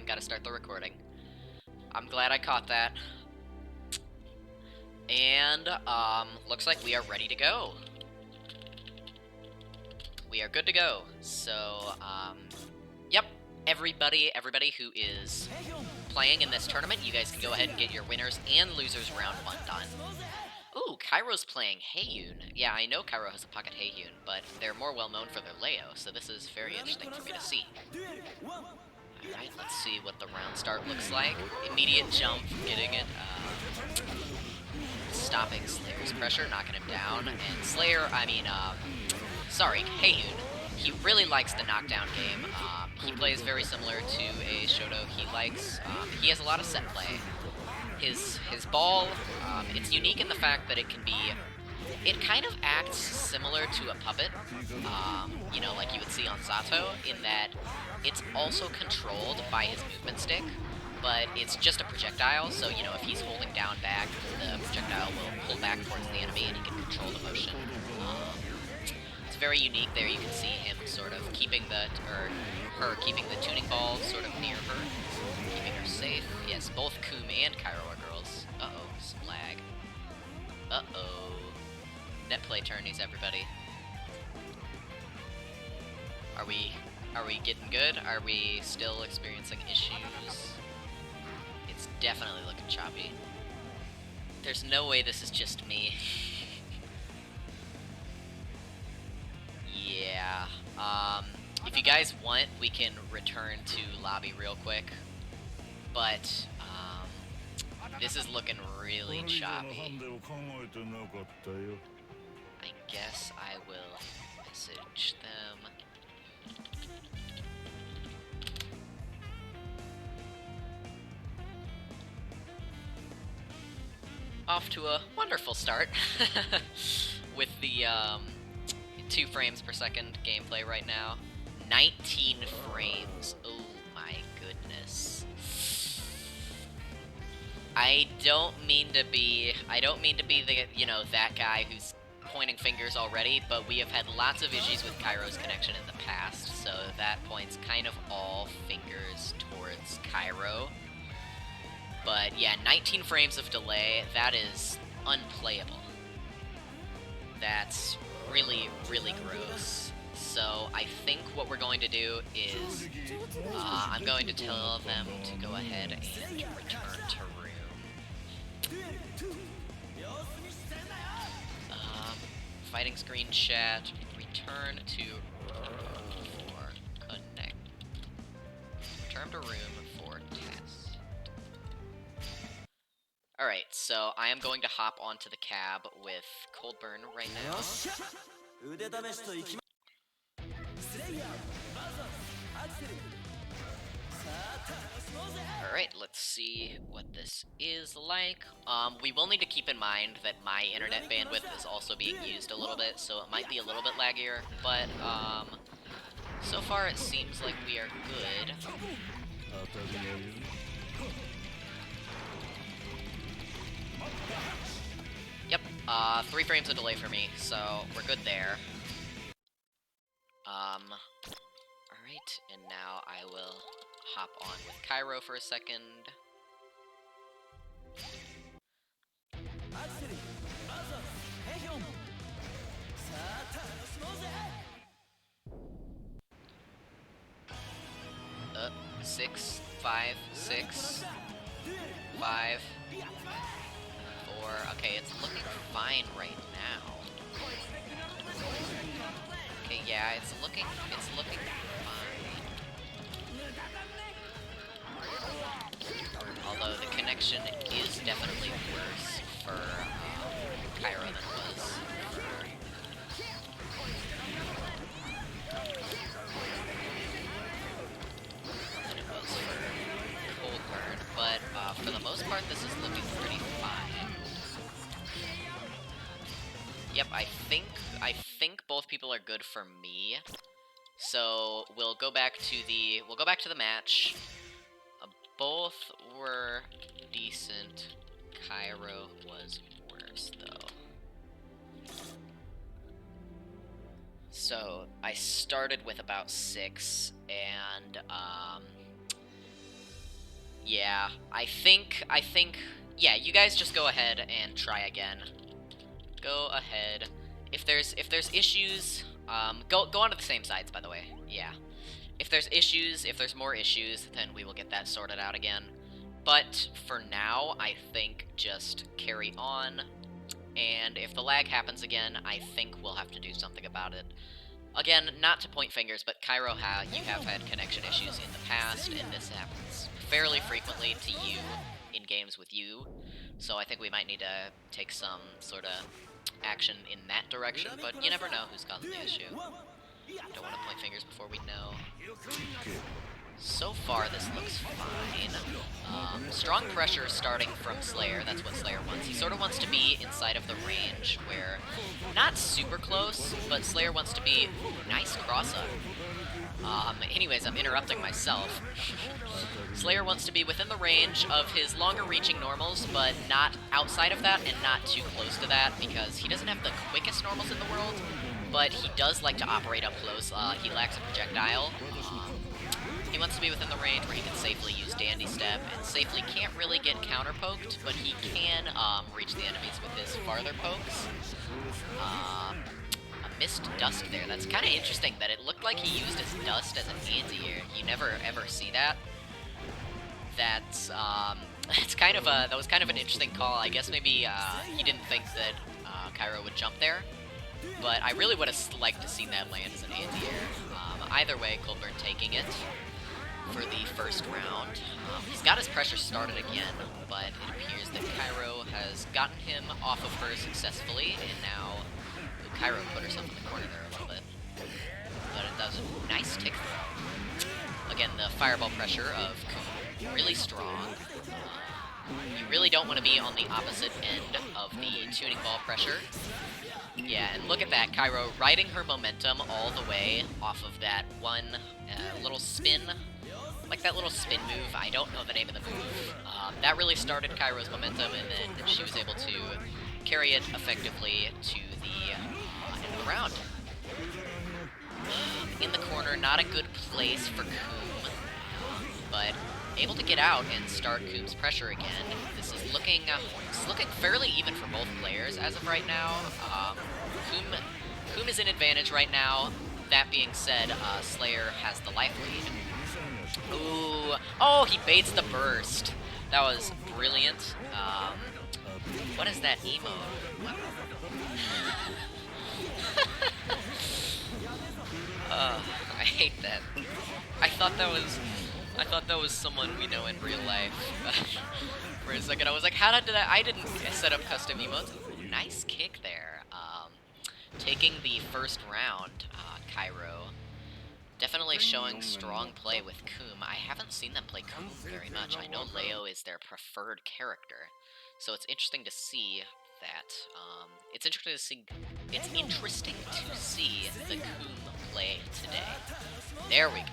gotta start the recording. I'm glad I caught that. And, looks like we are ready to go. We are good to go. So, yep, everybody who is playing in this tournament, you guys can go ahead and get your winners and losers round 1 done. Ooh, Kairo's playing Heiyun. Yeah, I know Kairo has a pocket Heiyun, but they're more well known for their Leo, so this is very interesting for me to see. Alright, let's see what the round start looks like. Immediate jump, getting it, stopping Slayer's pressure, knocking him down, and Slayer, sorry, Heiyun, he really likes the knockdown game. He plays very similar to a Shoto he likes. He has a lot of set play. His ball, it's unique in the fact that it kind of acts similar to a puppet, you know, like you would see on Sato, in that it's also controlled by his movement stick, but it's just a projectile, so, you know, if he's holding down back, the projectile will pull back towards the enemy and he can control the motion. It's very unique there. You can see him sort of keeping her keeping the tuning ball sort of near her, keeping her safe. Yes, both Koom and Kairo are girls. Uh-oh, some lag. Uh-oh. Net play tourneys, everybody. Are we getting good? Are we still experiencing issues? It's definitely looking choppy. There's no way this is just me. Yeah. If you guys want, we can return to lobby real quick. But, this is looking really choppy. I guess I will message them. Off to a wonderful start with the 2 frames per second gameplay right now. 19 frames. Oh my goodness. I don't mean to be the, you know, that guy who's pointing fingers already, but we have had lots of issues with Kairo's connection in the past, so that points kind of all fingers towards Kairo. But yeah, 19 frames of delay, that is unplayable. That's really, really gross. So I think what we're going to do is, I'm going to tell them to go ahead and return to room. Fighting screen chat, return to room for connect. Return to room for test. Alright, so I am going to hop onto the cab with Coldburn right now. Alright, let's see what this is like. We will need to keep in mind that my internet bandwidth is also being used a little bit, so it might be a little bit laggier, but, so far it seems like we are good. Yep, 3 frames of delay for me, so we're good there. Alright, and now I will hop on with Kairo for a second. Six, 5, 6, 5, 4. Okay, it's looking fine right now. Okay, yeah, it's looking fine. Although the connection is definitely worse for Kairo than it was for Coldburn, but for the most part, this is looking pretty fine. Yep, I think both people are good for me. So we'll go back to the match. Both were decent. Kairo was worse, though. So I started with about 6, and Yeah, I think, yeah, you guys just go ahead and try again. Go ahead. If there's issues, go onto the same sides, by the way. Yeah. If there's issues, if there's more issues, then we will get that sorted out again. But for now, I think just carry on. And if the lag happens again, I think we'll have to do something about it. Again, not to point fingers, but Cairo, you have had connection issues in the past, and this happens fairly frequently to you in games with you. So I think we might need to take some sort of action in that direction, but you never know who's causing the issue. Don't want to point fingers before we know. So far, this looks fine. Strong pressure starting from Slayer. That's what Slayer wants. He sort of wants to be inside of the range where, not super close, but Slayer wants to be... Ooh, nice cross-up. Anyways, I'm interrupting myself. Slayer wants to be within the range of his longer-reaching normals, but not outside of that and not too close to that, because he doesn't have the quickest normals in the world, but he does like to operate up close. He lacks a projectile. He wants to be within the range where he can safely use Dandy Step, and safely can't really get counter-poked, but he can reach the enemies with his farther pokes. A missed Dust there. That's kind of interesting that it looked like he used his Dust as an anti-air. You never ever see that. That's kind of that was kind of an interesting call. I guess maybe he didn't think that Cairo would jump there, but I really would have liked to see that land as an anti-air. Either way, Colburn taking it for the first round. He's got his pressure started again, but it appears that Cairo has gotten him off of her successfully, and now Cairo put herself in the corner there a little bit. But that was a nice tick throw. Again, the fireball pressure of Kun, really strong. You really don't want to be on the opposite end of the tuning ball pressure. Yeah, and look at that, Cairo riding her momentum all the way off of that one little spin. Like that little spin move, I don't know the name of the move. That really started Cairo's momentum, and then she was able to carry it effectively to the end of the round. In the corner, not a good place for Coom, but able to get out and start Coom's pressure again. This is looking fairly even for both players as of right now. Coom is in advantage right now. That being said, Slayer has the life lead. Ooh, oh, he baits the burst. That was brilliant. What is that emote? I hate that. I thought that was someone we know in real life. For a second, I was like, how did I didn't set up custom emotes. Ooh, nice kick there. Taking the first round, Cairo. Definitely showing strong play with Coom. I haven't seen them play Coom very much. I know Leo is their preferred character, so it's interesting to see that. It's interesting to see the Coom play today. There we go.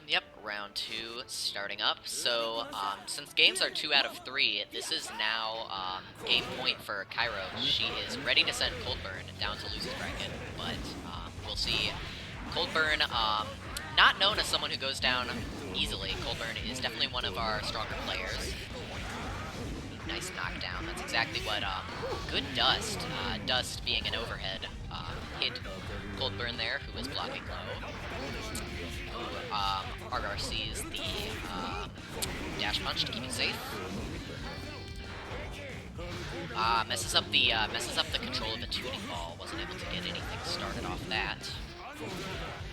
Yep, round 2 starting up. So, since games are 2 out of 3, this is now game point for Cairo. She is ready to send Coldburn down to losers bracket, but we'll see. Coldburn, not known as someone who goes down easily. Coldburn is definitely one of our stronger players. Nice knockdown. That's exactly what, good Dust. Dust being an overhead, hit Coldburn there, who was blocking low. RR sees the dash punch to keep it safe. Messes up the control of the tuning ball. Wasn't able to get anything started off that.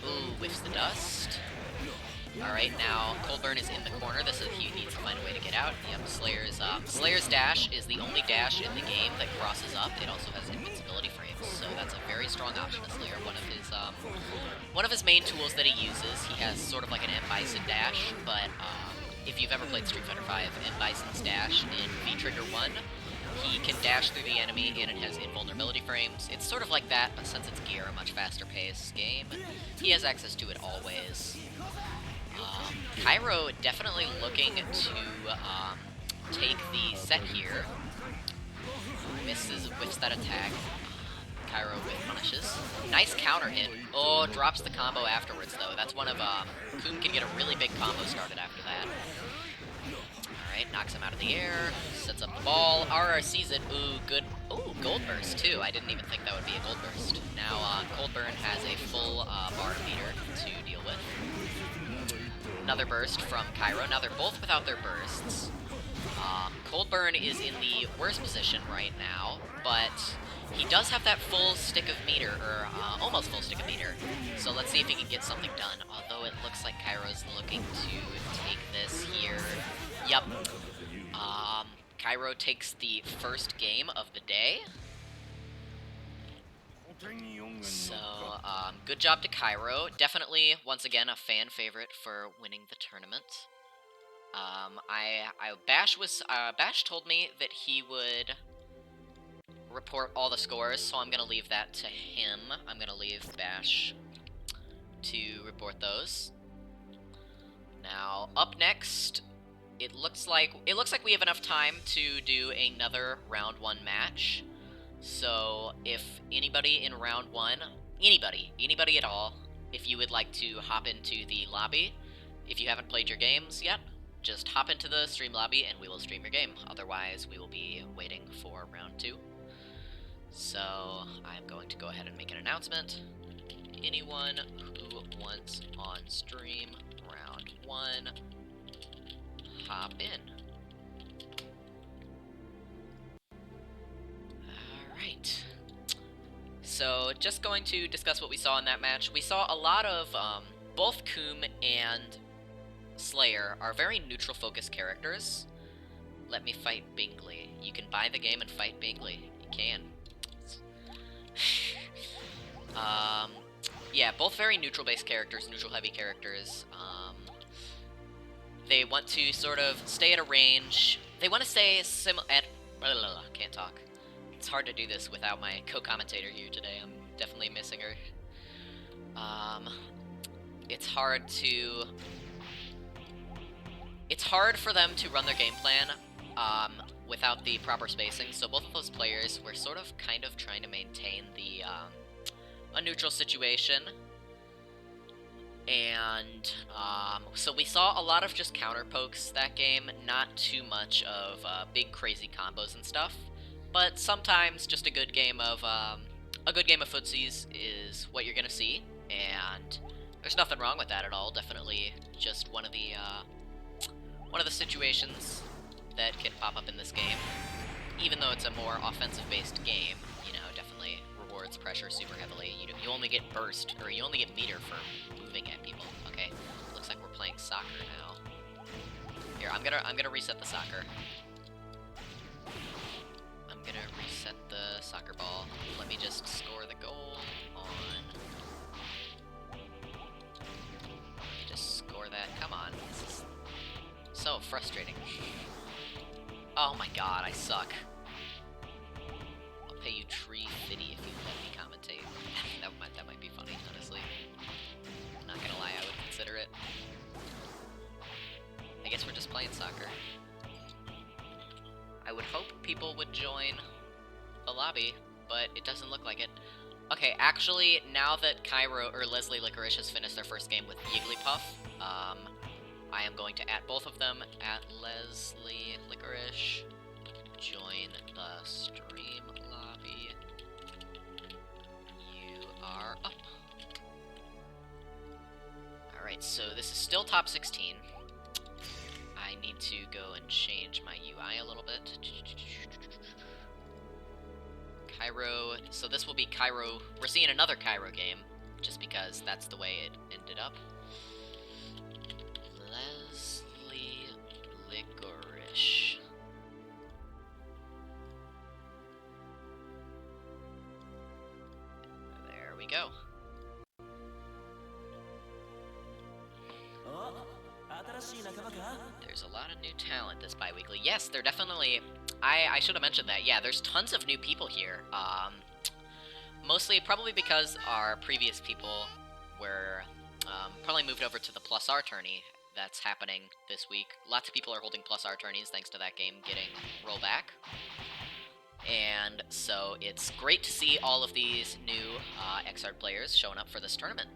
Ooh, whiffs the Dust. Alright, now Coldburn is in the corner. He needs to find a way to get out. Yep, Slayer's dash is the only dash in the game that crosses up. It also has invincibility frames, so that's a very strong option to Slayer. One of his main tools that he uses. He has sort of like an M. Bison dash, but if you've ever played Street Fighter V, M. Bison's dash in V-Trigger 1, he can dash through the enemy, and it has invulnerability frames. It's sort of like that, but since it's gear, a much faster paced game, he has access to it always. Cairo definitely looking to take the set here. Whiffs that attack. Cairo with punishes. Nice counter hit. Oh, drops the combo afterwards, though. That's one of, Coom can get a really big combo started after that. Alright, knocks him out of the air, sets up the ball, RR sees it, ooh, good, ooh, Gold Burst, too. I didn't even think that would be a Gold Burst. Now, Coldburn has a full, bar meter to deal with. Another burst from Cairo. Now they're both without their bursts. Coldburn is in the worst position right now, but he does have that full stick of meter, or almost full stick of meter. So let's see if he can get something done. Although it looks like Cairo's looking to take this here. Yep. Cairo takes the first game of the day. So, good job to Cairo. Definitely, once again, a fan favorite for winning the tournament. Bash told me that he would report all the scores, so I'm gonna leave that to him. I'm gonna leave Bash to report those. Now, up next, it looks like we have enough time to do another round 1 match. So, if anybody in round 1, anybody at all, if you would like to hop into the lobby, if you haven't played your games yet, just hop into the stream lobby and we will stream your game. Otherwise, we will be waiting for round 2. So, I'm going to go ahead and make an announcement. Anyone who wants on stream round 1, hop in. Alright. So, just going to discuss what we saw in that match. We saw a lot of, both Coom and Slayer are very neutral-focused characters. Let me fight Bingley. You can buy the game and fight Bingley. You can. Yeah, both very neutral-based characters, neutral-heavy characters. They want to sort of stay at a range. They want to stay can't talk. It's hard to do this without my co-commentator here today. I'm definitely missing her. It's hard for them to run their game plan without the proper spacing, so both of those players were sort of kind of trying to maintain the a neutral situation. And so we saw a lot of just counter pokes that game, not too much of big crazy combos and stuff, but sometimes just a good game of footsies is what you're gonna see, and there's nothing wrong with that at all. Definitely just one of the situations that can pop up in this game. Even though it's a more offensive-based game, you know, definitely rewards pressure super heavily. You only get burst, or you only get meter for moving at people. Okay, looks like we're playing soccer now. Here, I'm gonna reset the soccer. I'm gonna reset the soccer ball. Let me just score the goal on. Let me just score that. Come on. This is so frustrating. Oh my god, I suck. I'll pay you $3.50 if you let me commentate. that might be funny, honestly. Not gonna lie, I would consider it. I guess we're just playing soccer. I would hope people would join the lobby, but it doesn't look like it. Okay, actually, now that Cairo or Leslie Licorice has finished their first game with Yigglypuff, I am going to add both of them at Leslie Licorice. Join the stream lobby. You are up. Alright, so this is still top 16. I need to go and change my UI a little bit. Cairo, so this will be Cairo. We're seeing another Cairo game, just because that's the way it ended up. Leslie Licorice. There we go. There's a lot of new talent this Biweekly. Yes, they're definitely... I should have mentioned that. Yeah, there's tons of new people here. Mostly probably because our previous people were probably moved over to the Plus R tourney that's happening this week. Lots of people are holding Plus R tourneys thanks to that game getting rollback. And so it's great to see all of these new XR players showing up for this tournament.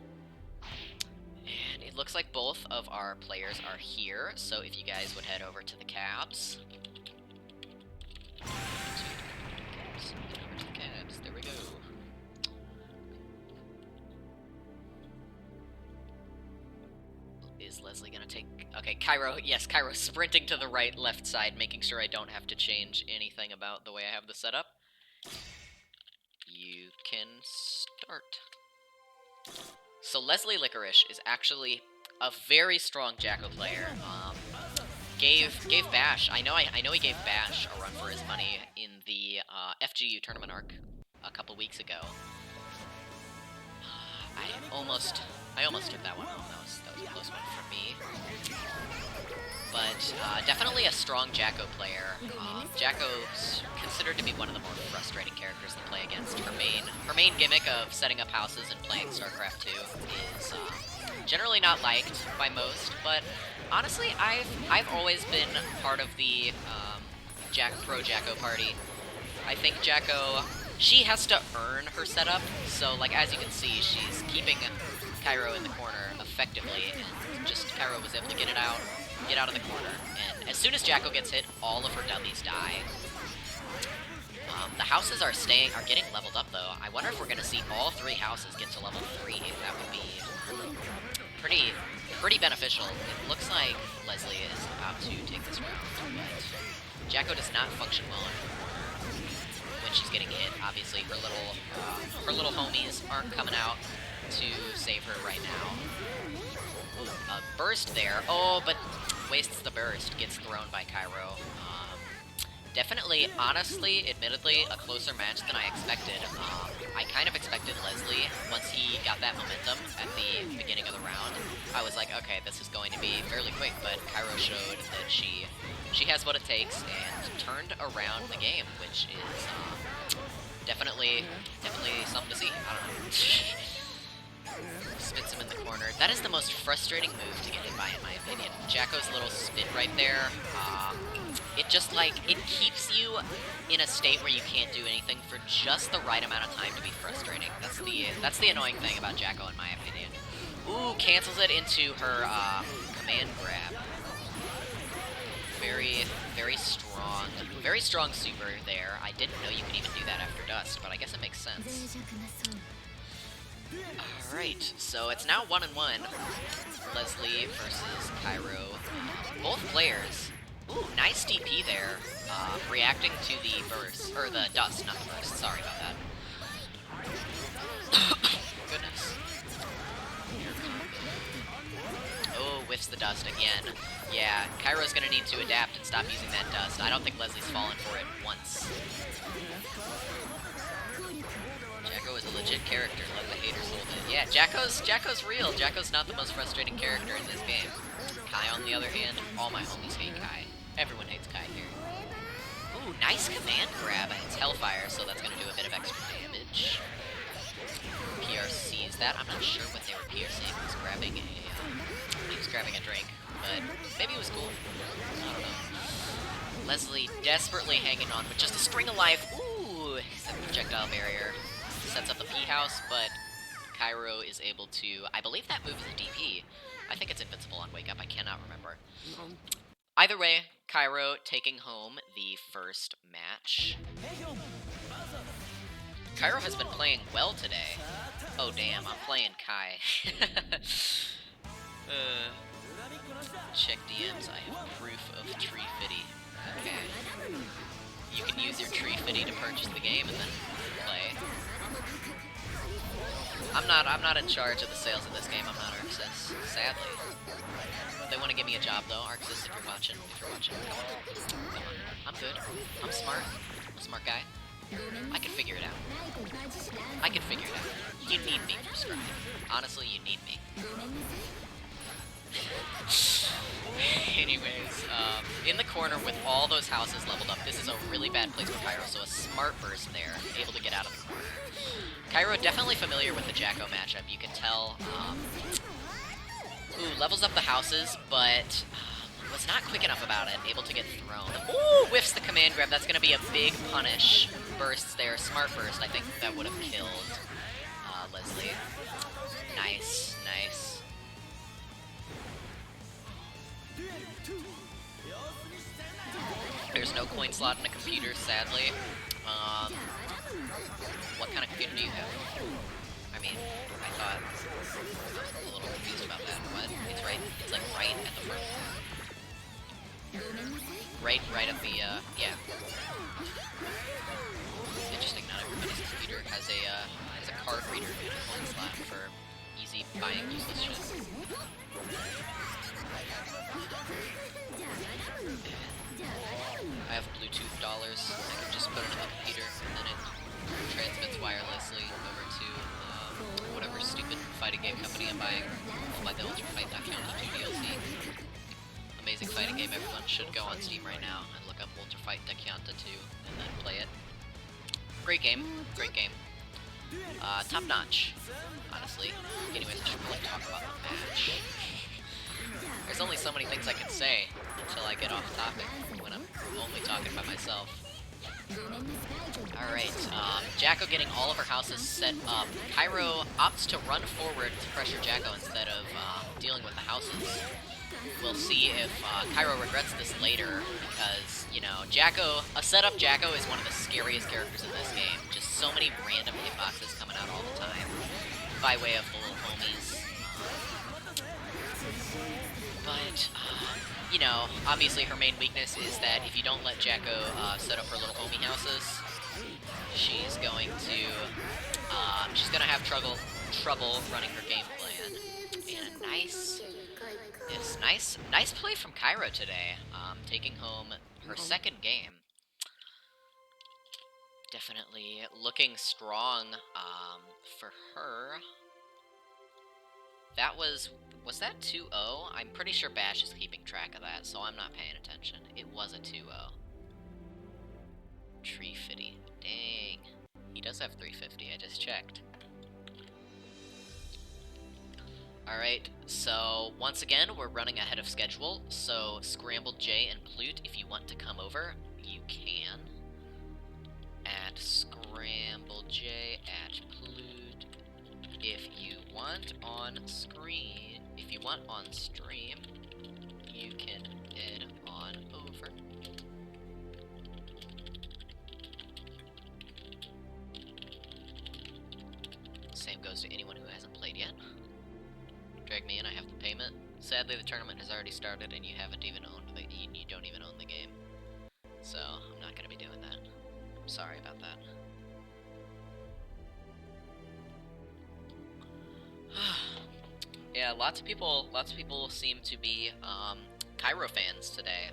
And it looks like both of our players are here, so if you guys would head over to the cabs. There we go. Is Leslie gonna take... Okay, Cairo, yes, Cairo's sprinting to the right, left side, making sure I don't have to change anything about the way I have the setup. You can start. So Leslie Licorice is actually a very strong Jacko player. Gave Bash. I know he gave Bash a run for his money in the FGU tournament arc a couple weeks ago. I almost took that one home. That was a close one for me. But definitely a strong Jacko player. Jacko's considered to be one of the more frustrating characters to play against. Her main gimmick of setting up houses and playing StarCraft 2 is generally not liked by most, but honestly, I've always been part of the pro Jacko party. I think Jacko, she has to earn her setup, so like as you can see, she's keeping Cairo in the corner effectively, and just Cairo was able to get out of the corner, and as soon as Jacko gets hit, all of her dummies die. The houses are getting leveled up though. I wonder if we're gonna see all 3 houses get to level 3. That would be pretty beneficial. It looks like Leslie is about to take this round, but Jacko does not function well in the corner when she's getting hit. Obviously, her little homies aren't coming out to save her right now. Ooh, a burst there. Oh, but wastes the burst. Gets thrown by Cairo. Definitely, honestly, admittedly, a closer match than I expected. I kind of expected Leslie, once he got that momentum at the beginning of the round, I was like, okay, this is going to be fairly quick, but Cairo showed that she has what it takes and turned around the game, which is definitely something to see. I don't know. Spits him in the corner. That is the most frustrating move to get hit by, in my opinion. Jacko's little spit right there, it just, like, it keeps you in a state where you can't do anything for just the right amount of time to be frustrating. That's the annoying thing about Jacko, in my opinion. Ooh, cancels it into her, command grab. Very strong super there. I didn't know you could even do that after Dust, but I guess it makes sense. Alright, so it's now 1-1. Leslie versus Cairo. Both players. Ooh, nice DP there. Reacting to the burst, or the dust, not the burst. Sorry about that. Goodness. Oh, whiffs the dust again. Yeah, Cairo's gonna need to adapt and stop using that dust. I don't think Leslie's fallen for it once. Jacko is a legit character, let the haters hold it. Yeah, Jacko's real. Jacko's not the most frustrating character in this game. Kai, on the other hand, all my homies hate Kai. Everyone hates Kai here. Ooh, nice command grab. It's Hellfire, so that's gonna do a bit of extra damage. PRCs that. I'm not sure what they were PRCing. He was grabbing a drink, but maybe it was cool. I don't know. Leslie desperately hanging on with just a string of life. Ooh, set the projectile barrier. Sets up the P-house, but Cairo is able to... I believe that move is a DP. I think it's invincible on Wake Up. I cannot remember. Either way, Cairo taking home the first match. Cairo has been playing well today. Oh, damn. I'm playing Kai. Check DMs. I have proof of Tree Fitty. Okay. You can use your Tree Fitty to purchase the game and then play. I'm not in charge of the sales of this game. I'm not Arxis, sadly. They want to give me a job though. Arxis, if you're watching, come on. I'm good. I'm smart. I'm a smart guy. I can figure it out. You need me for Scrum. Honestly, you need me. Anyways, in the corner with all those houses leveled up, this is a really bad place for Cairo, so a smart burst there, able to get out of the corner. Cairo definitely familiar with the Jacko matchup, you can tell. Ooh, levels up the houses, but was not quick enough about it, able to get thrown. Ooh, whiffs the command grab. That's going to be a big punish. Bursts there. Smart burst. I think that would have killed Leslie. Nice, nice. There's no coin slot in a computer, sadly. What kind of computer do you have? I mean, I thought I was a little confused about that. What? It's right. It's like right at the front. Right at the, yeah. Interesting, not everybody's computer has a card reader and a coin slot for easy buying useless shit. I have Bluetooth dollars. I can just put it in the computer and then it transmits wirelessly over to whatever stupid fighting game company I'm buying. Like the Ultra Fight Count 2 DLC. Amazing fighting game. Everyone should go on Steam right now and look up Ultra Fight Dekyanta 2 and then play it. Great game. Great game. Top notch. Honestly. Anyways, I should probably talk about the match. There's only so many things I can say until I get off topic when I'm only talking by myself. Alright, Jacko getting all of her houses set up. Cairo opts to run forward to pressure Jacko instead of dealing with the houses. We'll see if Cairo regrets this later, because, you know, a setup Jacko is one of the scariest characters in this game. Just so many random hitboxes coming out all the time, by way of the little homies. But, you know, obviously her main weakness is that if you don't let Jacko set up her little homie houses, she's going to have trouble running her game plan. And nice play from Cairo today, taking home her second game. Definitely looking strong for her. That was that 2-0? I'm pretty sure Bash is keeping track of that, so I'm not paying attention. It was a 2-0. Tree Fitty. Dang. He does have 350, I just checked. Alright, so once again, we're running ahead of schedule, so Scrambled J and Plute, if you want to come over, you can. At Scrambled J, at Plute, if you want on screen, if you want on stream, you can head on over. Same goes to anyone who hasn't played yet. Drag me in, I have the payment. Sadly, the tournament has already started and you haven't even owned you don't even own the game. So, I'm not gonna be doing that. I'm sorry about that. Yeah, lots of people seem to be Cairo fans today.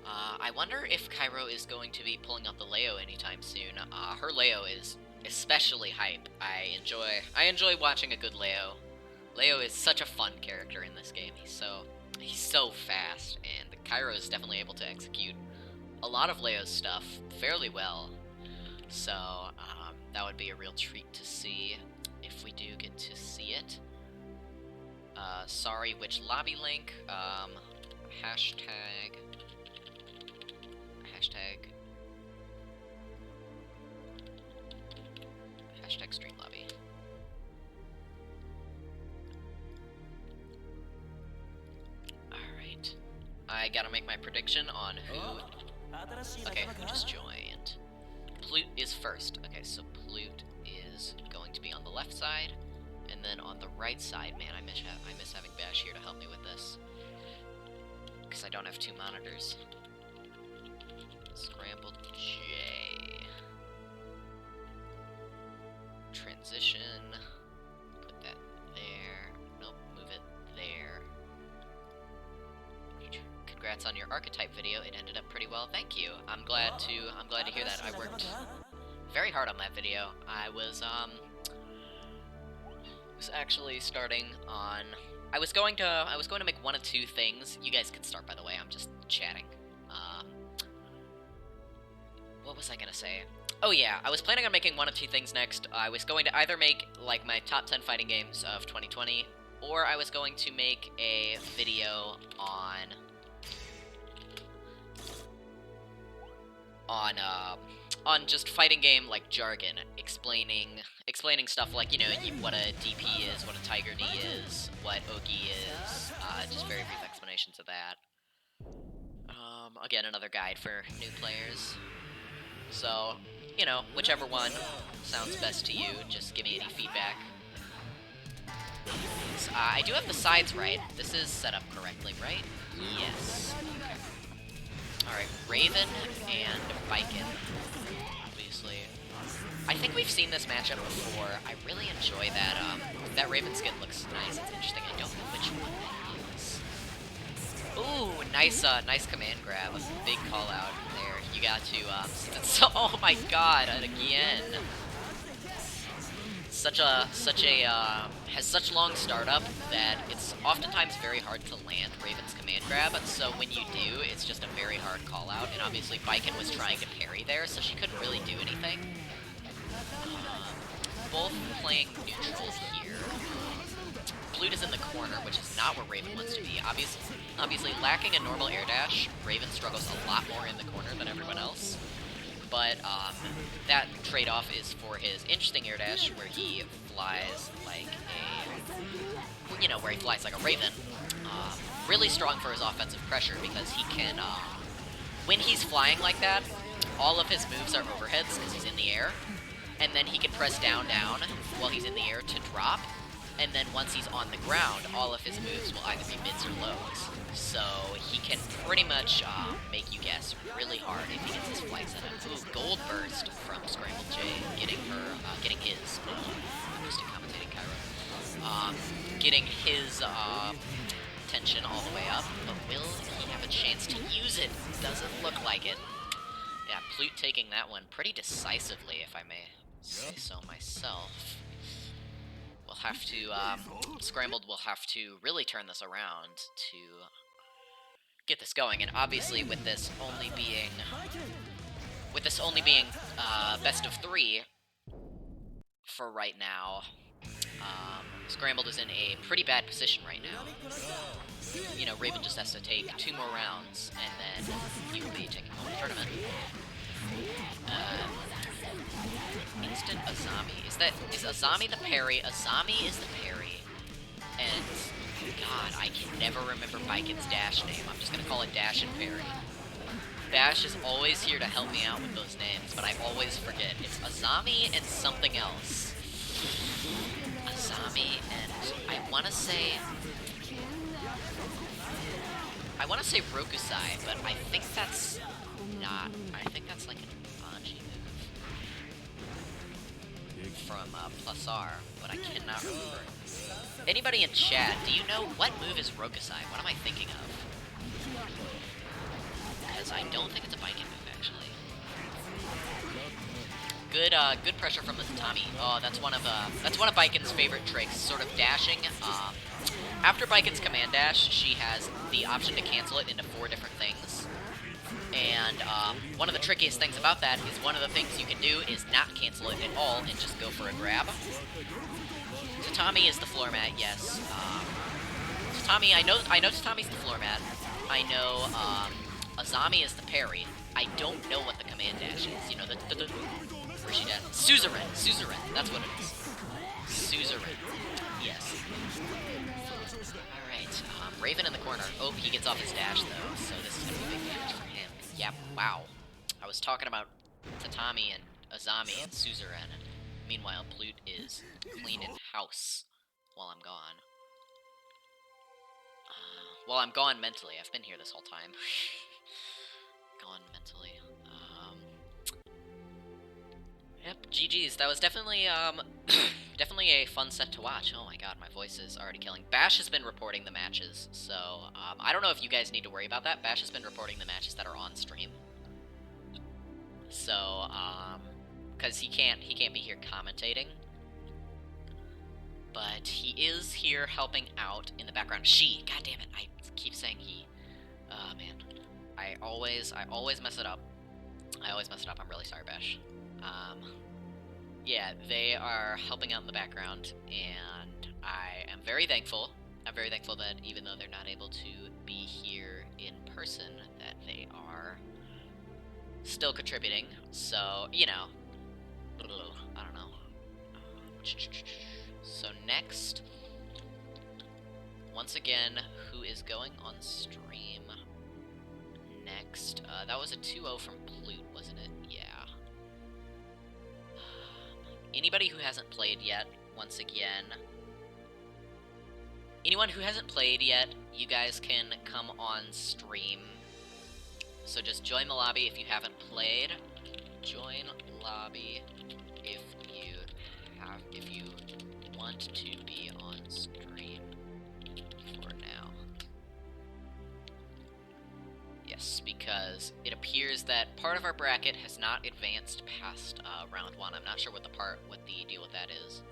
I wonder if Cairo is going to be pulling out the Leo anytime soon. Her Leo is especially hype. I enjoy watching a good Leo. Leo is such a fun character in this game. He's so fast, and Cairo is definitely able to execute a lot of Leo's stuff fairly well. So that would be a real treat to see if we do get to see it. Sorry, which lobby link? Hashtag stream lobby. Alright. I gotta make my prediction on who... Okay, who just joined. Plute is first. Okay, so Plute is going to be on the left side, and then on the right side, man, I miss having Bash here to help me with this, because I don't have two monitors. Scrambled J. Transition. Put that there. Nope, move it there. Congrats on your archetype video. It ended up pretty well. Thank you. I'm glad to hear that. I worked very hard on that video. I was actually starting on... I was going to make one of two things. You guys can start, by the way. I'm just chatting. What was I gonna say? Oh yeah, I was planning on making one of two things next. I was going to either make, like, my top 10 fighting games of 2020, or I was going to make a video video on just fighting game like jargon, explaining stuff like, you know, what a DP is, what a Tiger D is, what Oki is, just very brief explanations of that. Again, another guide for new players. So, you know, whichever one sounds best to you, just give me any feedback. I do have the sides right. This is set up correctly, right? Yes. Okay. Alright, Raven and Viking. Obviously. I think we've seen this matchup before. I really enjoy that. That Raven skin looks nice. It's interesting. I don't know which one that is. Ooh, nice command grab. Big call out there. You got to, oh my god, again. Has such long startup that it's oftentimes very hard to land Raven's command grab, so when you do, it's just a very hard call out, and obviously Viking was trying to parry there, so she couldn't really do anything. Both playing neutral here. Blute is in the corner, which is not where Raven wants to be. Obviously lacking a normal air dash, Raven struggles a lot more in the corner than everyone else. But that trade-off is for his interesting air dash, where he flies like a, you know, where he flies like a raven. Really strong for his offensive pressure because he can, when he's flying like that, all of his moves are overheads because he's in the air, and then he can press down while he's in the air to drop, and then once he's on the ground, all of his moves will either be mids or lows. So he can pretty much make you guess really hard if he gets his flight set up. Ooh, gold burst from Scrambled J, getting his, I'm used to commentating Cairo, getting his tension all the way up, but will he have a chance to use it? Doesn't look like it. Yeah, Blute taking that one pretty decisively, if I may say so myself. We'll have to, Scrambled will have to really turn this around to get this going, and obviously with this only being best of 3 for right now, Scrambled is in a pretty bad position right now. You know, Raven just has to take 2 more rounds, and then he will be taking home the tournament. Instant Azami. Is Azami the parry? Azami is the parry. And, god, I can never remember Viking's dash name. I'm just gonna call it Dash and Parry. Dash is always here to help me out with those names, but I always forget. It's Azami and something else. Azami and I wanna say Rokusai, but I think that's not. I think that's like an Anji move from Plus R, but I cannot remember. Anybody in chat, do you know what move is Rokusai? What am I thinking of? Because I don't think it's a Viking move, actually. Good pressure from the Tatami. Oh, that's one of Viking's favorite tricks, sort of dashing. After Viking's command dash, she has the option to cancel it into 4 different things. And one of the trickiest things about that is one of the things you can do is not cancel it at all and just go for a grab. Tatami is the floor mat, yes. Tatami, I know Tatami's the floor mat. I know Azami is the parry. I don't know what the command dash is. You know, where's she at? Suzerain, that's what it is. Suzerain, yes. Alright, Raven in the corner. Oh, he gets off his dash, though, so this is going to be big damage for him. Yep, wow. I was talking about Tatami and Azami and Suzerain, and meanwhile, Blute is cleaning house while I'm gone. While I'm gone mentally. I've been here this whole time. Gone mentally. Yep, GG's. That was definitely, definitely a fun set to watch. Oh my god, my voice is already killing. Bash has been reporting the matches, so, I don't know if you guys need to worry about that. Bash has been reporting the matches that are on stream. So, because he can't be here commentating. But he is here helping out in the background. She, god damn it, I keep saying he. Oh man. I always mess it up. I'm really sorry, Bash. Yeah, they are helping out in the background, and I am very thankful. I'm very thankful that even though they're not able to still contributing, so, you know. I don't know. So next, once again, who is going on stream next? That was a 2-0 from Plute, wasn't it? Yeah. Anybody who hasn't played yet, once again. Anyone who hasn't played yet, you guys can come on stream. So just join the lobby if you haven't played. Join lobby if you want to be on stream for now. Yes, because it appears that part of our bracket has not advanced past round 1. I'm not sure what the deal with that is.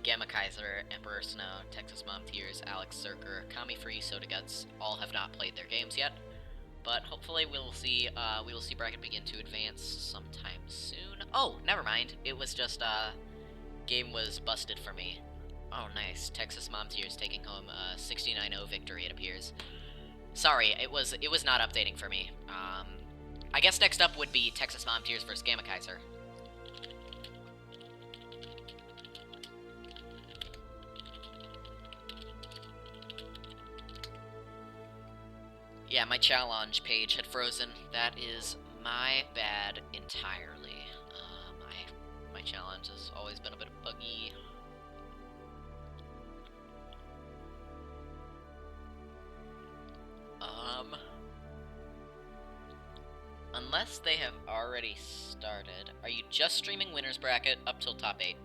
Gamma Kaiser, Emperor Snow, Texas Mom Tears, Alex Zerker, Kami Free, Soda Guts all have not played their games yet. But hopefully we will see bracket begin to advance sometime soon. Oh, never mind. It was just game was busted for me. Oh, nice. Texas Mom Tears taking home a 69-0 victory, it appears. Sorry, it was not updating for me. I guess next up would be Texas Mom Tears versus Gamma Kaiser. Yeah, my challenge page had frozen. That is my bad entirely. My challenge has always been a bit buggy. Unless they have already started, are you just streaming winners bracket up till top 8?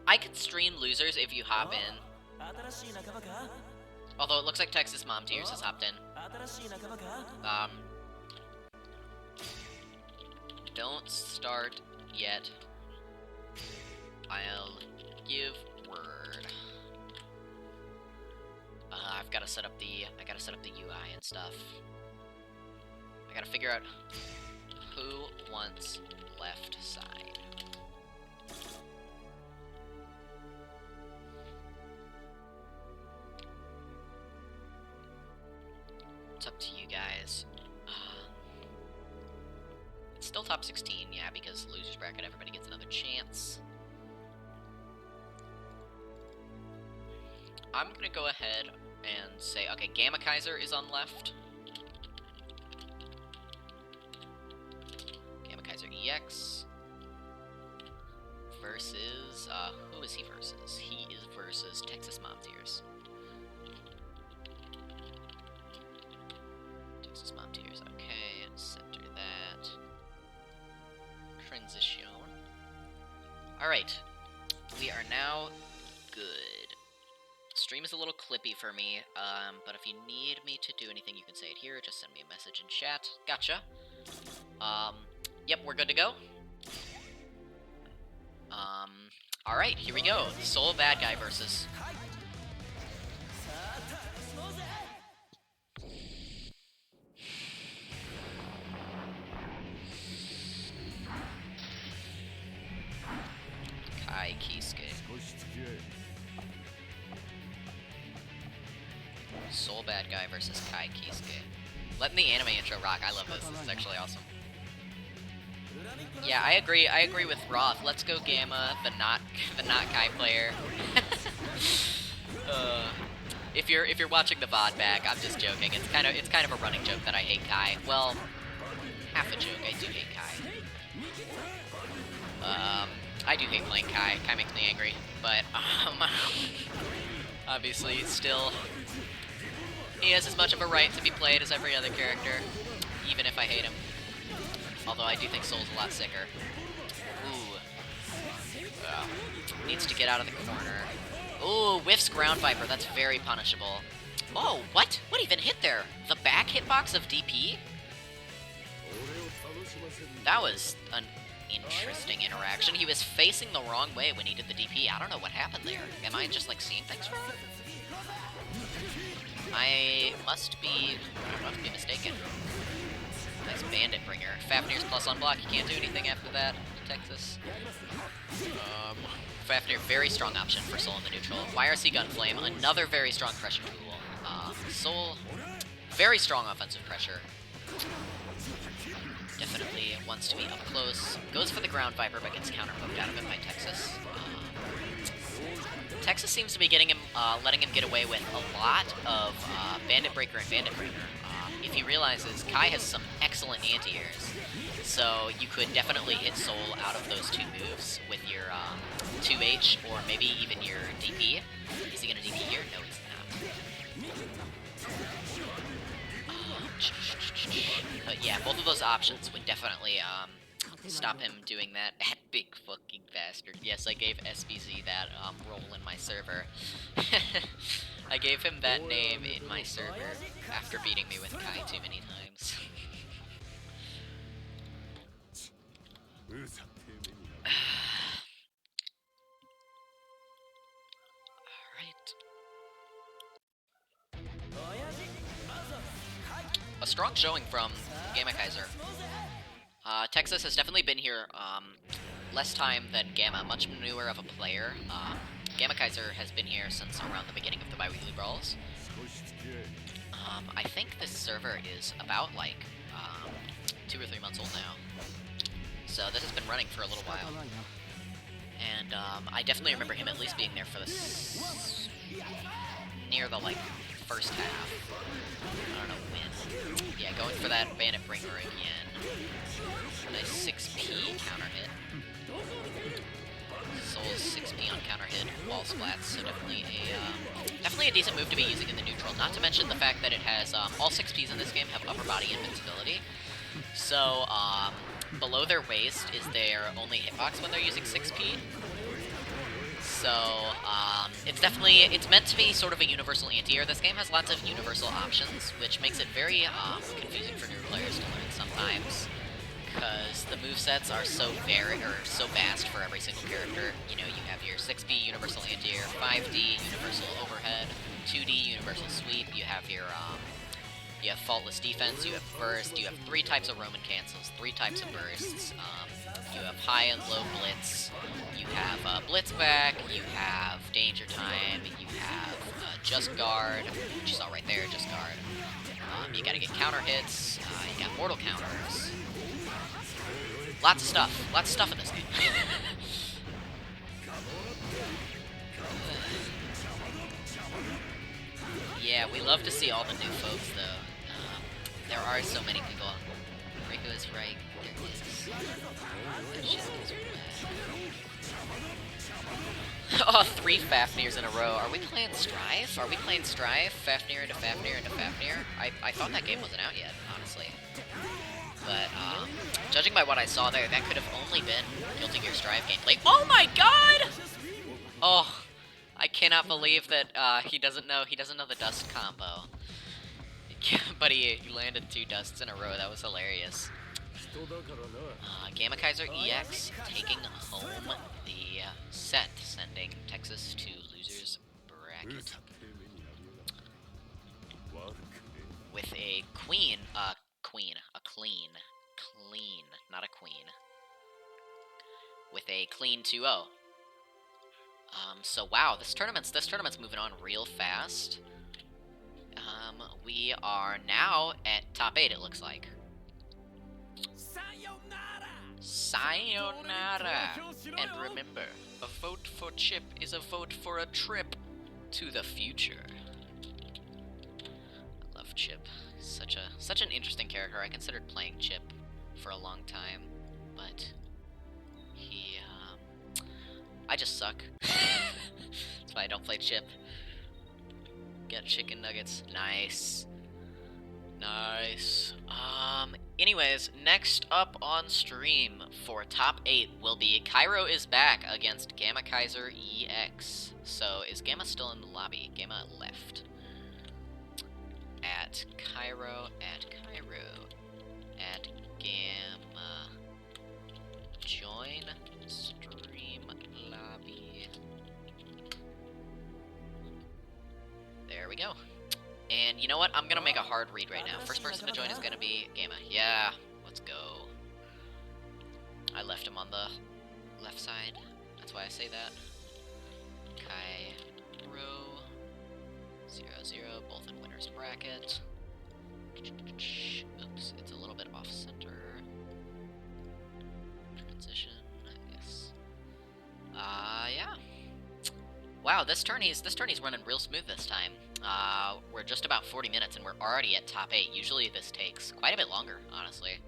I could stream losers if you hop in. Although it looks like Texas Mom Tears has hopped in. Don't start yet. I'll give word. I've got to set up the UI and stuff. I gotta figure out who wants left side. It's up to you guys. It's still top 16, yeah, because losers bracket, everybody gets another chance. I'm gonna go ahead and say, okay, Gamma Kaiser is on left. Gamma Kaiser EX versus, who is he versus? He is versus Texas Mom Tears. Texas Mom Tears, okay, center that. Transition. Alright, we are now good. Stream is a little clippy for me, but if you need me to do anything, you can say it here. Just send me a message in chat. Gotcha. Yep, we're good to go. Alright, here we go. Soul Bad Guy versus... Kai Kisuke. Soul Bad Guy versus Kai Kisuke. Letting the anime intro rock. I love this. This is actually awesome. Yeah, I agree with Roth. Let's go Gamma, the not Kai player. If you're watching the VOD back, I'm just joking. It's kind of a running joke that I hate Kai. Well, half a joke. I do hate Kai. I do hate playing Kai. Kai makes me angry, but obviously still. He has as much of a right to be played as every other character, even if I hate him. Although I do think Soul's a lot sicker. Ooh. Needs to get out of the corner. Ooh, whiffs Ground Viper. That's very punishable. Oh, what? What even hit there? The back hitbox of DP? That was an interesting interaction. He was facing the wrong way when he did the DP. I don't know what happened there. Am I just, like, seeing things wrong? I must be mistaken. Nice Bandit Bringer. Fafnir's plus on block. You can't do anything after that. Texas. Fafnir, very strong option for Soul in the neutral. YRC Gunflame, another very strong pressure tool. Soul, very strong offensive pressure. Definitely wants to be up close. Goes for the ground Viper, but gets counter-poked out of it by Texas. Texas seems to be getting him, letting him get away with a lot of Bandit Breaker and Bandit Breaker. If he realizes Kai has some excellent anti-airs, so you could definitely hit Soul out of those two moves with your 2H or maybe even your DP. Is he gonna DP here? No, he's not. But yeah, both of those options would definitely stop him doing that. That big fucking bastard. Yes, I gave SBZ that role in my server. I gave him that name in my server after beating me with Kai too many times. A strong showing from Gamma Kaiser. Texas has definitely been here less time than Gamma, much newer of a player. Gamma Kaiser has been here since around the beginning of the Biweekly Brawls. I think this server is about like 2 or 3 months old now. So this has been running for a little while. And I definitely remember him at least being there for the near the like first half. I don't know when. Yeah, going for that Bandit Bringer again. Nice 6p counter hit. Soul's 6p on counter hit, wall splats, so definitely a decent move to be using in the neutral. Not to mention the fact that it has all 6ps in this game have upper body invincibility. So below their waist is their only hitbox when they're using 6p. So it's meant to be sort of a universal anti-air. This game has lots of universal options, which makes it very confusing for new players to learn sometimes, because the movesets are so vast for every single character. You know, you have your 6p universal anti-air, 5d universal overhead, 2d universal sweep. You have your you have faultless defense. You have burst. You have 3 types of Roman cancels, 3 types of bursts. You have high and low blitz. You have blitz back. You have danger time. You have just guard, which you saw right there, just guard. You gotta get counter hits. You got mortal counters. Lots of stuff in this game. Yeah, we love to see all the new folks, though. There are so many people. Rico is right. There is. That shit is bad. Oh, 3 Fafnirs in a row. Are we playing Strife? Are we playing Strife? Fafnir into Fafnir into Fafnir? I thought that game wasn't out yet, honestly. But, judging by what I saw there, that could have only been Guilty Gear Strive gameplay. Oh my god! Oh, I cannot believe that, he doesn't know the dust combo. But he landed 2 dusts in a row. That was hilarious. Gamma Kaiser EX taking home the set, sending Texas to losers bracket with a clean, not a queen, with a clean 2-0. So wow, this tournament's moving on real fast. We are now at top 8, it looks like. Sayonara! And remember, a vote for Chip is a vote for a trip to the future. I love Chip. Such an interesting character. I considered playing Chip for a long time, but he, I just suck. That's why I don't play Chip. Get chicken nuggets. Nice. Nice. Anyways, next up on stream for top 8 will be Cairo is back against Gamma Kaiser EX. So, is Gamma still in the lobby? Gamma left. At Cairo, at Gamma. Join stream lobby. There we go. And you know what? I'm gonna make a hard read right now. First person to join is gonna be Gamma. Yeah, let's go. I left him on the left side. That's why I say that. Cairo 0-0, both in winner's bracket. Oops, it's a little bit off center. Transition, yes. Yeah. Wow, this tourney's running real smooth this time. We're just about 40 minutes and we're already at top 8. Usually this takes quite a bit longer, honestly.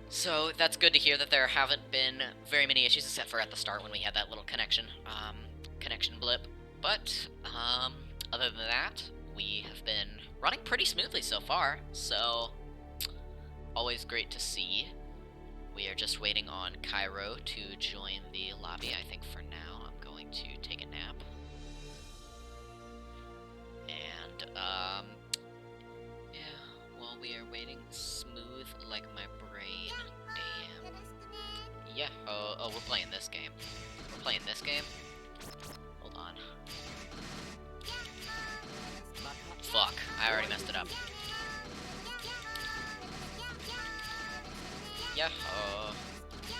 So that's good to hear that there haven't been very many issues, except for at the start when we had that little connection blip. But other than that, we have been running pretty smoothly so far. So always great to see. We are just waiting on Cairo to join the lobby. I think for now I'm going to take a nap. And yeah, while we are waiting, smooth like my brain. Damn. Yeah. Oh, we're playing this game. We're playing this game. Hold on. Fuck. I already messed it up. Yahoo.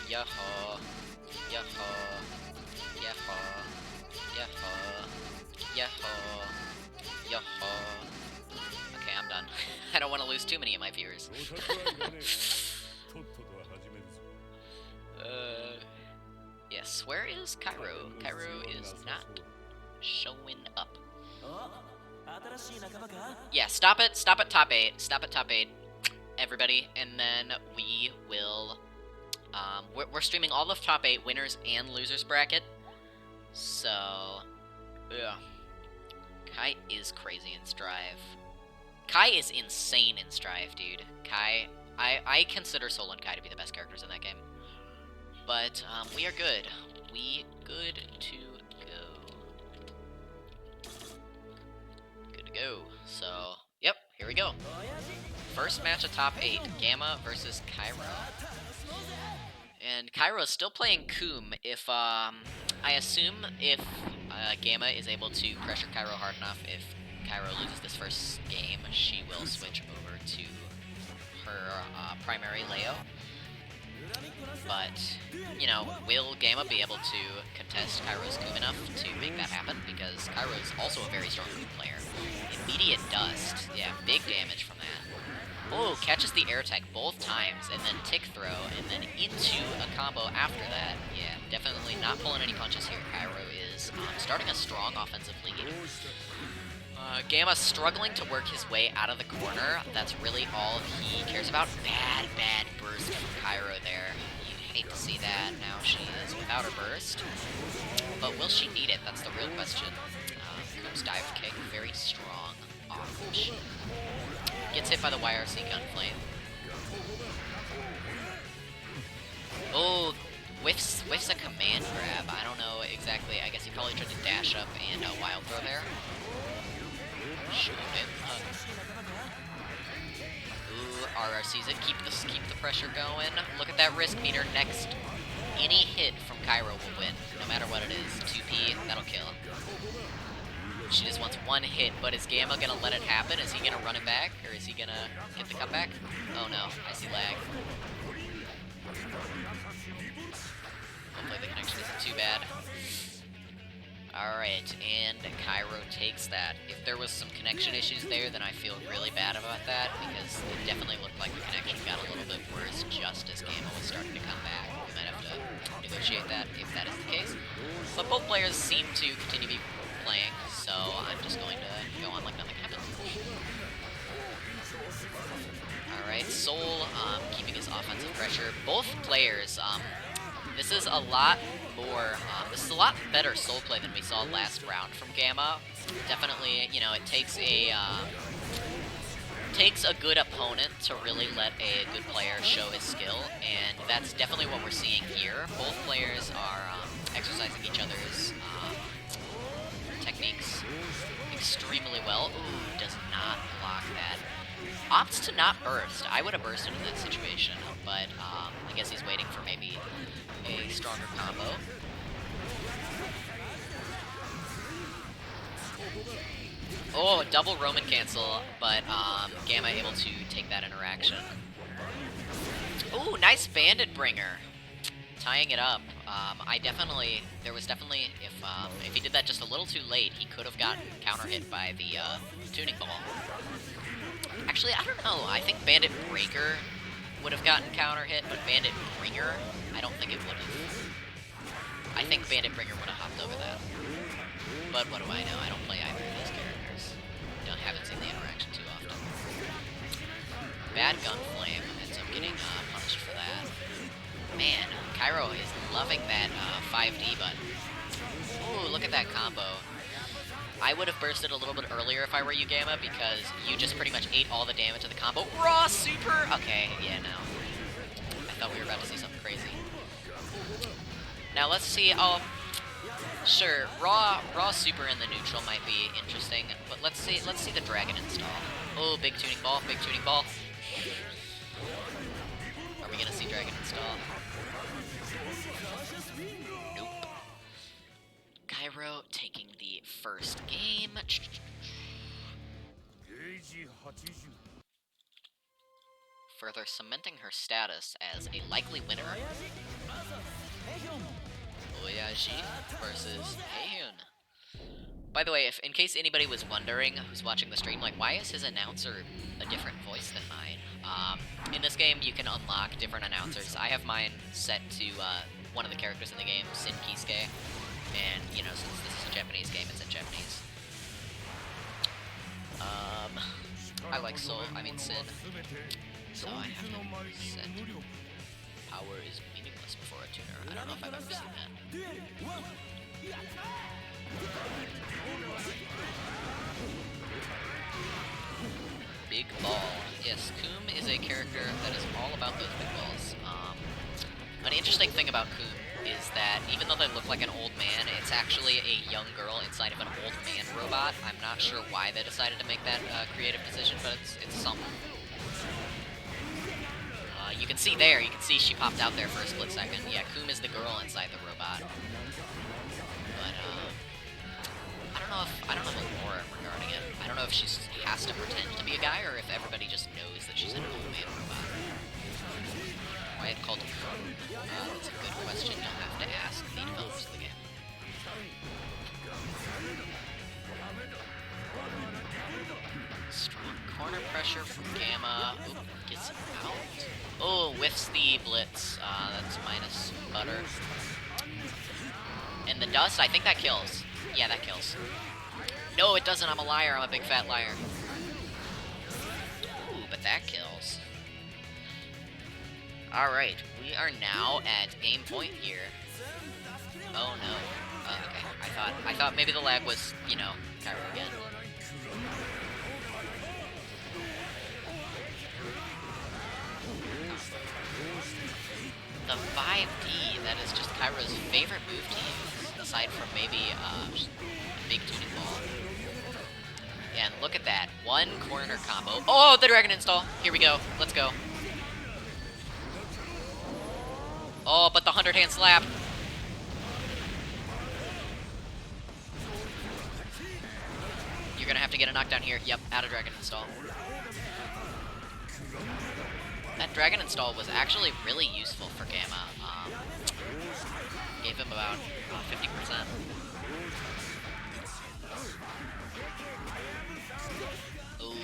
Yahoo. Yahoo. Yahoo. Yahoo. Yahoo. Yahoo. Okay, I'm done. I don't want to lose too many of my viewers. Yes, where is Cairo? Cairo is not showing up. Yeah, stop at top 8. Stop at top 8, everybody, and then we will, we're streaming all of top 8 winners and losers bracket, so, yeah. Kai is crazy in Strive. Kai is insane in Strive, dude. Kai, I consider Sol and Kai to be the best characters in that game. But, we are good. We good to go. Good to go. So, yep, here we go. First match of top 8, Gamma versus Cairo. And Cairo is still playing Coom. If, I assume if Gamma is able to pressure Cairo hard enough, if Cairo loses this first game, she will switch over to her primary Leo. But, you know, will Gamma be able to contest Cairo's Coom enough to make that happen? Because Cairo is also a very strong Coom player. Immediate Dust, yeah, big damage from that. Oh, catches the air tech both times, and then tick throw, and then into a combo after that. Yeah, definitely not pulling any punches here. Cairo is starting a strong offensive lead. Gamma struggling to work his way out of the corner. That's really all he cares about. Bad burst from Cairo there. You hate to see that. Now she is without her burst. But will she need it? That's the real question. Coom's dive kick, very strong. Ouch. Gets hit by the YRC Gunflame. Oh, whiffs a command grab. I don't know exactly. I guess he probably tried to dash up and wild throw there. Shoot him. Ooh, RRC's it. Keep the pressure going. Look at that risk meter. Next, any hit from Cairo will win, no matter what it is. 2P, that'll kill. She just wants one hit, but is Gamma gonna let it happen? Is he gonna run it back, or is he gonna get the comeback? Oh no, I see lag. Hopefully the connection isn't too bad. Alright, and Cairo takes that. If there was some connection issues there, then I feel really bad about that, because it definitely looked like the connection got a little bit worse just as Gamma was starting to come back. We might have to negotiate that if that is the case. But both players seem to continue to be playing, so I'm just going to go on like nothing happened. Alright, Sol keeping his offensive pressure. Both players, this is a lot more, this is a lot better Sol play than we saw last round from Gamma. Definitely, you know, it takes a good opponent to really let a good player show his skill, and that's definitely what we're seeing here. Both players are exercising each other's techniques extremely well. Ooh, does not block that. Opts to not burst. I would have bursted in that situation, but I guess he's waiting for maybe a stronger combo. Oh, double Roman cancel, but Gamma able to take that interaction. Ooh, nice Bandit Bringer. Tying it up. There was definitely, if he did that just a little too late, he could have gotten counter hit by the tuning ball. Actually, I don't know. I think Bandit Breaker would have gotten counter hit, but Bandit Bringer, I don't think it would have. I think Bandit Bringer would have hopped over that. But what do I know? I don't play either of these characters. Haven't seen the interaction too often. Bad Gun Flame ends up getting punished for that. Man, Cairo is loving that 5D button. Ooh, look at that combo. I would have bursted a little bit earlier if I were you, Gamma, because you just pretty much ate all the damage of the combo. Raw Super! Okay, yeah, no. I thought we were about to see something crazy. Now let's see, sure, raw Super in the neutral might be interesting, but let's see the Dragon install. Oh, big tuning ball, big tuning ball. Are we gonna see Dragon install? Nope. Cairo taking the first game. Further cementing her status as a likely winner. Oyaji versus Hehyun. By the way, in case anybody was wondering who's watching the stream, like, why is his announcer a different voice than mine? In this game, you can unlock different announcers. I have mine set to one of the characters in the game, Sin Kisuke, and, you know, since this is a Japanese game, it's in Japanese. I like Sin, so I have him set. Power is meaningless before a tuner. I don't know if I've ever seen that. Big ball. Yes, Coom is a character that is all about those big balls. An interesting thing about Coom is that even though they look like an old man, it's actually a young girl inside of an old man robot. I'm not sure why they decided to make that creative decision, but it's something. You can see there, she popped out there for a split second. Yeah, Coom is the girl inside the robot. But, I don't know the lore regarding it. I don't know if she has to pretend to be a guy, or if everybody just knows that she's an old man robot. Why it's called Coom? That's a good question you'll have to ask the developers of the game. Strong corner pressure from Gamma. Oop, gets him out. Oh, whiffs the blitz. That's minus butter. And the dust, I think that kills. Yeah, that kills. No, it doesn't. I'm a liar. I'm a big fat liar. Ooh, but that kills. Alright, we are now at game point here. Oh no. Okay. I thought maybe the lag was, you know, Cairo again. The 5D, that is just Cairo's favorite move to use, aside from maybe a big tuning ball. Yeah, and look at that. One corner combo. Oh, the Dragon install. Here we go. Let's go. Oh, but the 100-hand slap. You're gonna have to get a knockdown here. Yep, out of Dragon install. That Dragon install was actually really useful for Gamma. Gave him about 50%. Ooh.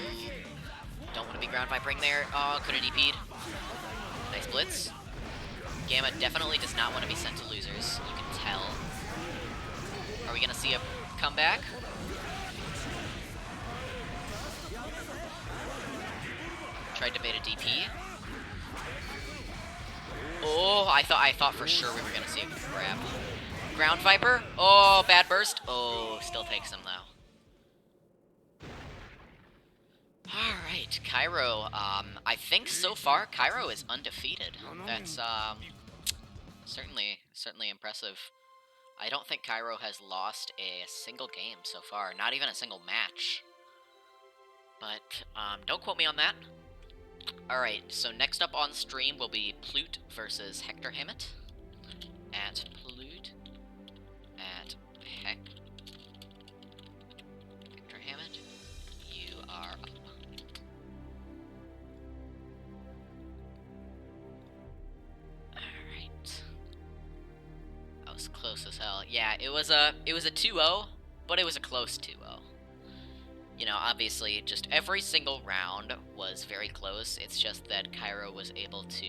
Don't want to be ground vipering there. Oh, could have DP'd. Nice blitz. Gamma definitely does not want to be sent to losers. You can tell. Are we going to see a comeback? Tried to bait a DP. Oh, I thought for sure we were gonna see a grab. Ground Viper. Oh, bad burst. Oh, still takes him though. All right, Cairo. I think so far Cairo is undefeated. That's certainly impressive. I don't think Cairo has lost a single game so far, not even a single match. But don't quote me on that. Alright, so next up on stream will be Plute versus Hector Hammett. At Plute. At Hector Hammett. You are up. Alright. That was close as hell. Yeah, it was a 2-0, but it was a close 2-0. you know, obviously, just every single round was very close. It's just that Cairo was able to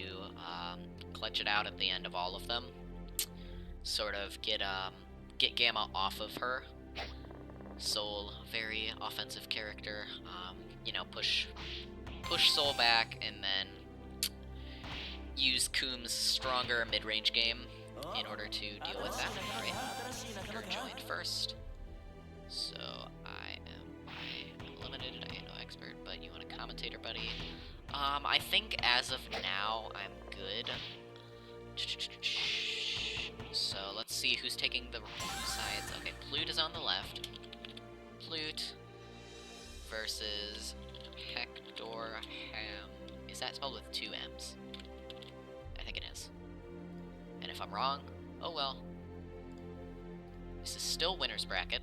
clutch it out at the end of all of them. Sort of get Gamma off of her. Soul, very offensive character. You know, push Soul back, and then use Coom's stronger mid-range game in order to deal with that. Alright, you're joined first. So, I am limited, I am no expert, but you want a commentator, buddy? I think as of now, I'm good. So, let's see who's taking the sides. Okay, Plute is on the left. Plute versus Hector Ham. Is that spelled with 2 M's? I think it is. And if I'm wrong, oh well. This is still winner's bracket.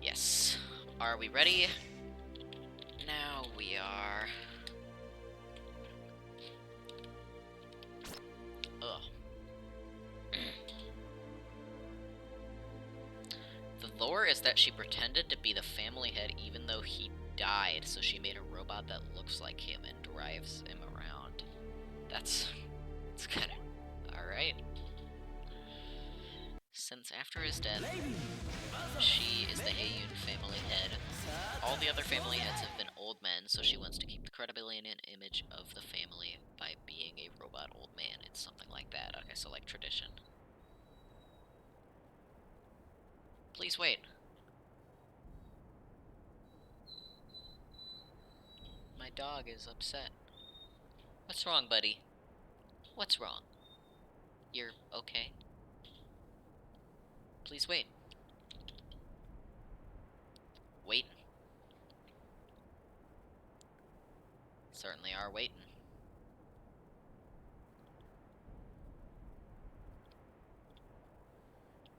Yes. Are we ready? Now we are. Ugh. The lore is that she pretended to be the family head even though he died, so she made a robot that looks like him and drives him around. It's kind of... Alright. Since after his death, she is the Heiyun family head. All the other family heads have been old men, so she wants to keep the credibility and image of the family by being a robot old man. It's something like that. Okay, so like tradition. Please wait. My dog is upset. What's wrong, buddy? What's wrong? You're okay? Please wait. Waiting. Certainly are waiting.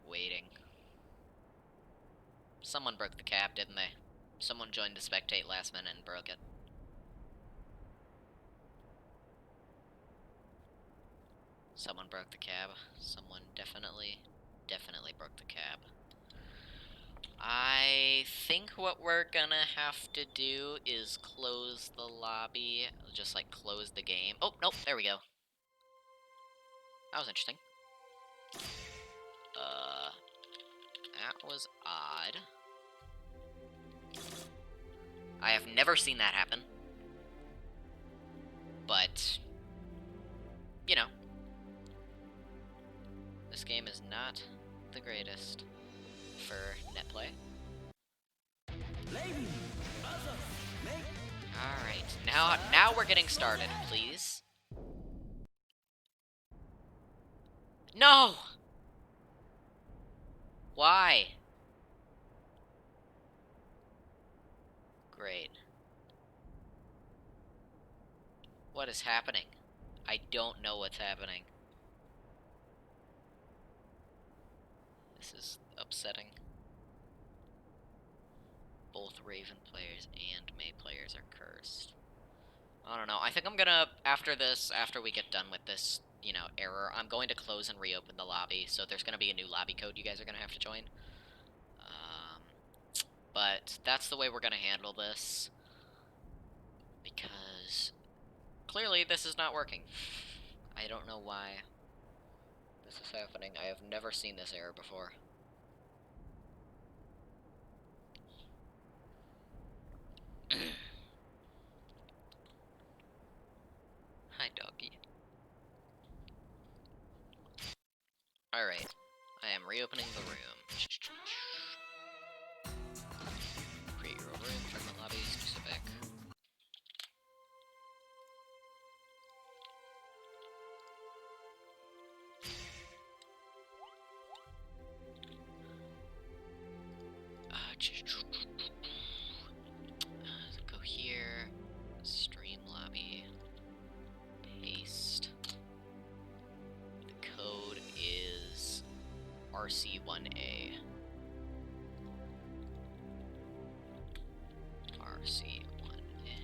Waiting. Someone broke the cap, didn't they? Someone joined to spectate last minute and broke it. Someone broke the cab. Someone definitely broke the cab. I think what we're gonna have to do is close the lobby. Just, like, close the game. Oh, nope, there we go. That was interesting. That was odd. I have never seen that happen. But, you know. This game is not the greatest for net play. Alright, now we're getting started, please. No! Why? Great. What is happening? I don't know what's happening. This is upsetting. Both Raven players and May players are cursed. I don't know. I think I'm gonna, after we get done with this, you know, error, I'm going to close and reopen the lobby, so there's gonna be a new lobby code you guys are gonna have to join. But that's the way we're gonna handle this. Because clearly this is not working. I don't know why this is happening. I have never seen this error before. Hi, doggy. Alright. I am reopening the room. Create your own room, fragment lobby, specific. Go here. Stream lobby. Paste. The code is RC1A. RC1A.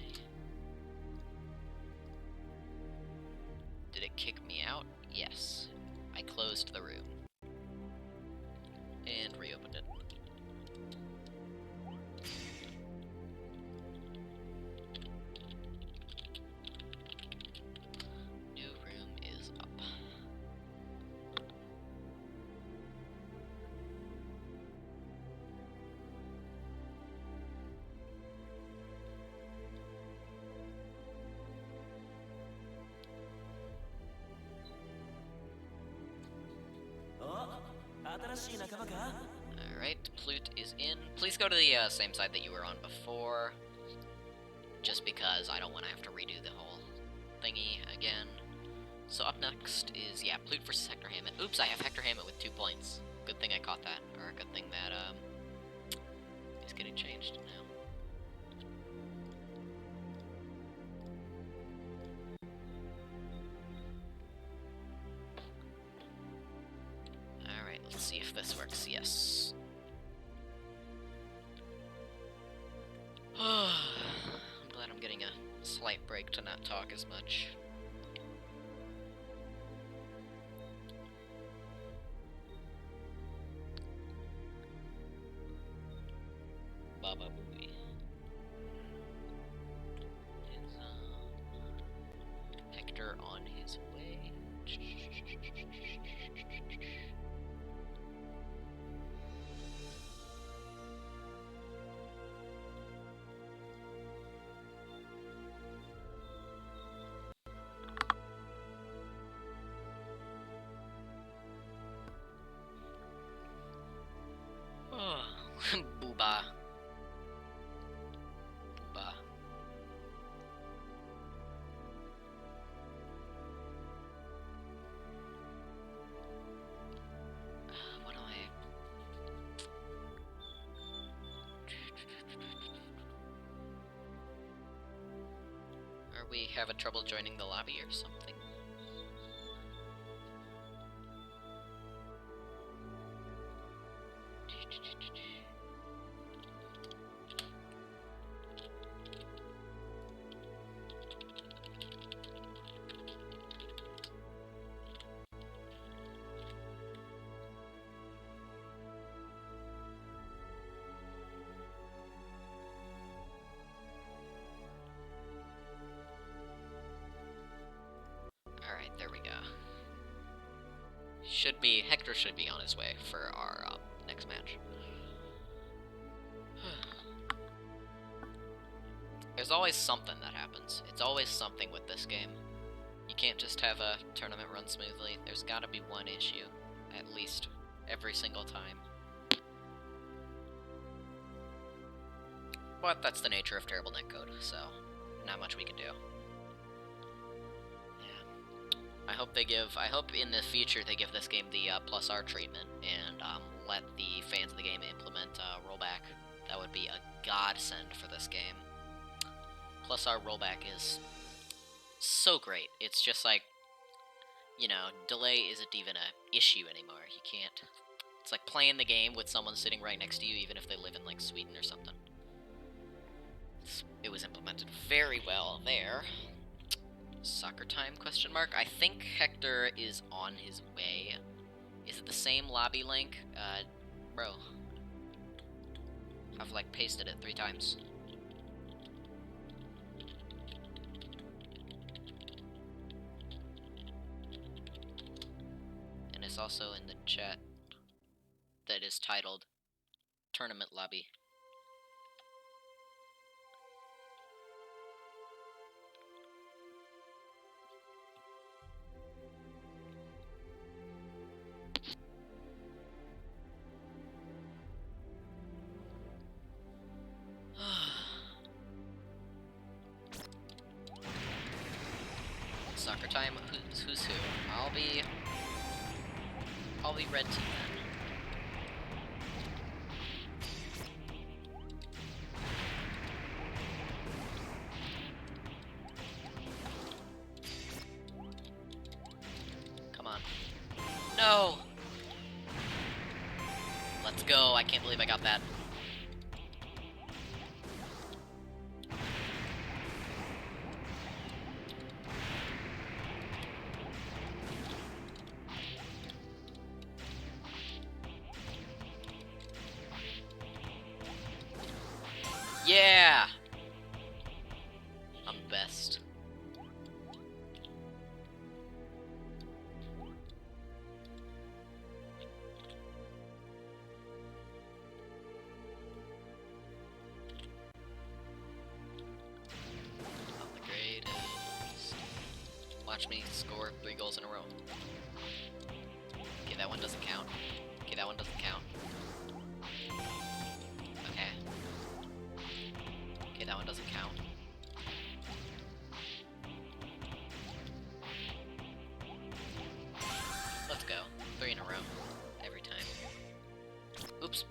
Did it kick me out? Yes. I closed the room. And reopened it. Alright, Plute is in. Please go to the same side that you were on before. Just because I don't want to have to redo the whole thingy again. So up next is, yeah, Plute versus Hector Hammett. Oops, I have Hector Hammett with 2 points. Good thing I caught that. Or good thing that, he's getting changed now. Alright, let's see if this works. Yes. I'm glad I'm getting a slight break to not talk as much. Baba Booey. Is Hector on his way? Booba. Booba. What do I... Are we having trouble joining the lobby or something? Alright, there we go. Hector should be on his way for our next match. There's always something that happens. It's always something with this game. You can't just have a tournament run smoothly. There's gotta be one issue, at least, every single time. But that's the nature of terrible netcode, so not much we can do. I hope in the future they give this game the plus R treatment and let the fans of the game implement rollback. That would be a godsend for this game. Plus R rollback is so great. It's just like, you know, delay isn't even an issue anymore. You can't... It's like playing the game with someone sitting right next to you, even if they live in, like, Sweden or something. It was implemented very well there. Soccer time, question mark? I think Hector is on his way. Is it the same lobby link? Bro. I've, like, pasted it 3 times. And it's also in the chat that is titled Tournament Lobby. Soccer time, who's who? I'll be red team then. Come on. No! Let's go, I can't believe I got that. Yeah! I'm the best. I'm the greatest. Watch me score 3 goals in a row. Okay, that one doesn't count. Okay, that one doesn't count. Okay. Okay, that one doesn't count. Let's go. 3 in a row. Every time. Oops.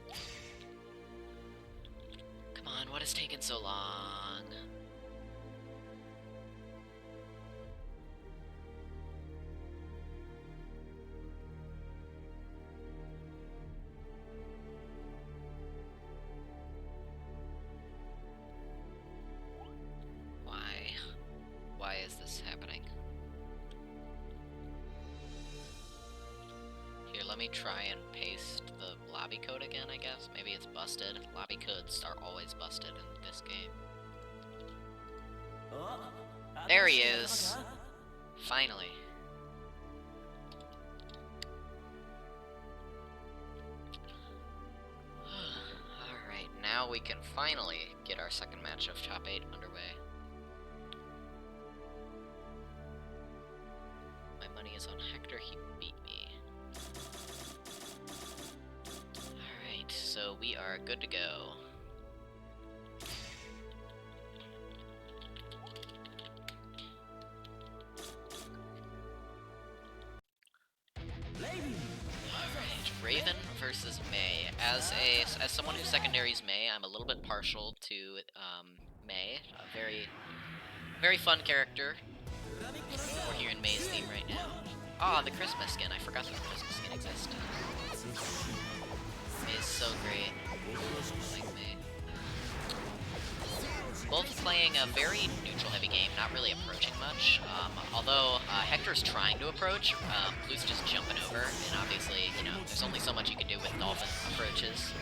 Come on, what has taken so long? Why is this happening? Here, let me try and paste the lobby code again, I guess. Maybe it's busted. Lobby codes are always busted in this game. There he is! Finally. Alright, now we can finally get our second match of Top 8 underway. Money is on Hector, he beat me. Alright, so we are good to go. Alright, Raven versus Mei. As someone who secondaries Mei, I'm a little bit partial to Mei. A very fun character. We're hearing Mei's theme right now. Ah, the Christmas skin. I forgot that the Christmas skin exists. Mei is so great. I like Mei. Both playing a very neutral-heavy game, not really approaching much. Although Hector's trying to approach, Blue's just jumping over, and obviously, you know, there's only so much you can do with Dolphin approaches.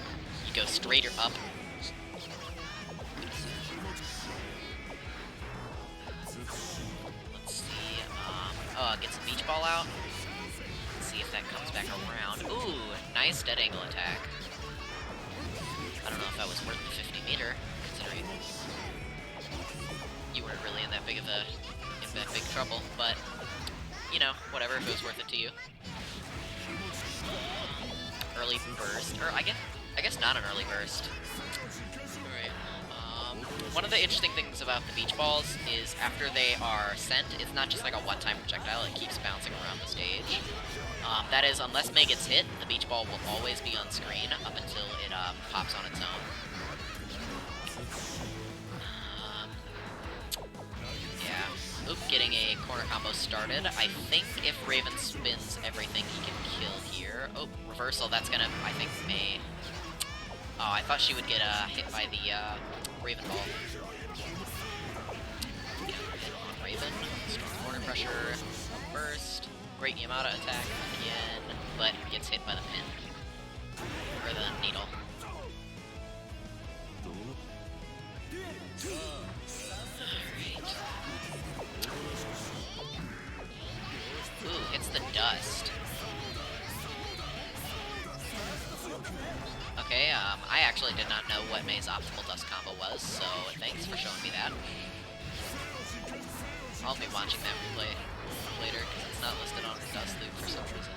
You go straight or up. Get some beach ball out. Let's see if that comes back around. Ooh, nice dead angle attack. I don't know if that was worth the 50 meter, considering you weren't really in that big trouble, but you know, whatever, if it was worth it to you. Early burst, or I guess not an early burst. Alright. One of the interesting things about the beach balls is after they are sent, it's not just like a one-time projectile, it keeps bouncing around the stage. That is, unless Mei gets hit, the beach ball will always be on screen up until it pops on its own. Yeah. Oop, getting a corner combo started. I think if Raven spins everything, he can kill here. Oh, reversal, that's gonna, I think, Mei. Oh, I thought she would get hit by the Raven ball. Raven, strong corner pressure, burst, great Yamada attack again, but gets hit by the pin. Or the needle. Alright. Ooh, hits the dust. Okay, I actually did not know what Mei's optimal dust combo was, so thanks for showing me that. I'll be watching that replay later, because it's not listed on her dust loop for some reason.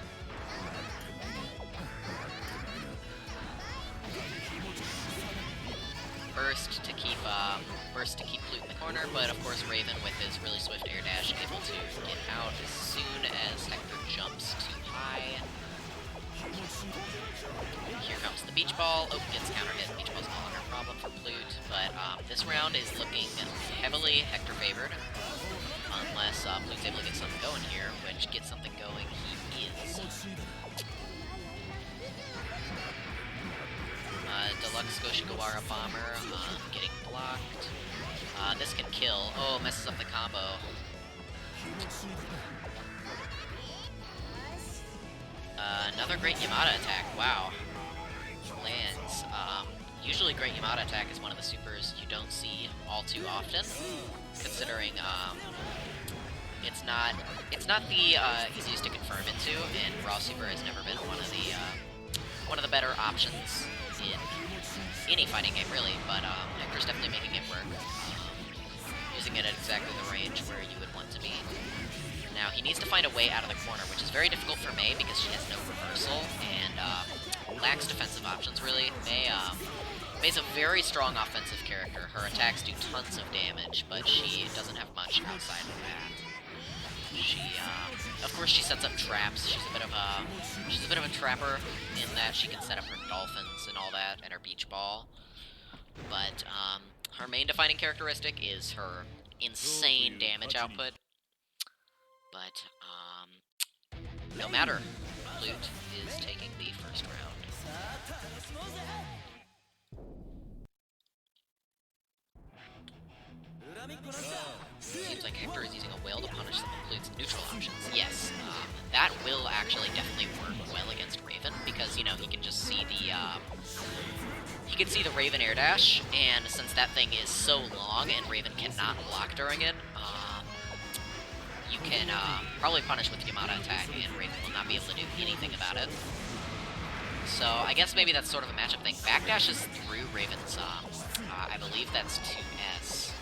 Burst to keep Flute in the corner, but of course Raven with his really swift air dash able to get out as soon as Hector jumps too high. Here comes the beach ball. Oh, gets counter hit. Beach ball's no longer a problem for Flute, but this round is looking heavily Hector favored. Unless Flute's able to get something going here, which gets something going, he is. Deluxe Goshigawara Bomber getting blocked. This can kill. Oh, messes up the combo. Another great Yamada attack. Wow. Lands. Usually great Yamada attack is one of the supers you don't see all too often, considering it's not the easiest to confirm into, and Raw Super has never been one of the better options in any fighting game, really. But Hector's definitely making it work, using it at exactly the range where you would want to be. Now, he needs to find a way out of the corner, which is very difficult for Mei because she has no reversal, and lacks defensive options, really. May's a very strong offensive character. Her attacks do tons of damage, but she doesn't have much outside of that. She, of course, she sets up traps. She's a bit of a trapper in that she can set up her dolphins and all that, and her beach ball. But her main defining characteristic is her insane damage output. But no matter, Lute is taking the first round. Seems like Hector is using a whale to punish some of Lute's neutral options. Yes, that will actually definitely work well against Raven, because, you know, he can just see the, he can see the Raven air dash, and since that thing is so long and Raven cannot block during it, you can probably punish with Yamada attack, and Raven will not be able to do anything about it. So I guess maybe that's sort of a matchup thing. Backdash is through Raven's, I believe that's 2S.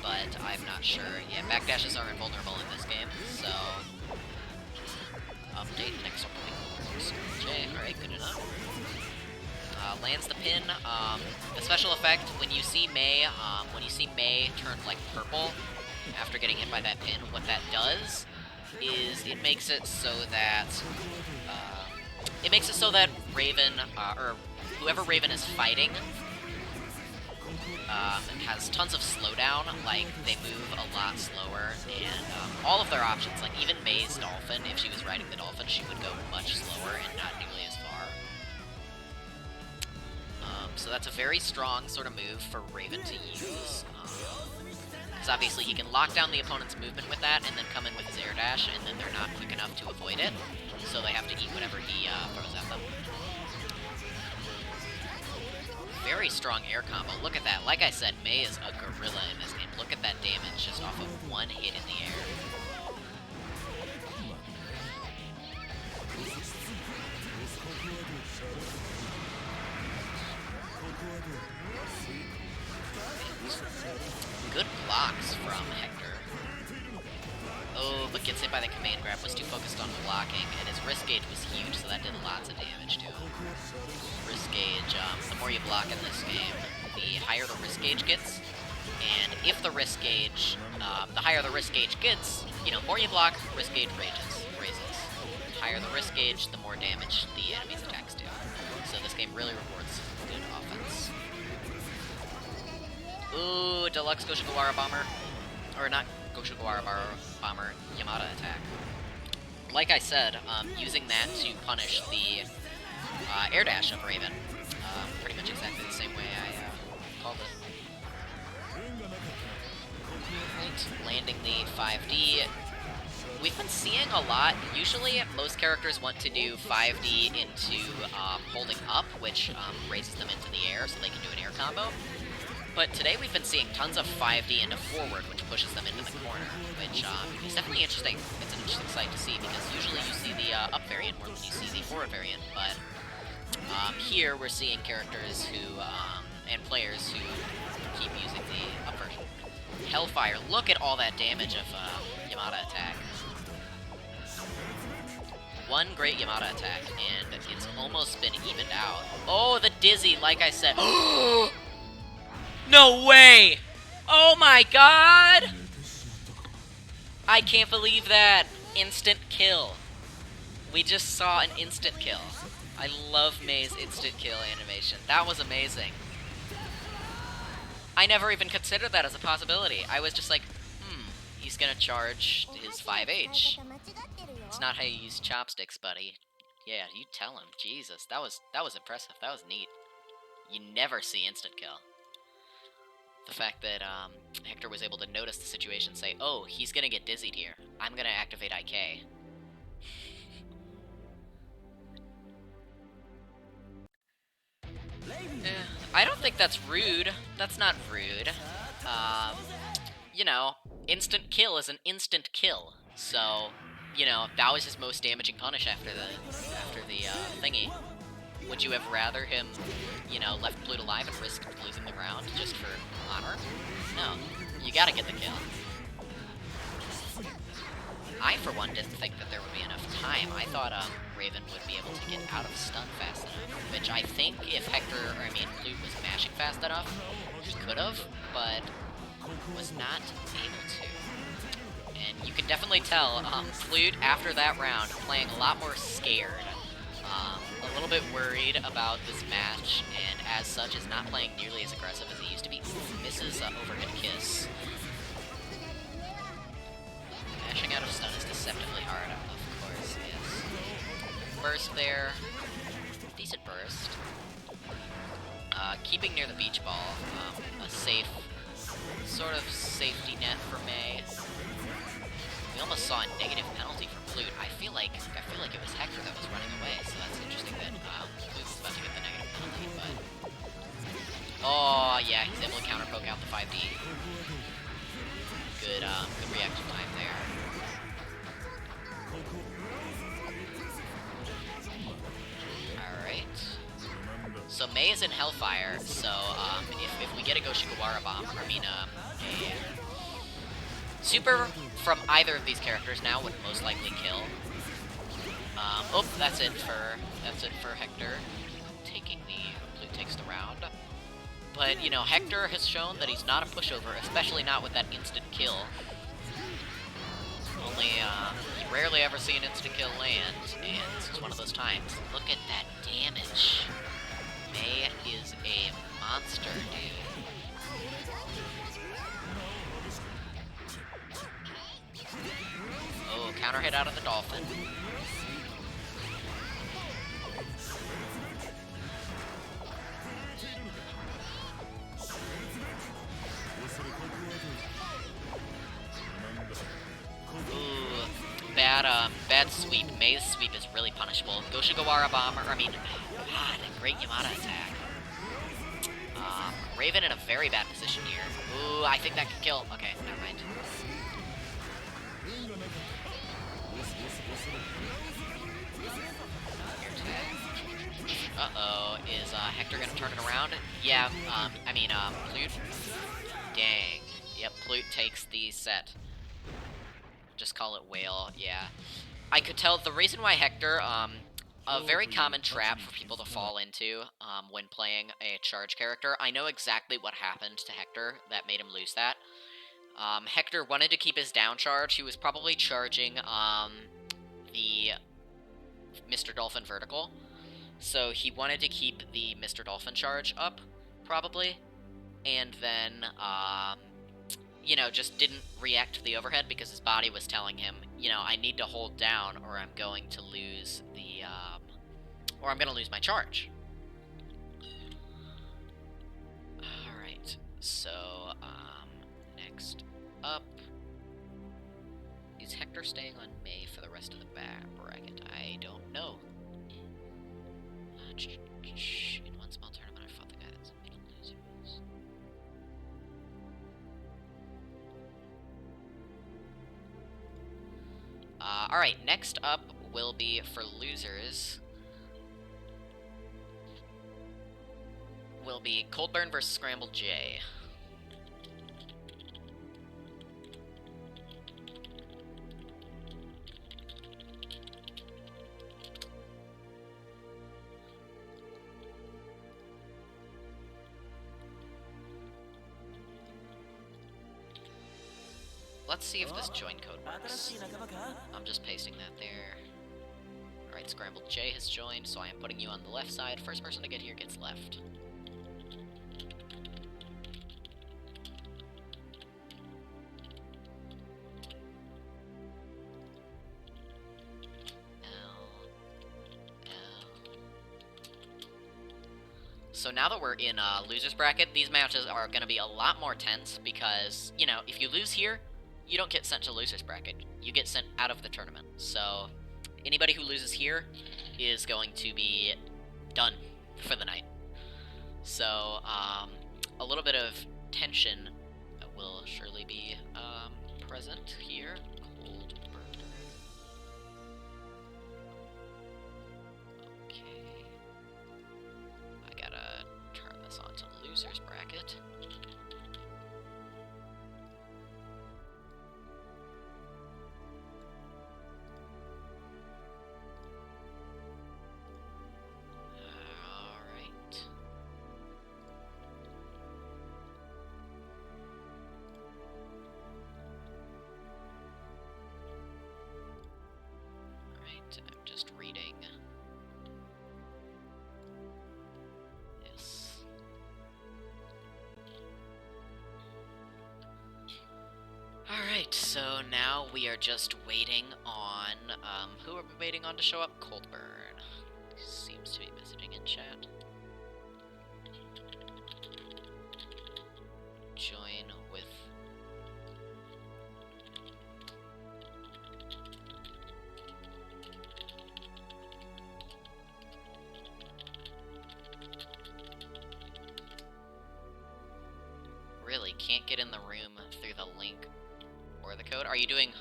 But I'm not sure. Yeah, backdashes are invulnerable in this game, so... Update next week. Alright, good enough. Lands the pin. The special effect, when you see Mei turn, like, purple after getting hit by that pin, what that does is it makes it so that... Raven, or whoever Raven is fighting, has tons of slowdown. Like, they move a lot slower, and all of their options, like even Mei's dolphin, if she was riding the dolphin, she would go much slower and not nearly as far. So that's a very strong sort of move for Raven to use. Because obviously he can lock down the opponent's movement with that, and then come in with his air dash, and then they're not quick enough to avoid it, so they have to eat whatever he throws at them. Very strong air combo. Look at that. Like I said, Mei is a gorilla in this game. Look at that damage just off of one hit in the air. Good blocks from Hector. Oh, but gets hit by the command grab, was too focused on blocking, and his wrist gauge was huge, so that did lots of damage to him. Wrist gauge, the more you block in this game, the higher the wrist gauge gets, and if the wrist gauge, the higher the wrist gauge gets, you know, more you block, wrist gauge raises. The higher the wrist gauge, the more damage the enemy's attacks do. So this game really rewards good offense. Ooh, Deluxe Goshigawara Bomber. Or not Goshigawara Bomber, Yamada attack. Like I said, using that to punish the air dash of Raven. Pretty much exactly the same way I called it. Right, landing the 5D. We've been seeing a lot. Usually, most characters want to do 5D into holding up, which raises them into the air so they can do an air combo. But today we've been seeing tons of 5D into forward, which pushes them into the corner, which is definitely interesting. It's an interesting sight to see, because usually you see the up variant more than you see the forward variant, but here we're seeing characters who, and players who keep using the up version. Hellfire, look at all that damage of Yamada attack. One great Yamada attack, and it's almost been evened out. Oh, the Dizzy, like I said. No way! Oh my god! I can't believe that. Instant kill. We just saw an instant kill. I love Mei's instant kill animation. That was amazing. I never even considered that as a possibility. I was just like, he's gonna charge his 5H. It's not how you use chopsticks, buddy. Yeah, you tell him. Jesus, that was impressive. That was neat. You never see instant kill. The fact that Hector was able to notice the situation and say, oh, he's gonna get dizzied here. I'm gonna activate IK. I don't think that's rude. That's not rude. You know, instant kill is an instant kill. So, you know, that was his most damaging punish after the thingy. Would you have rather him, you know, left Blute alive and risk losing the ground just for honor? No. You gotta get the kill. I, for one, didn't think that there would be enough time, I thought Raven would be able to get out of stun fast enough, which I think if Flute was mashing fast enough, he could have, but was not able to. And you can definitely tell Flute, after that round, playing a lot more scared, a little bit worried about this match, and as such is not playing nearly as aggressive as he used to be. Ooh, misses overhead kiss. Mashing out of stun is deceptively hard, of course, yes. Burst there. Decent burst. Keeping near the beach ball. A safe, sort of safety net for May. We almost saw a negative penalty from Flute. I feel like it was Hector that was running away, so that's interesting that Flute was about to get the negative penalty, but... Oh, yeah, he's able to counter poke out the 5D. Good reaction time there. Alright. So May is in Hellfire, so if we get a Goshigawara Bomb, a super from either of these characters now would most likely kill. Oh, that's it for Hector. Flute takes the round. But, you know, Hector has shown that he's not a pushover, especially not with that instant kill. You rarely ever see an instant kill land, and this is one of those times. Look at that damage. May is a monster, dude. Oh, counter hit out of the Dolphin. Ooh, bad sweep. May's sweep is really punishable. Goshigawara Bomber, God, great Yamada attack. Raven in a very bad position here. Ooh, I think that could kill. Okay, never mind. Uh-oh, is Hector gonna turn it around? Yeah, Flute. Dang. Yep, Flute takes the set. Just call it whale, yeah. I could tell the reason why Hector, a very common trap for people to fall into when playing a charge character. I know exactly what happened to Hector that made him lose that. Hector wanted to keep his down charge. He was probably charging the Mr. Dolphin vertical. So he wanted to keep the Mr. Dolphin charge up, probably. And then, you know, just didn't react to the overhead because his body was telling him, you know, I need to hold down or I'm going to lose the, or I'm going to lose my charge. Alright, so, next up, is Hector staying on May for the rest of the bracket? I don't know. In one small tournament, I fought the guy that's made him lose. Alright, next up will be for losers. Will be Coldburn versus Scramble J. Let's see if this join code works. I'm just pasting that there. Alright, Scrambled J has joined, so I am putting you on the left side. First person to get here gets left. So now that we're in loser's bracket, these matches are going to be a lot more tense because, you know, if you lose here, you don't get sent to loser's bracket. You get sent out of the tournament. So anybody who loses here is going to be done for the night. So a little bit of tension will surely be present here. Coldburn. Okay. I gotta turn this on to loser's bracket. Alright, so now we are just waiting on, who are we waiting on to show up? Coldburn. Seems to be messaging in chat. Join with... Really, can't get in the room through the link or the code? Are you doing...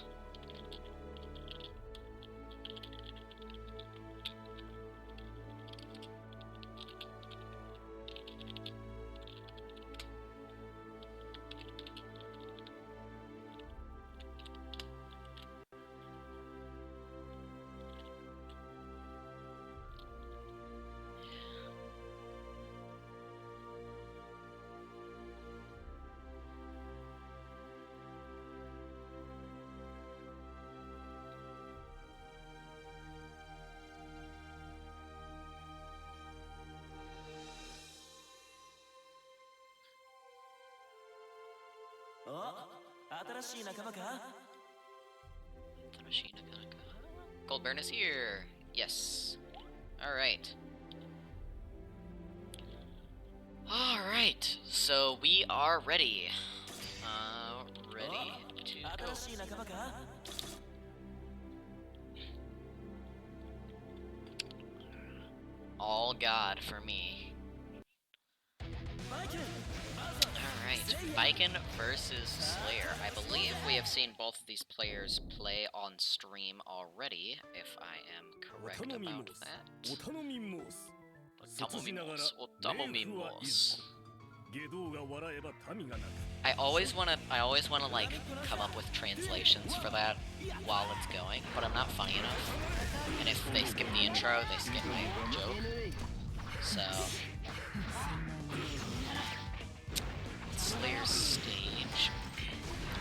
Goldburn is here. Yes. Alright. Alright, so we are ready. Ready to go. All God for me. Alright, Viken versus Slayer. I believe we have seen both of these players play on stream already, if I am correct about that. Otamomimos. I always wanna like come up with translations for that while it's going, but I'm not funny enough. And if they skip the intro, they skip my joke. So Slayer's stage.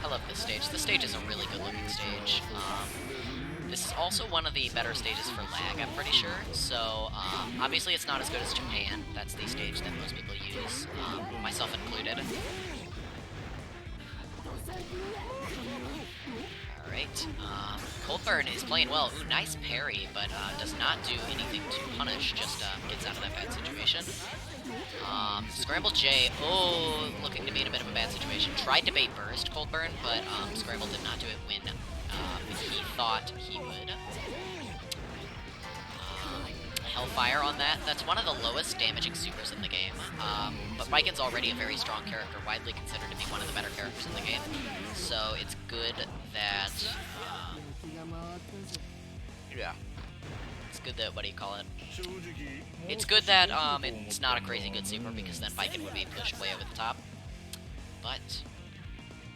I love this stage. This stage is a really good looking stage. This is also one of the better stages for lag, I'm pretty sure. So, obviously it's not as good as Japan. That's the stage that most people use, myself included. Alright, Coldburn is playing well. Ooh, nice parry, but does not do anything to punish, just gets out of that bad situation. Scramble J, oh, looking to be in a bit of a bad situation. Tried to bait burst Coldburn, but Scramble did not do it when he thought he would. Hellfire on that. That's one of the lowest damaging supers in the game. But Viken's already a very strong character, widely considered to be one of the better characters in the game. So it's good that... yeah. It's good that, what do you call it? It's good that it's not a crazy good super, because then Viken would be pushed way over the top. But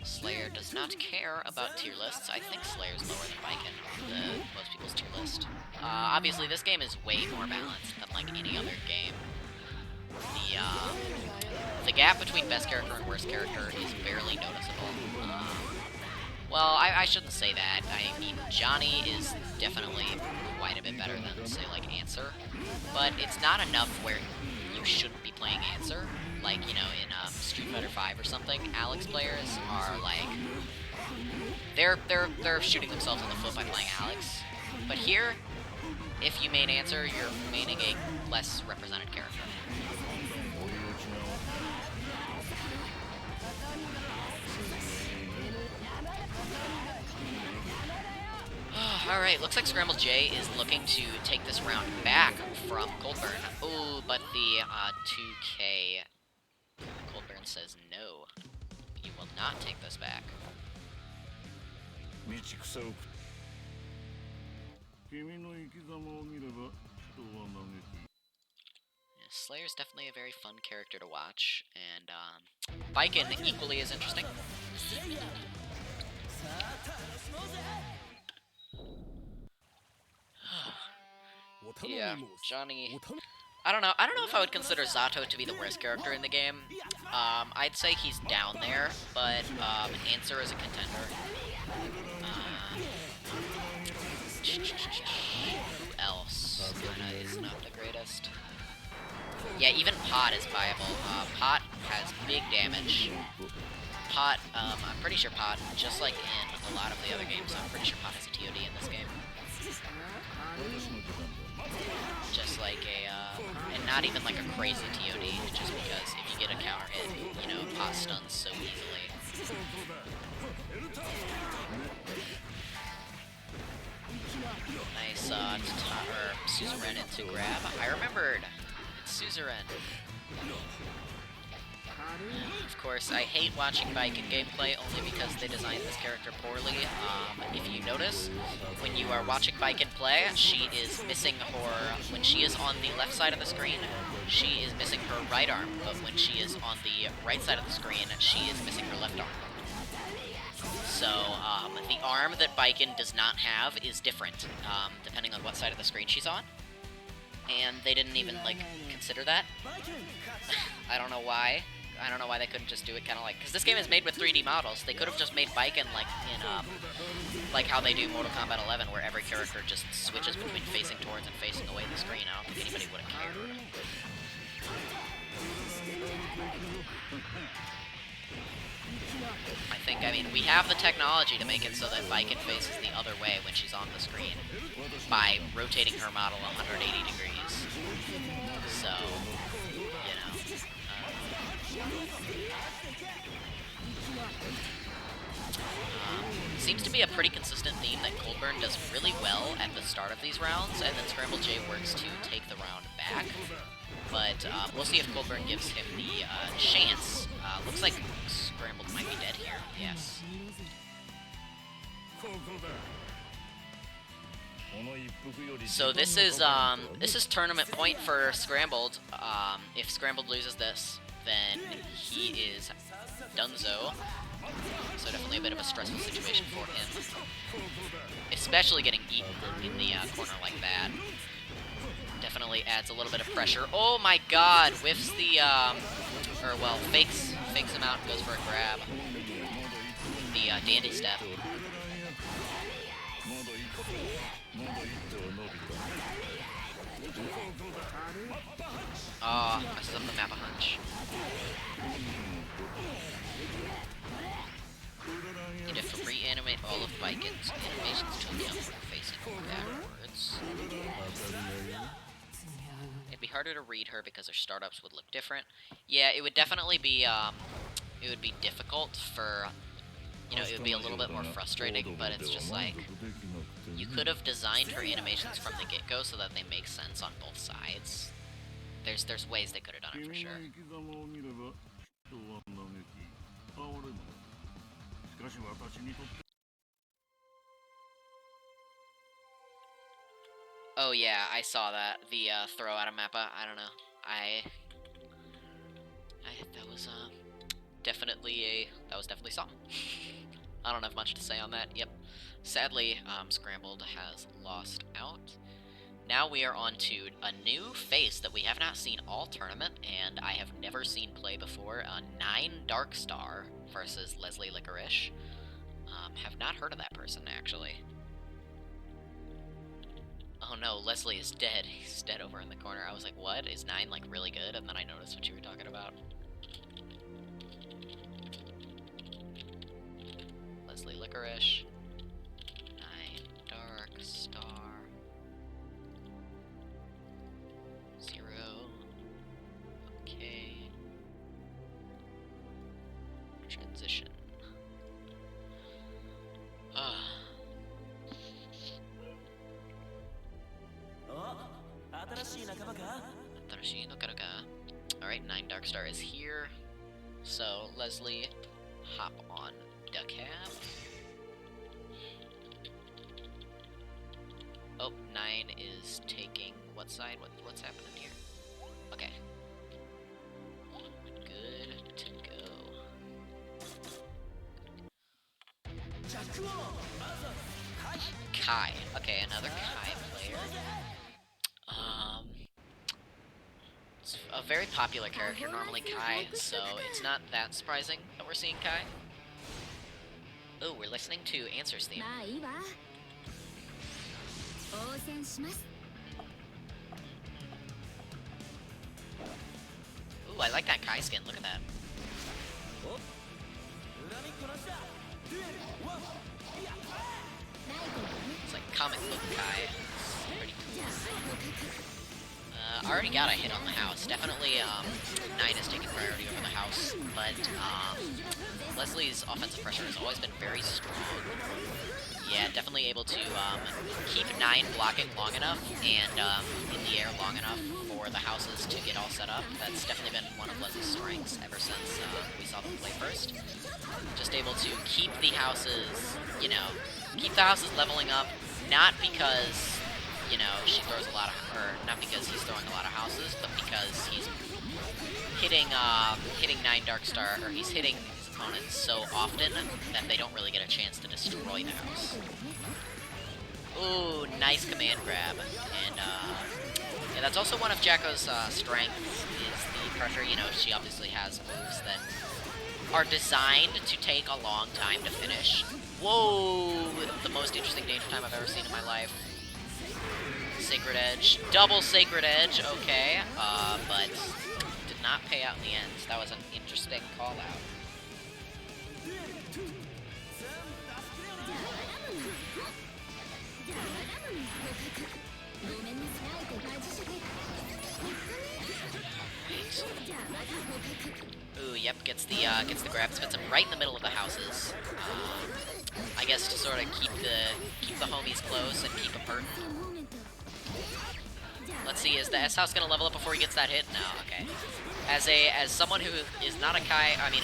Slayer does not care about tier lists. I think Slayer's lower than Viken on most people's tier list. Obviously, this game is way more balanced than like any other game. The gap between best character and worst character is barely noticeable. Well, I shouldn't say that. I mean, Johnny is definitely quite a bit better than, say, like, Answer. But it's not enough where you shouldn't be playing Answer. Like, you know, in Street Fighter V or something, Alex players are, like... They're shooting themselves in the foot by playing Alex. But here, if you main Answer, you're maining a less represented character. Alright, looks like Scramble J is looking to take this round back from Coldburn. Oh, but the 2K... Coldburn says no. You will not take this back. Yeah, Slayer's definitely a very fun character to watch, and Viken equally as interesting. Yeah, Johnny... I don't know if I would consider Zato to be the worst character in the game. I'd say he's down there, but Answer is a contender. Who else is not the greatest? Yeah, even Pot is viable. Pot has big damage. Pot, I'm pretty sure Pot, just like in a lot of the other games, I'm pretty sure Pot has a TOD in this game. Just like and not even like a crazy TOD, just because if you get a counter hit, you know, Pot stuns so easily. Nice, Suzerain into grab. I remembered! It's Suzerain. Of course, I hate watching Viking gameplay only because they designed this character poorly. If you notice, when you are watching Viking play, she is missing her... When she is on the left side of the screen, she is missing her right arm, but when she is on the right side of the screen, she is missing her left arm. So, the arm that Viking does not have is different, depending on what side of the screen she's on. And they didn't even, like, consider that. I don't know why. I don't know why they couldn't just do it kind of like... Because this game is made with 3D models. They could have just made Viking like in, like how they do Mortal Kombat 11, where every character just switches between facing towards and facing away the screen. I don't think anybody would have cared. I mean, we have the technology to make it so that Viking faces the other way when she's on the screen by rotating her model 180 degrees. So, you know. Seems to be a pretty consistent theme that Coldburn does really well at the start of these rounds, and then Scramble J works to take the round back. But we'll see if Coldburn gives him the chance. Looks like Scrambled might be dead here. Yes. So this is tournament point for Scrambled. If Scrambled loses this, then he is donezo. So definitely a bit of a stressful situation for him, especially getting eaten in the corner like that. Definitely adds a little bit of pressure. Oh my God! Whiffs the fakes him out and goes for a grab. The dandy step. Oh, messes up the map a hunch. Need to reanimate all of Viken's animations to the upward facing backwards. It'd be harder to read her because her startups would look different. Yeah, it would definitely be, it would be difficult for, you know, it would be a little bit more frustrating, but it's just like, you could have designed her animations from the get-go so that they make sense on both sides. There's ways they could have done it for sure. Oh yeah, I saw that. The throw out of Mappa. I don't know. That was definitely something. I don't have much to say on that. Yep. Sadly, Scrambled has lost out. Now we are on to a new face that we have not seen all tournament, and I have never seen play before. 9 Darkstar versus Leslie Licorice. Have not heard of that person, actually. Oh no, Leslie is dead. He's dead over in the corner. I was like, what? Is 9, like, really good? And then I noticed what you were talking about. Leslie Licorice. 9 Darkstar. 0. Okay. Transition. Alright, 9 Darkstar is here. So, Leslie, hop on the cab. Oh, 9 is taking what side? What's happening here? Okay. Good to go. Kai. Okay, another Kai player. It's a very popular character, normally Kai, so it's not that surprising that we're seeing Kai. Oh, we're listening to Answer's theme. Ooh, I like that Kai skin, look at that. It's like comic book Kai. It's pretty cool. I already got a hit on the house. Definitely, 9 is taking priority over the house, but Leslie's offensive pressure has always been very strong. Yeah, definitely able to keep 9 blocking long enough and in the air long enough for the houses to get all set up. That's definitely been one of Leslie's strengths ever since we saw them play first. Just able to keep the houses, you know, keep the houses leveling up, not because, you know, she throws a lot of, or not because he's throwing a lot of houses, but because he's hitting 9 Darkstar, or he's hitting his opponents so often that they don't really get a chance to destroy the house. Ooh, nice command grab. And, yeah, that's also one of Jacko's strengths, is the pressure. You know, she obviously has moves that are designed to take a long time to finish. Whoa! The most interesting danger time I've ever seen in my life. Sacred Edge. Double Sacred Edge, okay. But did not pay out in the end. That was an interesting call-out. Ooh, yep, gets the grab, spits him right in the middle of the houses. I guess to sort of keep the homies close and keep them hurting. Let's see, is the S house gonna level up before he gets that hit? No, okay. As someone who is not a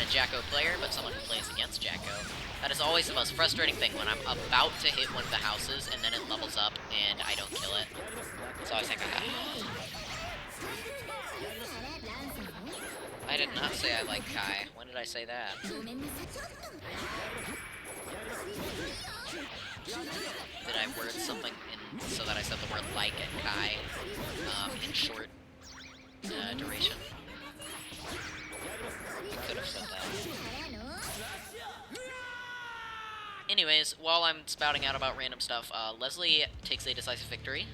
Jacko player, but someone who plays against Jacko, that is always the most frustrating thing when I'm about to hit one of the houses and then it levels up and I don't kill it. So I was thinking, I did not say I like Kai. When did I say that? Did I word something so that I said the word like at Kai in short duration? Could have said that. Anyways, while I'm spouting out about random stuff, Leslie takes a decisive victory.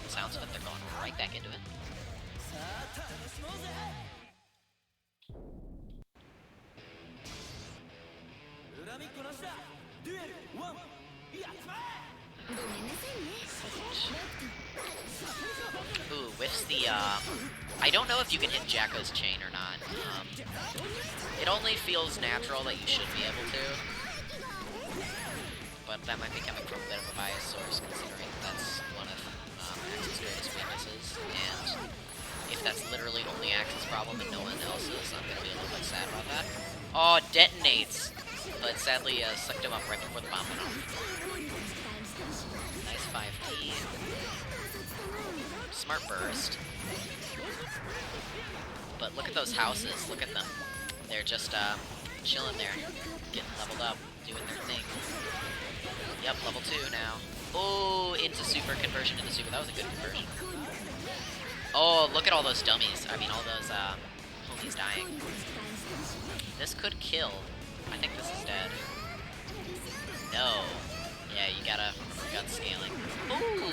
Sounds of it, they're going right back into it. Ooh, whiffs the, I don't know if you can hit Jacko's chain or not. It only feels natural that you should be able to. But that might be coming from a bit of a biased source, considering that's one of Axe's greatest weaknesses. And if that's literally only Axe's problem and no one else's, I'm gonna be a little bit sad about that. Oh, detonates! But sadly, sucked him up right before the bomb went off. Nice 5P. Smart burst. But look at those houses, look at them. They're just, chilling there, getting leveled up, doing their thing. Yep, level 2 now. Oh, into super, conversion into super. That was a good conversion. Oh, look at all those dummies. I mean, all those, homies dying. This could kill. I think this is dead. No. Yeah, you gotta scaling. Ooh!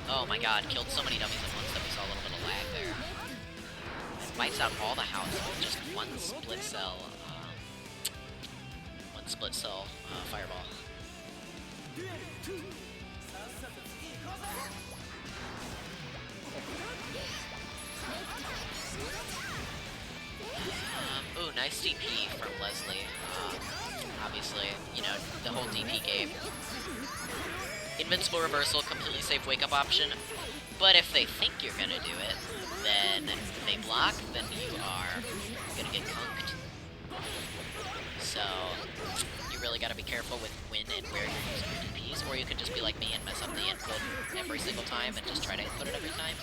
Oh my god, killed so many dummies at once that we saw a little bit of lag there. And wipes out all the houses with just one split cell, fireball. Ooh, nice DP from Leslie. Obviously, you know, the whole DP game. Invincible reversal, completely safe wake-up option, but if they think you're gonna do it, then they block, then you are gonna get conked. So, you really gotta be careful with when and where you're using your DPs, or you could just be like me and mess up the input every single time and just try to input it every time.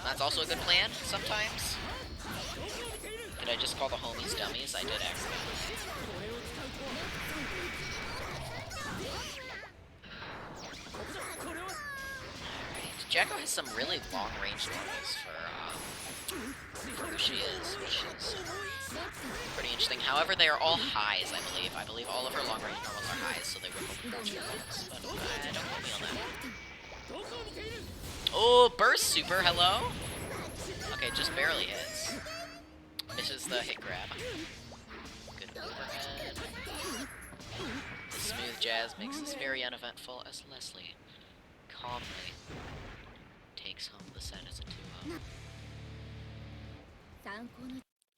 That's also a good plan, sometimes. Did I just call the homies dummies? I did actually. Alright, Jacko has some really long-range normals for who she is, which is pretty interesting. However, they are all highs, I believe. I believe all of her long-range normals are highs, so they will go for but don't quote me on that. Oh, burst super, hello? Okay, just barely hits. Misses the hit grab. Good overhead. The smooth jazz makes this very uneventful as Leslie calmly takes home the set as a 2-0.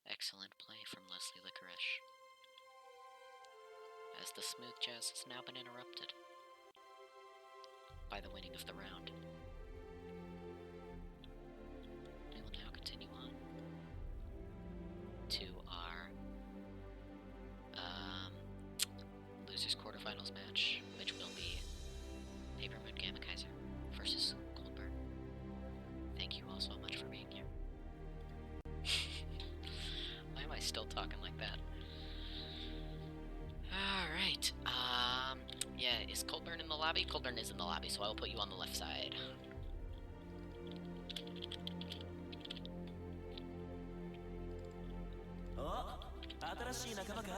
Excellent play from Leslie Licorice. As the smooth jazz has now been interrupted by the winning of the round. We will now continue on to our losers quarterfinals match, which will be Paper Moon Gamma Kaiser versus Coldburn. Thank you all so much for being here. Why am I still talking like that? Alright, yeah, is Coldburn in the lobby? Coldburn is in the lobby, so I will put you on the left side.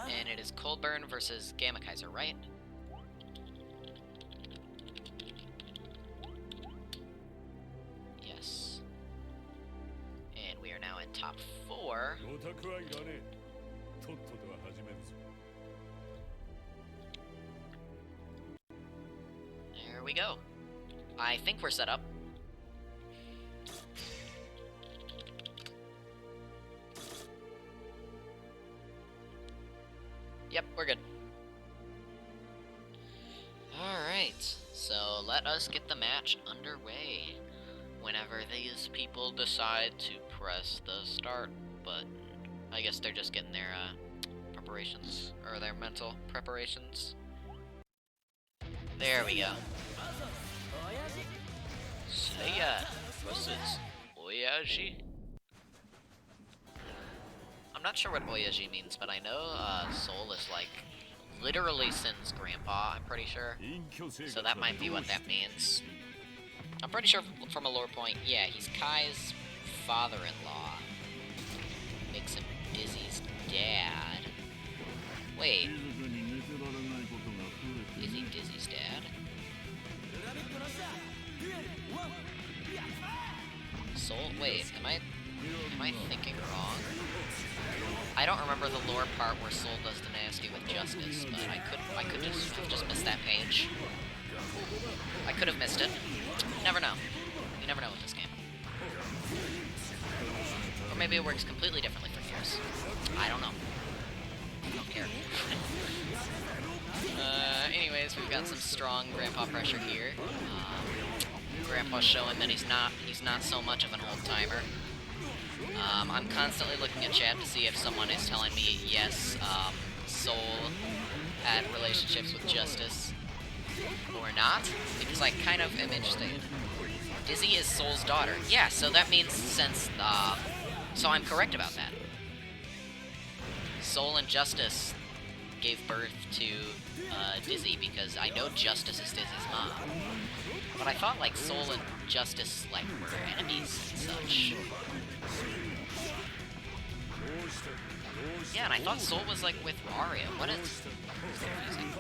And it is Coldburn versus Gamma Kaiser, right? Yes. And we are now in top 4. There we go. I think we're set up. Yep, we're good. Alright, so let us get the match underway. Whenever these people decide to press the start button. I guess they're just getting their preparations, or their mental preparations. There we go. Seiya versus Oyaji. I'm not sure what Oyaji means, but I know Soul is like literally Sin's grandpa, I'm pretty sure. So that might be what that means. I'm pretty sure from a lore point, yeah, he's Kai's father-in-law. Makes him Dizzy's dad. Wait. Is he Dizzy's dad? Soul? Wait, am I thinking wrong? I don't remember the lore part where Soul does the nasty with Justice, but I could just missed that page. I could have missed it. You never know. You never know with this game. Or maybe it works completely differently for Gears. I don't know. I don't care. Anyways, we've got some strong Grandpa pressure here. Grandpa's showing that he's not so much of an old-timer. I'm constantly looking at chat to see if someone is telling me, yes, Soul had relationships with Justice, or not, because I kind of am interested. Dizzy is Soul's daughter. Yeah, so that means since, so I'm correct about that. Soul and Justice gave birth to, Dizzy, because I know Justice is Dizzy's mom. But I thought, like, Soul and Justice, like, were enemies and such. Yeah, and I thought Soul was, like, with Arya. What is... It's confusing.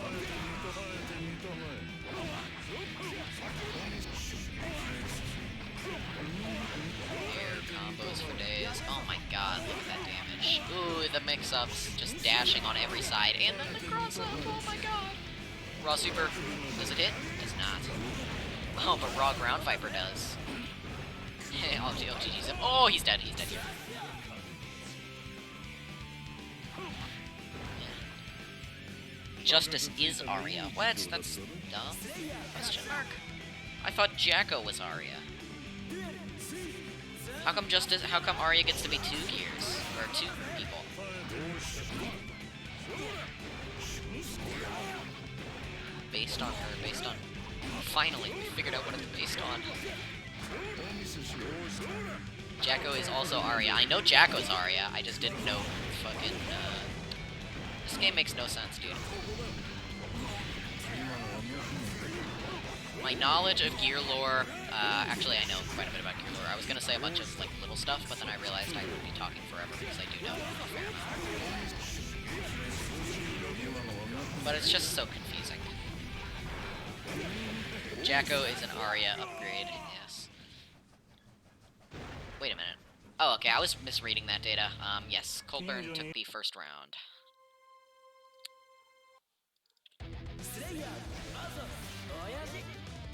Air combos for days. Oh my god, look at that damage. Ooh, the mix-ups. Just dashing on every side. And then the cross-up. Oh my god. Raw super. Does it hit? Does not. Oh, but Raw Ground Viper does. I'll GG's him. Oh, he's dead. He's dead here. Justice is Arya. What? That's dumb. Question mark. I thought Jacko was Arya. How come Arya gets to be 2 gears? Or 2 people? Based on her, based on... Finally, we figured out what it's based on. Jacko is also Arya. I know Jacko's Arya, I just didn't know fucking, This game makes no sense, dude. My knowledge of gear lore, actually I know quite a bit about gear lore. I was gonna say a bunch of, like, little stuff, but then I realized I would be talking forever because I do know a fair amount. But it's just so confusing. Jacko is an Arya upgrade, yes. Wait a minute. Oh, okay, I was misreading that data. Yes, Coldburn took the first round.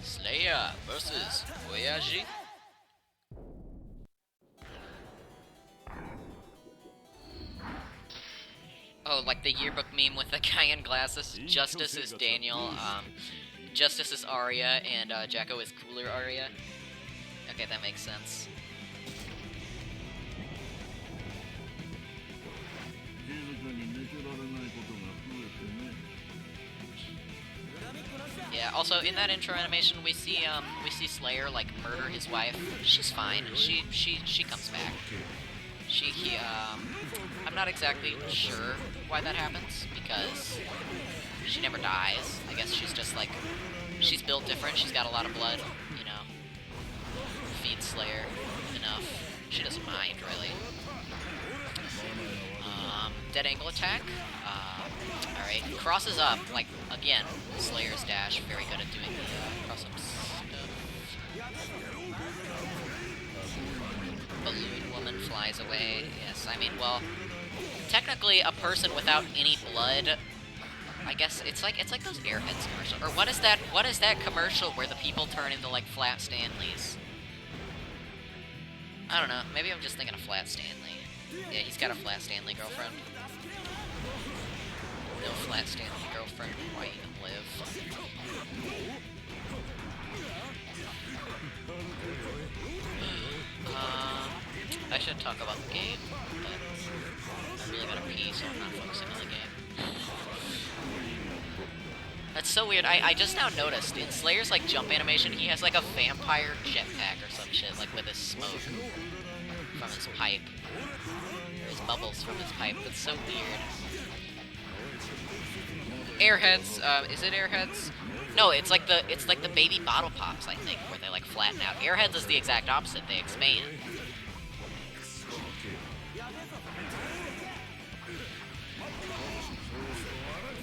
Slayer versus Oyaji. Oh, like the yearbook meme with the guy in glasses. Justice is Daniel, Justice is Arya, and Jacko is Cooler Arya. Okay, that makes sense. Yeah, also in that intro animation we see Slayer like murder his wife. She's fine. She comes back. I'm not exactly sure why that happens, because she never dies. I guess she's just like, she's built different, she's got a lot of blood, you know. Feed Slayer enough. She doesn't mind, really. Dead angle attack. Alright, crosses up, like, again, Slayer's dash, very good at doing the cross-up stuff. Balloon woman flies away. Yes, I mean, well, technically a person without any blood, I guess it's like those Airheads commercials. Or what is that commercial where the people turn into like Flat Stanleys? I don't know, maybe I'm just thinking of Flat Stanley. Yeah, he's got a Flat Stanley girlfriend. No Flat Stanley girlfriend, why even live? I should talk about the game, but I really gotta pee, so I'm not focusing on the game. That's so weird. I just now noticed, in Slayer's, like, jump animation, he has, like, a vampire jetpack or some shit, like, with his smoke from his pipe. Or his bubbles from his pipe. That's so weird. Airheads, is it Airheads? No, it's like the baby bottle pops, I think, where they, like, flatten out. Airheads is the exact opposite, they expand.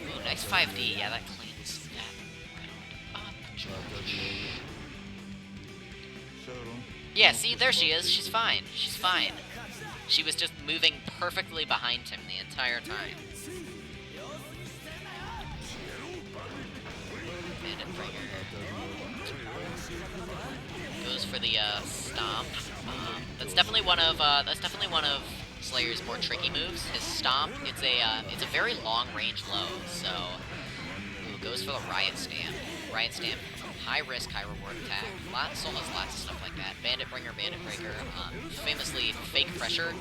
Ooh, nice 5D, yeah, that cleans that up. Yeah, see, there she is, she's fine, she's fine. She was just moving perfectly behind him the entire time. Bandit Bringer goes for the stomp. That's definitely one of Slayer's more tricky moves. His stomp. It's a very long range low. So goes for the Riot Stamp. Riot Stamp, high risk, high reward attack. Soul has lots of stuff like that. Bandit Bringer, Bandit Breaker. Famously, fake pressure.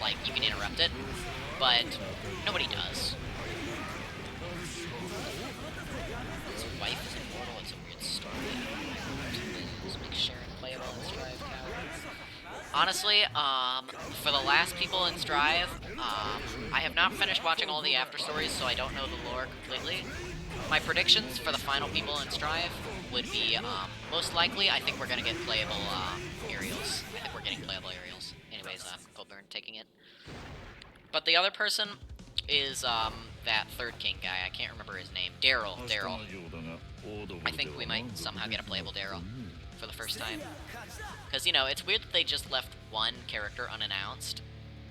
Like you can interrupt it, but nobody does. Wife is immortal, it's a weird story. Just make sure and playable in Strive cowards. Honestly, for the last people in Strive, I have not finished watching all the after stories, so I don't know the lore completely. My predictions for the final people in Strive would be, most likely, I think we're gonna get playable, aerials. I think we're getting playable aerials. Anyways, Coldburn taking it. But the other person is, that third king guy. I can't remember his name. Daryl. I think we might somehow get a playable Daryl for the first time. Because, you know, it's weird that they just left one character unannounced.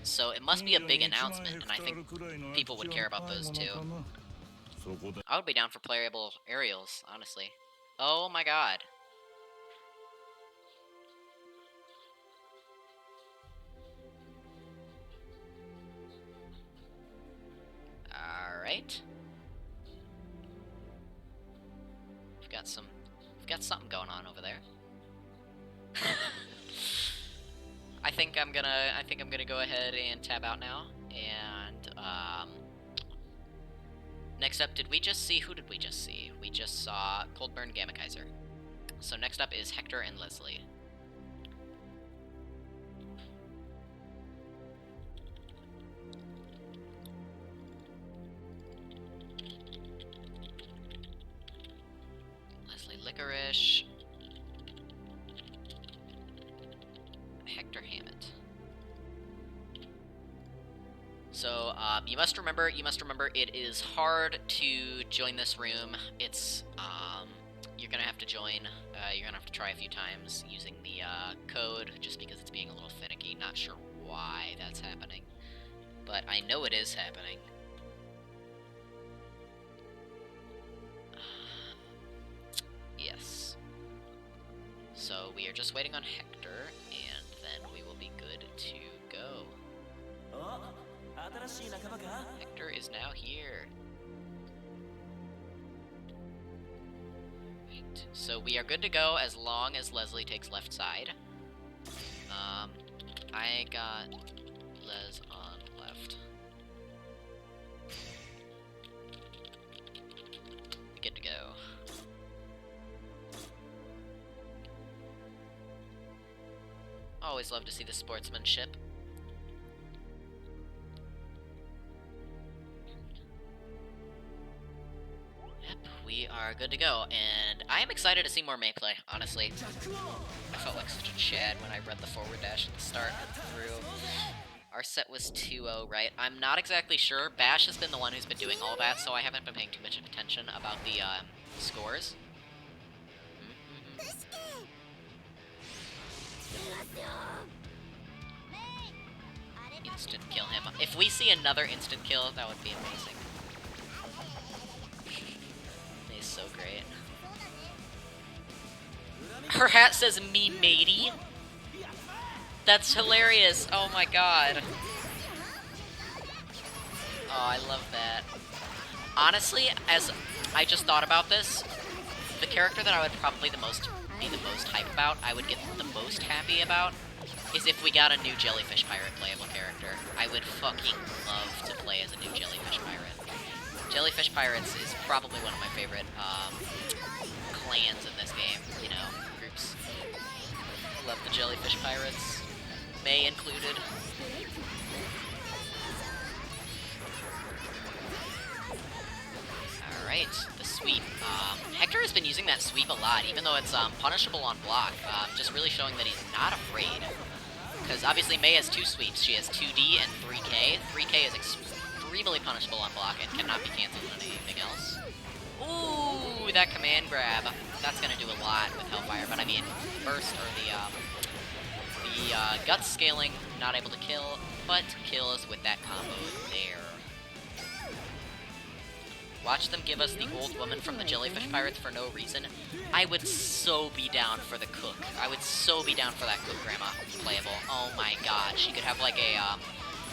So it must be a big announcement, and I think people would care about those too. I would be down for playable aerials, honestly. Oh my god. Alright. We've got something going on over there. I think I'm gonna go ahead and tab out now. And next up, who did we just see? We just saw Coldburn, Gamma Kaiser. So next up is Hector and Leslie. Licorice, Hector Hammett. So you must remember it is hard to join this room. It's you're gonna have to join You're gonna have to try a few times using the code, just because it's being a little finicky. Not sure why that's happening, but I know it is happening. Yes. So we are just waiting on Hector, and then we will be good to go. Hector is now here. Right. So we are good to go as long as Leslie takes left side. I got Les on left. Good to go. Always love to see the sportsmanship. Yep, we are good to go, and I am excited to see more May play, honestly. I felt like such a Chad when I read the forward dash at the start and through. Our set was 2-0, right? I'm not exactly sure. Bash has been the one who's been doing all that, so I haven't been paying too much attention about the scores. Instant kill him. If we see another instant kill, that would be amazing. He's so great. Her hat says me matey. That's hilarious. Oh my god. Oh, I love that. Honestly, as I just thought about this, the character that I would probably be the most hype about, I would get the most happy about, is if we got a new Jellyfish Pirate playable character. I would fucking love to play as a new Jellyfish Pirate. Jellyfish Pirates is probably one of my favorite clans in this game, you know, groups. Love the Jellyfish Pirates, May included. Alright, the sweep. Hector has been using that sweep a lot, even though it's punishable on block, just really showing that he's not afraid. Because obviously May has 2 sweeps. She has 2D and 3K. 3K is extremely punishable on block and cannot be cancelled on anything else. Ooh, that command grab. That's going to do a lot with Hellfire, but I mean, burst, or the gut scaling, not able to kill, but kills with that combo there. Watch them give us the old woman from the Jellyfish Pirates for no reason. I would so be down for the cook. I would so be down for that cook grandma playable. Oh my god, she could have like a,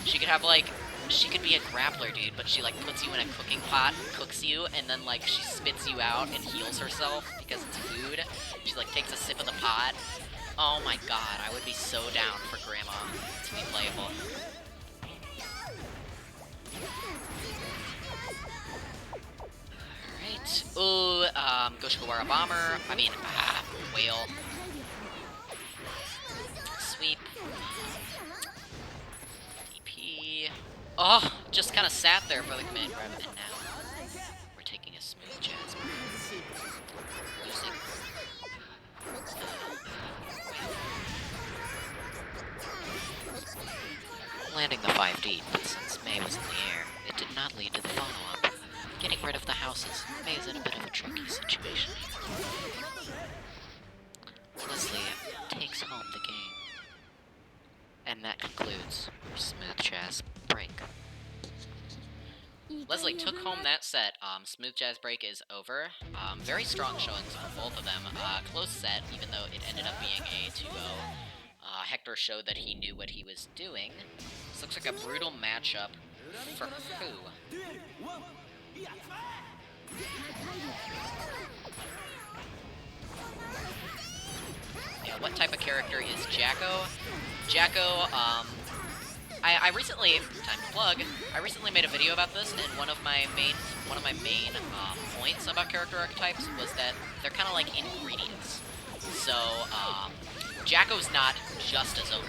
she could be a grappler, dude, but she like puts you in a cooking pot, cooks you, and then like she spits you out and heals herself because it's food. She like takes a sip of the pot. Oh my god, I would be so down for grandma to be playable. Ooh, Goshikawara Bomber. I mean, Whale. Sweep. DP. Oh, just kind of sat there for the command grab, and now we're taking a smooth jazz. Losing. Landing the 5D, but since May was in the air, it did not lead to the follow-up. Getting rid of the houses. May is in a bit of a tricky situation. Leslie takes home the game. And that concludes our Smooth Jazz break. Leslie took home that set. Smooth Jazz break is over. Very strong showings from both of them. Close set, even though it ended up being a 2-0. Hector showed that he knew what he was doing. This looks like a brutal matchup for who? Yeah, what type of character is Jacko? Jacko, I recently, time to plug, I recently made a video about this, and one of my main points about character archetypes was that they're kind of like ingredients. So, Jacko's not just a zoner.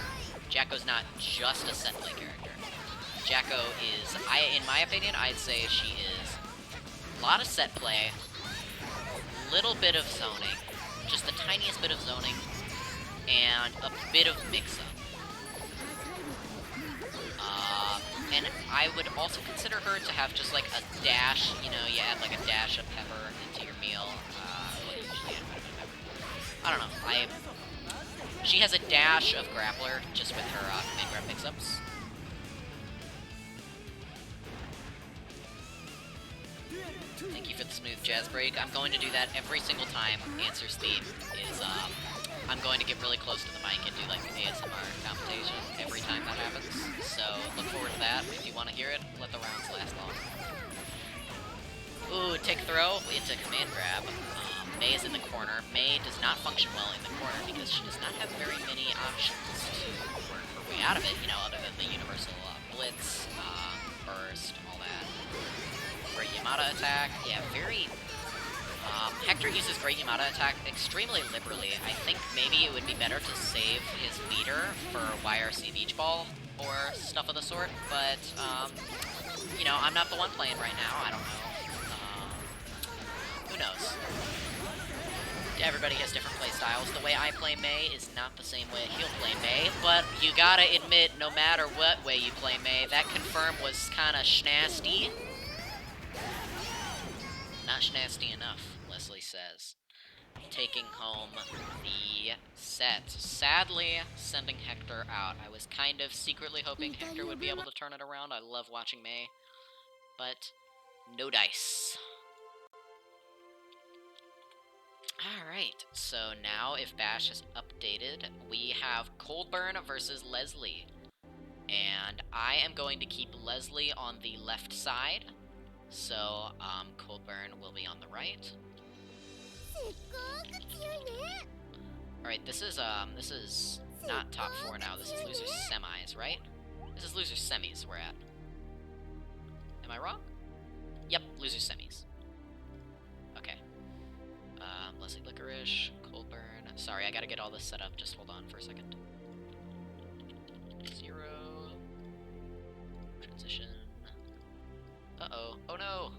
Jacko's not just a set play character. Jacko is, in my opinion, I'd say she is a lot of set play, little bit of zoning, just the tiniest bit of zoning, and a bit of mix-up. And I would also consider her to have just like a dash, you know, you add like a dash of pepper into your meal. Well, usually add a bit of pepper. I don't know. She has a dash of grappler just with her command grab mix-ups. Thank you for the smooth jazz break. I'm going to do that every single time Answer's theme is, I'm going to get really close to the mic and do, like, ASMR computation every time that happens. So, look forward to that. If you want to hear it, let the rounds last long. Ooh, tick throw into command grab. Mei is in the corner. Mei does not function well in the corner because she does not have very many options to work her way out of it, you know, other than the universal blitz, burst, all that. Great Yamada attack. Yeah, very... Hector uses Great Yamada attack extremely liberally. I think maybe it would be better to save his meter for YRC Beach Ball or stuff of the sort, but, you know, I'm not the one playing right now. I don't know. Who knows? Everybody has different play styles. The way I play Mei is not the same way he'll play Mei, but you gotta admit, no matter what way you play Mei, that confirm was kinda schnasty. Not schnasty enough, Leslie says. Taking home the set. Sadly, sending Hector out. I was kind of secretly hoping Hector would be able to turn it around. I love watching Mei, but no dice. Alright, so now if Bash is updated, we have Coldburn versus Leslie. And I am going to keep Leslie on the left side, so Coldburn will be on the right. Alright, this is not top 4 now, this is losers semis, right? This is losers semis we're at. Am I wrong? Yep, losers semis. Okay. Leslie Licorice, Coldburn. Sorry, I gotta get all this set up. Just hold on for a second. 0. Transition. Uh-oh. Oh no!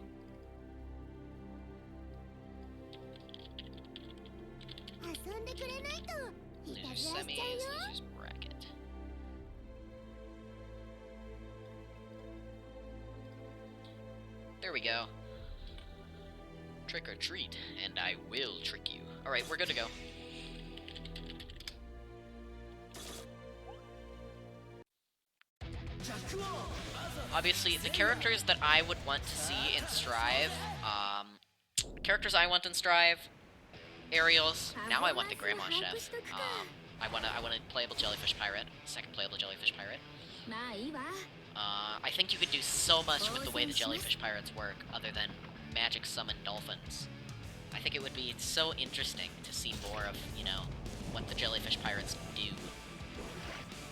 Losers semis, losers bracket. There we go. Trick or treat, and I will trick you. Alright, we're good to go. Obviously, the characters that I would want to see in Strive, Aerials. Now I want the Grandma Chef. I want a playable Jellyfish Pirate, second playable Jellyfish Pirate. I think you could do so much with the way the Jellyfish Pirates work, other than magic summon dolphins. I think it would be so interesting to see more of, you know, what the Jellyfish Pirates do.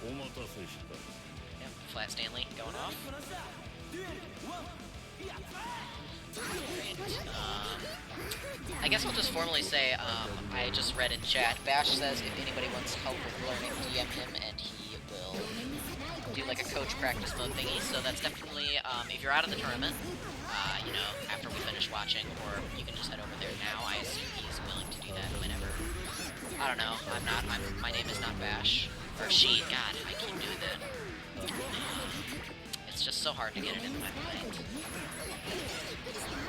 Yep, Flat Stanley going off. I guess we'll just formally say, I just read in chat, Bash says if anybody wants help with learning, DM him and he will do like a coach practice mode thingy, so that's definitely, if you're out of the tournament, you know, after we finish watching, or you can just head over there now. I assume he's willing to do that whenever. I don't know, my name is not Bash. Or she, God, I keep doing that. It's just so hard to get it into my mind.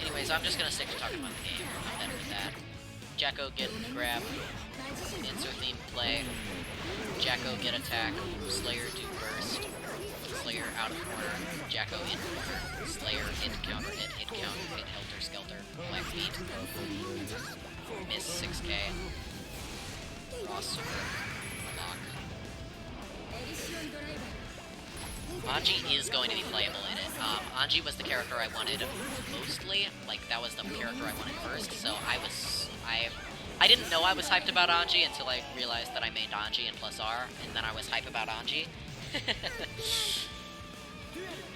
Anyways, I'm just gonna stick to talking about the game. I'm better with that. Jacko get grab. Answer theme play. Jacko get attack. Slayer do burst. Slayer out of corner. Jacko in corner. Slayer hit counter hit counter hit helter skelter. Black beat. Miss 6k. Lost super. Lock. Anji is going to be playable in it. Anji was the character I wanted mostly. Like, that was the character I wanted first, so I didn't know I was hyped about Anji until I realized that I made Anji and plus R, and then I was hyped about Anji.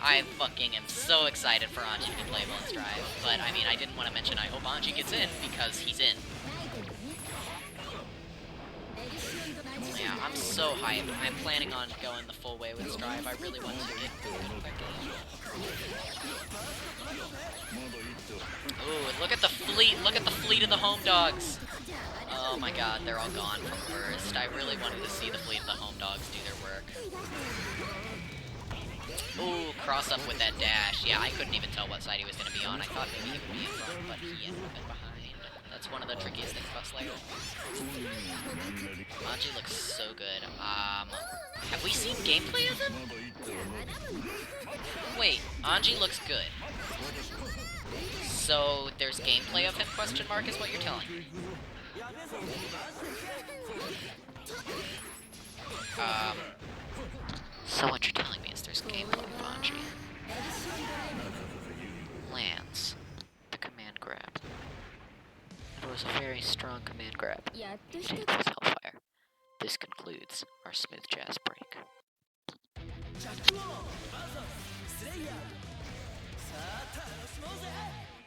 I fucking am so excited for Anji to be playable in Strive, but I mean, I didn't want to mention I hope Anji gets in, because he's in. Yeah, I'm so hyped. I'm planning on going the full way with Strive. I really want to get good at that game. Ooh, look at the fleet of the home dogs. Oh my god, they're all gone from first. I really wanted to see the fleet of the home dogs do their work. Ooh, cross up with that dash. Yeah, I couldn't even tell what side he was going to be on. I thought maybe he would be in front, but he ended up behind. That's one of the trickiest things about Slayer. Anji looks so good. Have we seen gameplay of him? Wait, Anji looks good. So there's gameplay of him, question mark, is what you're telling me. So what you're telling me is there's gameplay of Anji. Lands. The command grab. It was a very strong command grab. It was Hellfire. This concludes our smooth jazz break.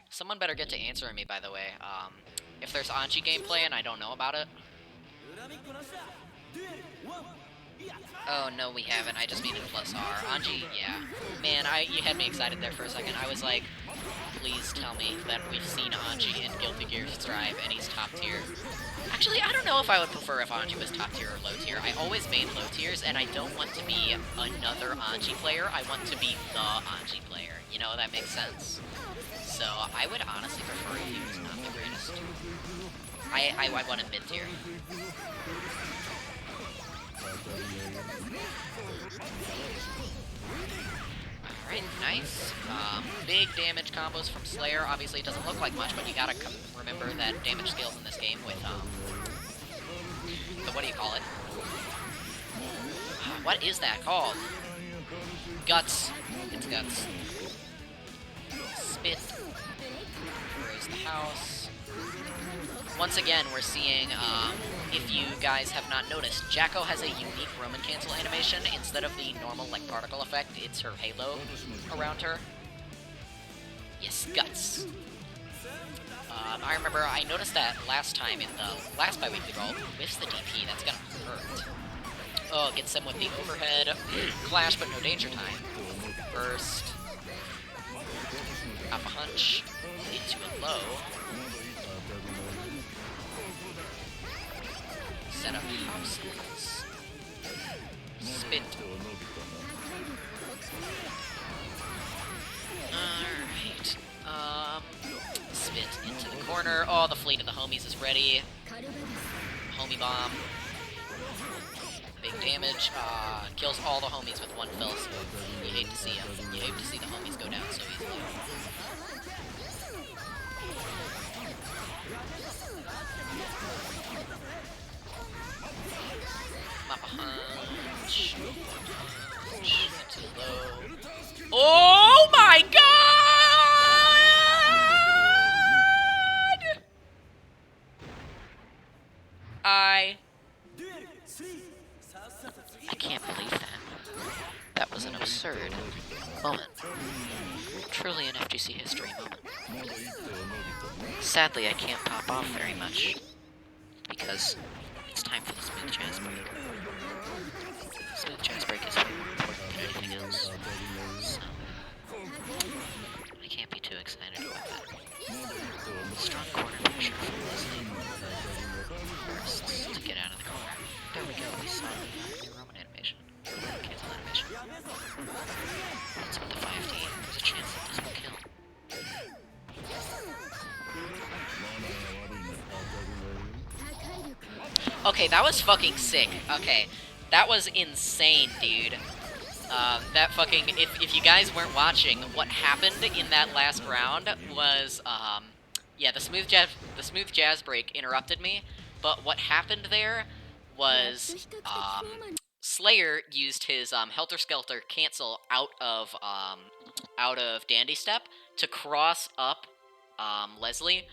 Someone better get to answering me, by the way. If there's Anji gameplay and I don't know about it. Oh, no, we haven't. I just needed plus R. Anji, yeah. Man, you had me excited there for a second. I was like, please tell me that we've seen Anji in Guilty Gear Strive and he's top tier. Actually, I don't know if I would prefer if Anji was top tier or low tier. I always main low tiers, and I don't want to be another Anji player. I want to be the Anji player. You know, that makes sense. So, I would honestly prefer if he was not the greatest. I want a mid tier. Alright, nice. Big damage combos from Slayer. Obviously, it doesn't look like much, but you gotta remember that damage scales in this game with, what do you call it? What is that called? Guts. It's Guts. Spit. Throws the house. Once again, we're seeing, if you guys have not noticed, Jacko has a unique Roman cancel animation. Instead of the normal, like, particle effect, it's her halo around her. Yes, Guts. I remember I noticed that last time in the last Biweekly Brawl, whiffs the DP, that's gonna hurt. Oh, gets him with the overhead, clash, but no danger time. Burst. Up a hunch, into a low. Set up houses. Spit. Alright. Spit into the corner. Oh, the fleet of the homies is ready. Homie bomb. Big damage. Kills all the homies with one fell swoop. You hate to see them. You hate to see the homies go down so easily. Mappa hunch. Too low. Oh my god! I can't believe that. That was an absurd moment. Truly an FGC history moment. Sadly, I can't pop off very much, because it's time for the smooth jazz break. Smooth jazz break is way more important than anything else, so I can't be too excited about that. Strong corner pressure from Leslie. Bursts to get out of the corner. There we go, we saw the new Roman animation. Cancel animation. That's with the 5D. There's a chance that this will kill. Okay, that was fucking sick. Okay, that was insane, dude. That fucking, if you guys weren't watching, what happened in that last round was, yeah, the smooth jazz break interrupted me, but what happened there was, Slayer used his, Helter Skelter cancel out of Dandy Step to cross up, Leslie,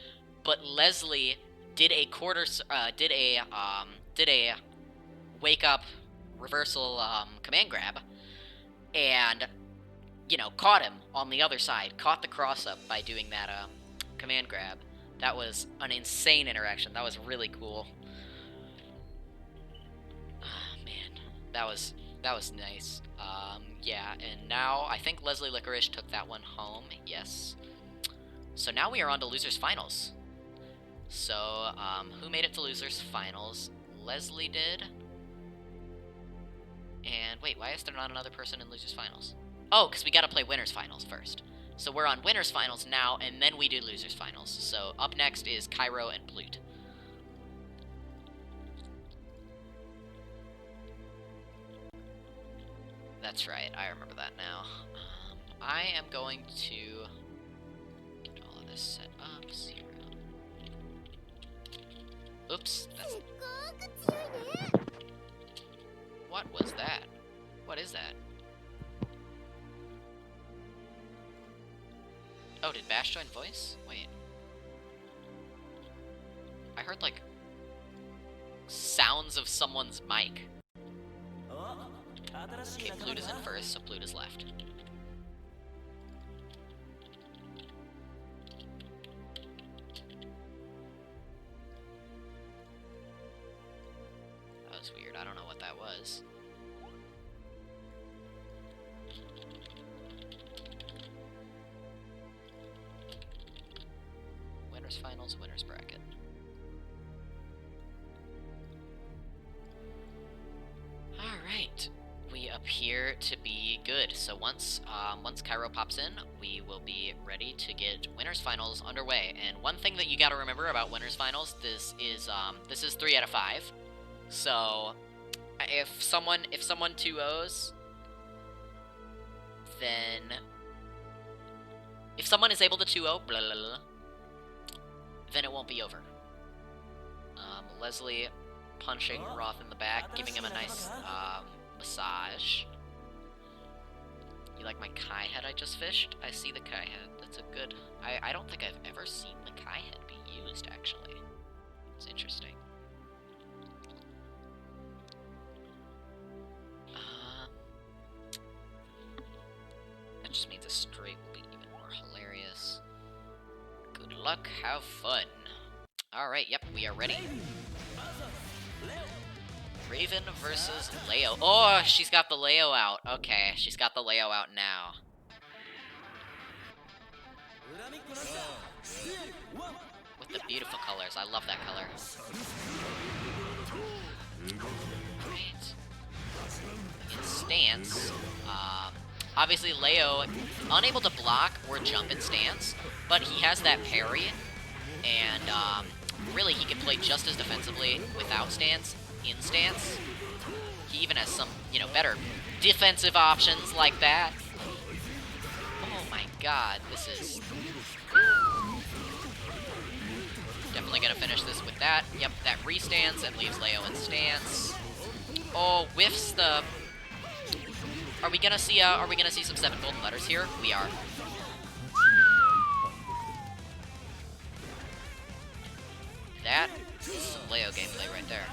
but Leslie did a wake up reversal, command grab, and, you know, caught him on the other side, caught the cross up by doing that, command grab. That was an insane interaction. That was really cool. Man, that was nice. Yeah, and now I think Leslie Licorice took that one home. Yes. So now we are on to Losers Finals. So, who made it to Losers Finals? Leslie did. And wait, why is there not another person in Losers Finals? Oh, because we gotta play Winners Finals first. So we're on winners finals now, and then we do losers finals. So up next is Cairo and Plute. That's right, I remember that now. I am going to get all of this set up. 0. Oops. What was that? What is that? Oh, did Bash join voice? Wait. I heard, like, sounds of someone's mic. Okay, Plute is in first, so Plute is left. That was weird. I don't know what that was. Winners finals, winners bracket. Alright. We appear to be good. So once Cairo pops in, we will be ready to get winners finals underway. And one thing that you gotta remember about winners finals, this is 3 out of 5. So if someone 2-0s, then if someone is able to 2-0, blah, blah, blah, then it won't be over. Leslie punching Roth in the back, giving him a nice massage. You like my Kai head I just fished? I see the Kai head. That's a good... I don't think I've ever seen the Kai head be used, actually. It's interesting. That just means a straight will be even more hilarious. Good luck, have fun. Alright, yep, we are ready. Raven versus Leo. Oh, she's got the Leo out. Okay, she's got the Leo out now. With the beautiful colors. I love that color. Great. In stance, obviously Leo, unable to block or jump in stance, but he has that parry, and really he can play just as defensively without stance. In stance. He even has some, you know, better defensive options like that. Oh my god, this is... Definitely gonna finish this with that. Yep, that restance and leaves Leo in stance. Oh, whiffs the... Are we gonna see some 7 golden letters here? We are. That is some Leo gameplay right there.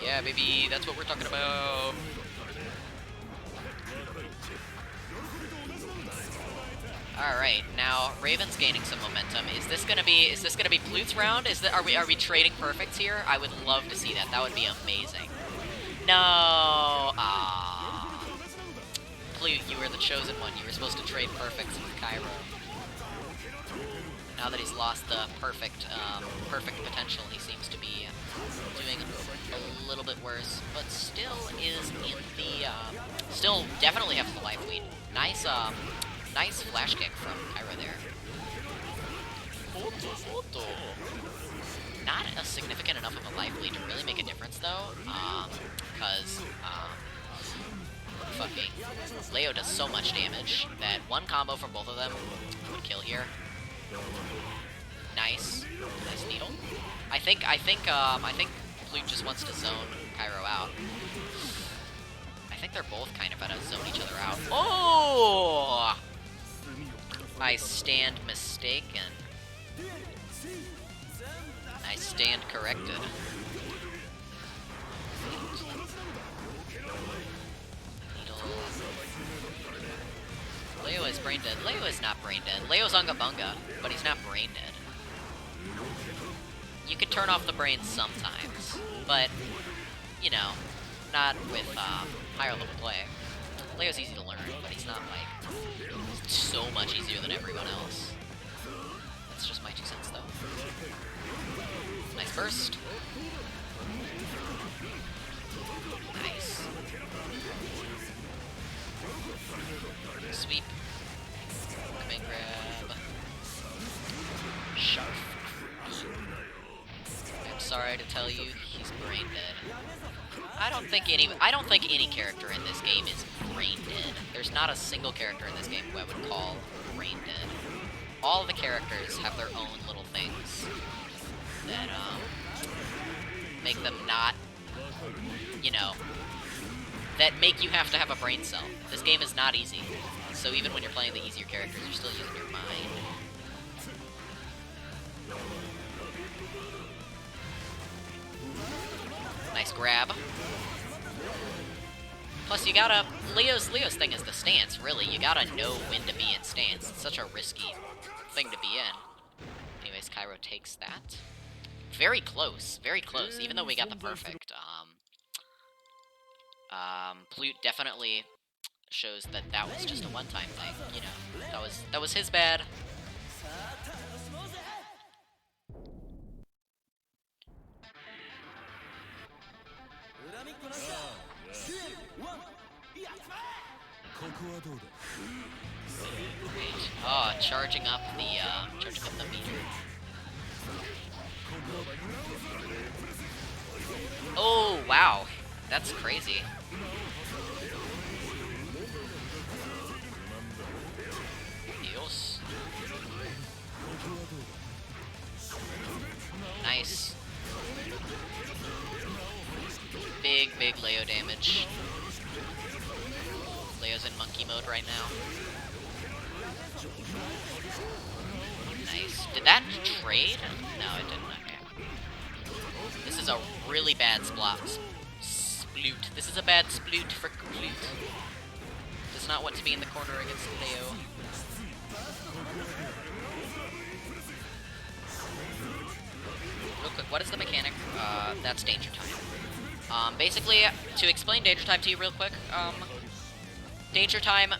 Yeah, baby, that's what we're talking about. Alright, now Raven's gaining some momentum. Is this gonna be Plute's round? Are we trading perfects here? I would love to see that. That would be amazing. No. Ah. Plute, you were the chosen one. You were supposed to trade perfects with Cairo. Now that he's lost the perfect potential, he seems to be doing a little bit worse, but still is in the, still definitely has the life lead. Nice, nice flash kick from Cairo there. Not a significant enough of a life lead to really make a difference, though, because, fucking Leo does so much damage that one combo from both of them would kill here. Nice. Nice needle. I think Plute just wants to zone Cairo out. I think they're both kind of gonna zone each other out. Oh! I stand mistaken. I stand corrected. Needle. Leo is brain dead. Leo is not brain dead. Leo's Unga Bunga, but he's not brain dead. You can turn off the brain sometimes, but, you know, not with higher level play. Leo's easy to learn, but he's not, like, so much easier than everyone else. That's just my 2 cents, though. Nice burst. Nice. Sweep. brain dead. I don't think any character in this game is brain dead. There's not a single character in this game who I would call brain dead. All the characters have their own little things that make them not, you know, that make you have to have a brain cell. This game is not easy. So even when you're playing the easier characters, you're still using your mind. Nice grab. Plus, you gotta... Leo's thing is the stance, really. You gotta know when to be in stance. It's such a risky thing to be in. Anyways, Cairo takes that. Very close, even though we got the perfect. Plute definitely shows that that was just a one-time thing, you know. That was his bad. Oh, charging up the meter. Oh, wow. That's crazy. Dios. Nice. Big Leo damage. Leo's in monkey mode right now. Nice. Did that trade? No, it didn't. Okay. This is a really bad sploot. This is a bad sploot for Plute. Does not want to be in the corner against Leo. Real quick, what is the mechanic? That's Danger Time. Basically, to explain Danger Time to you real quick, Danger Time,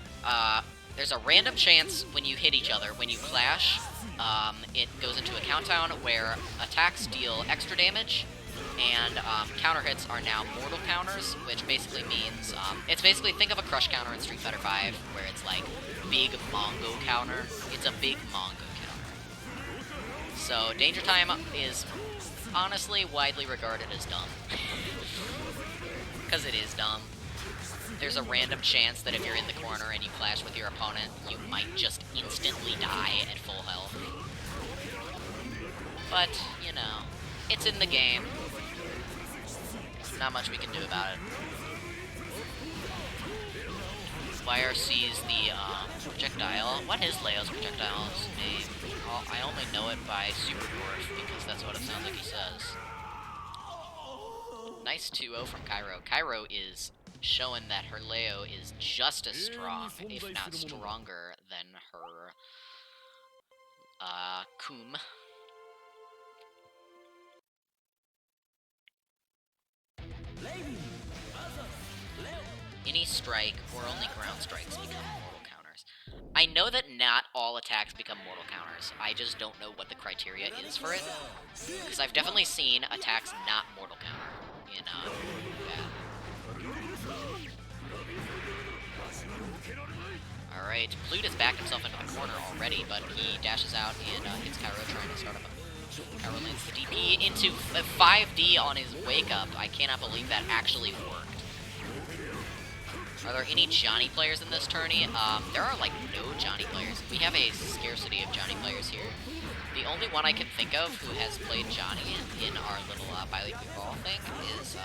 there's a random chance when you hit each other, when you clash, it goes into a countdown where attacks deal extra damage, and counter hits are now mortal counters, which basically means, it's basically, think of a crush counter in Street Fighter V, where it's like, big Mongo counter. It's a big Mongo counter. So, Danger Time is honestly widely regarded as dumb. Because it is dumb. There's a random chance that if you're in the corner and you clash with your opponent, you might just instantly die at full health. But, you know, it's in the game. Not much we can do about it. YRC's the projectile. What is Leo's projectile's name? I only know it by Super Dwarf because that's what it sounds like he says. Nice 2-0 from Cairo. Cairo is showing that her Leo is just as strong, if not stronger, than her Kum. Any strike or only ground strikes become mortal counters. I know that not all attacks become mortal counters. I just don't know what the criteria is for it. Because I've definitely seen attacks not mortal counter in Alright, Plute has backed himself into the corner already, but he dashes out and hits Cairo trying to start up a... Cairo lands the DP into 5D on his wake-up. I cannot believe that actually worked. Are there any Johnny players in this tourney? There are, like, no Johnny players. We have a scarcity of Johnny players here. The only one I can think of who has played Johnny in our little Biweekly Brawl thing is,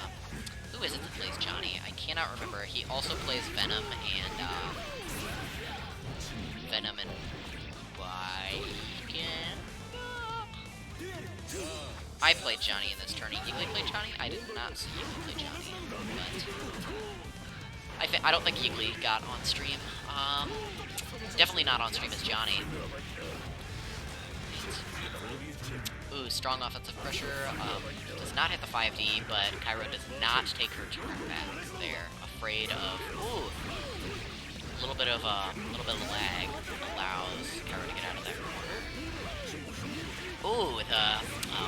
who is it that plays Johnny? I cannot remember. He also plays Venom and, I played Johnny in this tourney. Eagly played Johnny? I did not see Eagly play Johnny, but I don't think Eagly got on stream. Definitely not on stream as Johnny. Ooh, strong offensive pressure. Does not hit the 5D, but Cairo does not take her turn back there. Afraid of... Ooh! A little bit of lag allows Cairo to get out of that corner. Ooh, the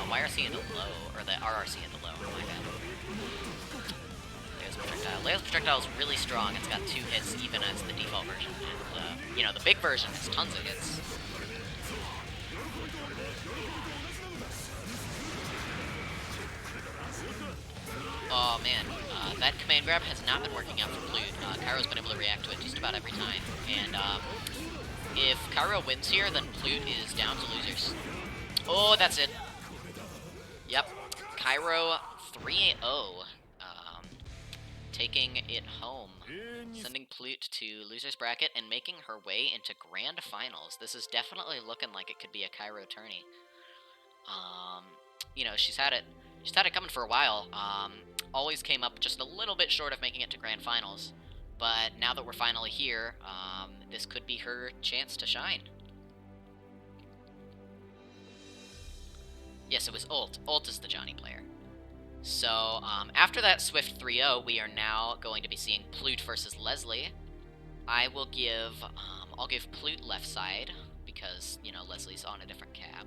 YRC in the low, or the RRC in the low, my bad. Leo's projectile. Leo's projectile is really strong. It's got 2 hits even as the default version. And, you know, the big version has tons of hits. man, that command grab has not been working out for Plute. Kairo's been able to react to it just about every time. And if Kairo wins here, then Plute is down to losers. Oh, that's it. Yep. Kairo 3-0. Taking it home. Sending Plute to losers bracket and making her way into grand finals. This is definitely looking like it could be a Kairo tourney. You know, she's had it coming for a while. Always came up just a little bit short of making it to grand finals. But now that we're finally here, this could be her chance to shine. Yes, it was Ult. Ult is the Johnny player. So, after that swift 3-0, we are now going to be seeing Plute versus Leslie. I'll give Plute left side, because, you know, Leslie's on a different cab.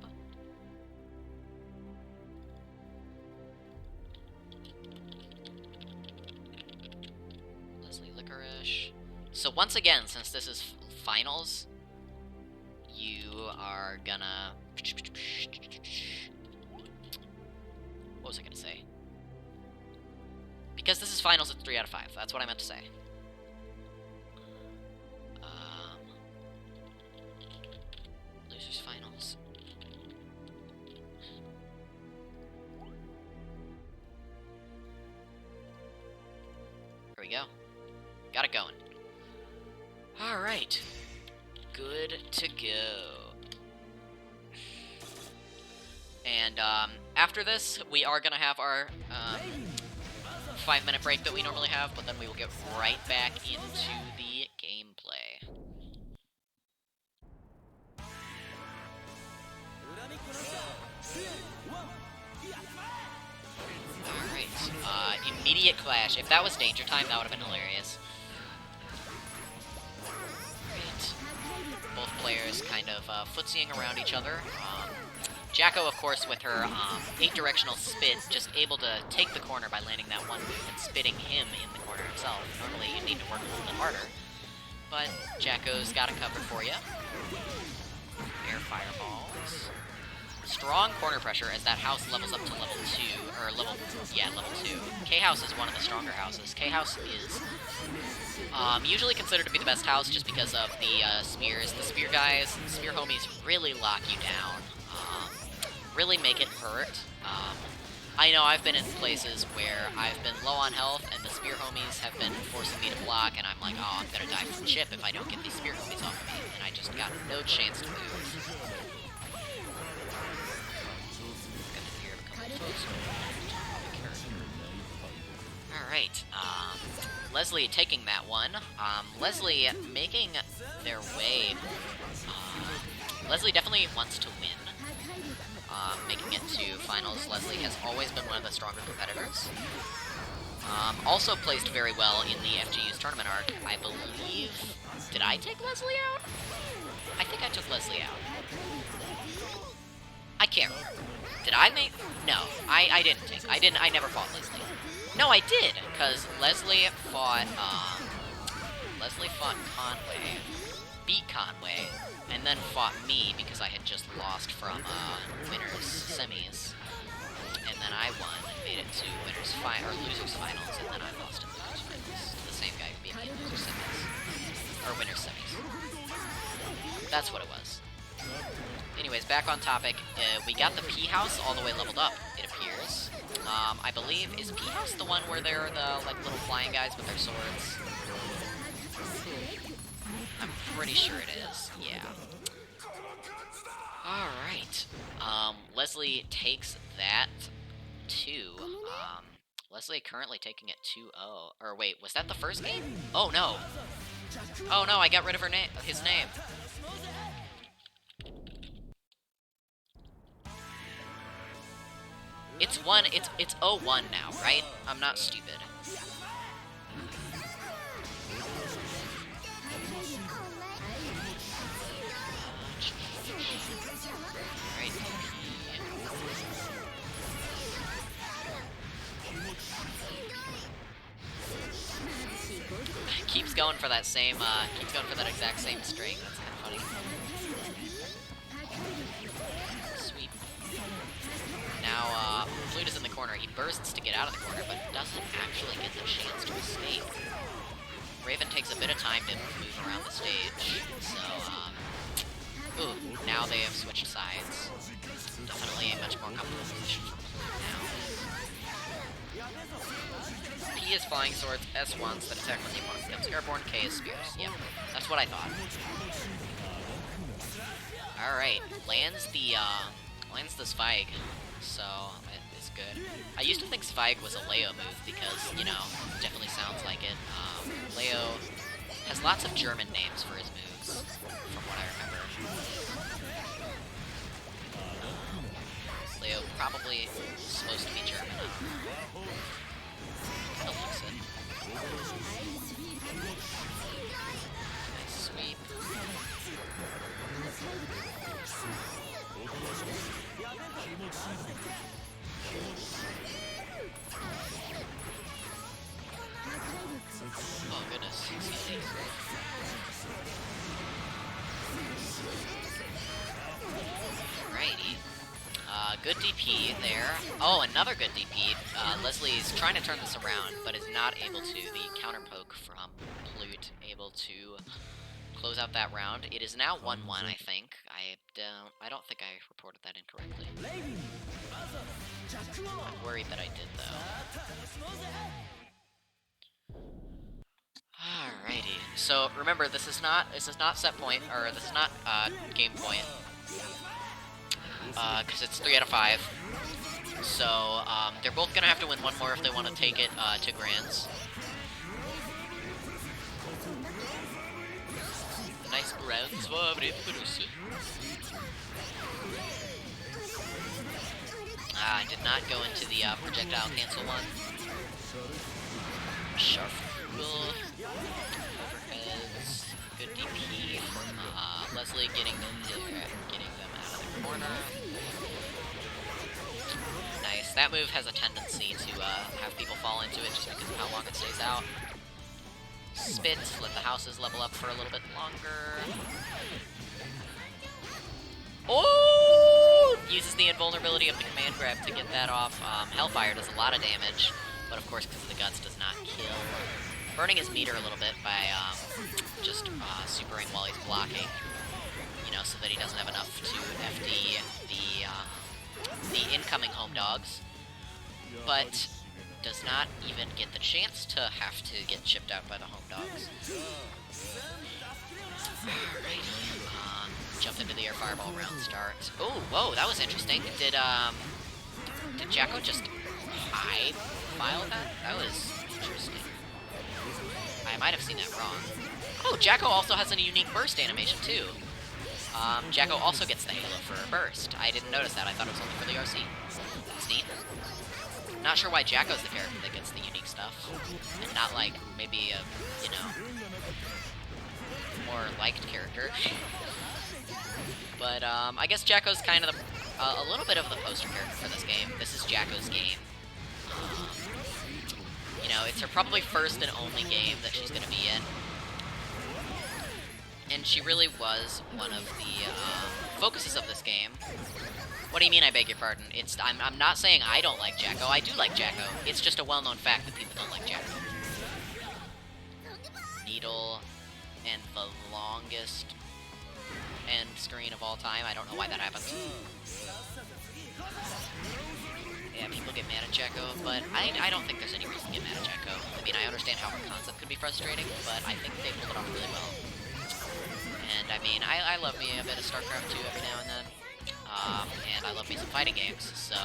Leslie Licorice. So once again, since this is finals, you are gonna... What was I gonna say? Because this is finals, it's 3 out of 5. That's what I meant to say. Losers finals. Here we go. Got it going. Alright. Good to go. And, after this, we are gonna have our, 5-minute break that we normally have, but then we will get right back into the gameplay. Alright, immediate clash. If that was Danger Time, that would have been hilarious. Right. Both players kind of footsying around each other. Jacko, of course, with her 8-directional spit, just able to take the corner by landing that one move and spitting him in the corner himself. Normally, you need to work a little bit harder, but Jacko's got a cover for you. Air fireballs. Strong corner pressure as that house levels up to level 2, or level 2. K-House is one of the stronger houses. K-House is usually considered to be the best house just because of the spears. The spear guys, spear homies really lock you down. Really make it hurt. I know I've been in places where I've been low on health and the spear homies have been forcing me to block, and I'm like, oh, I'm gonna die from chip if I don't get these spear homies off of me, and I just got no chance to move. Alright, Leslie taking that one. Leslie making their way. Leslie definitely wants to win. Making it to finals, Leslie has always been one of the stronger competitors. Also placed very well in the FGU's tournament arc, I believe. Did I take Leslie out? I think I took Leslie out. I can't remember. Did I make... No, I didn't take... I never fought Leslie. No, I did, because Leslie fought Conway, beat Conway, and then fought me because I had just lost from winners semis, and then I won and made it to losers finals, and then I lost in losers finals. The same guy who beat me in losers semis, or winners semis. That's what it was. Anyways, back on topic. We got the P house all the way leveled up, it appears. I believe, is P house the one where they're the like little flying guys with their swords? I'm pretty sure it is, yeah. Alright. Leslie takes that, too. Leslie currently taking it 2-0. Or wait, was that the first game? Oh, no. Oh, no, I got rid of his name. It's 0-1 now, right? I'm not stupid. Keeps going for that exact same string. That's kind of funny. Sweet. Now, Flute is in the corner. corner. He bursts to get out of the corner, but doesn't actually get the chance to escape. Raven takes a bit of time to move around the stage, so, ooh, now they have switched sides. Definitely a much more comfortable position for Blue now. P is Flying Swords, S wants that attack when the opponent becomes airborne, K is Spears. Yep, that's what I thought. Alright, lands the Zweig, so it is good. I used to think Zweig was a Leo move because, you know, it definitely sounds like it. Leo has lots of German names for his moves, from what I remember. Leo probably supposed to be German. Kinda looks it. Nice sweep. Oh goodness, CC. Alrighty. Good DP there. Oh, another good DP. Leslie's trying to turn this around, but is not able to. The counter poke from Plute able to close out that round. It is now 1-1, I think. I don't think I reported that incorrectly. I'm worried that I did, though. Alrighty. So remember, this is not set point, or this is not game point, because it's 3 out of 5. So they're both gonna have to win one more if they want to take it to grands. Nice grounds. I did not go into the projectile cancel one. Sharp. Overheads. Good DP. Leslie getting them out of the corner. Nice. That move has a tendency to have people fall into it just because of how long it stays out. Spit, let the houses level up for a little bit longer. Oh! Uses the invulnerability of the command grab to get that off. Hellfire does a lot of damage, but of course, because of the guts, does not kill. Burning his meter a little bit by just supering while he's blocking, you know, so that he doesn't have enough to FD the incoming home dogs, but does not even get the chance to have to get chipped out by the home dogs. Alrighty, jump into the air fireball round starts. Oh, whoa, that was interesting. Did Jacko just high file that? That was interesting. I might have seen that wrong. Oh, Jacko also has a unique burst animation too. Jacko also gets the halo for a burst. I didn't notice that. I thought it was only for the RC. That's neat. Not sure why Jacko's the character that gets the unique stuff, and not like maybe a, you know, more liked character. But I guess Jacko's kind of a little bit of the poster character for this game. This is Jacko's game. You know, it's her probably first and only game that she's going to be in. And she really was one of the focuses of this game. What do you mean, I beg your pardon? I'm not saying I don't like Jacko. I do like Jacko. It's just a well-known fact that people don't like Jacko. Needle and the longest end screen of all time. I don't know why that happens. Yeah, people get mad at Jacko, but I don't think there's any reason to get mad at Jacko. I mean, I understand how her concept could be frustrating, but I think they pulled it off really well. And I mean, I love me a bit of StarCraft 2 every now and then. And I love me some fighting games, so,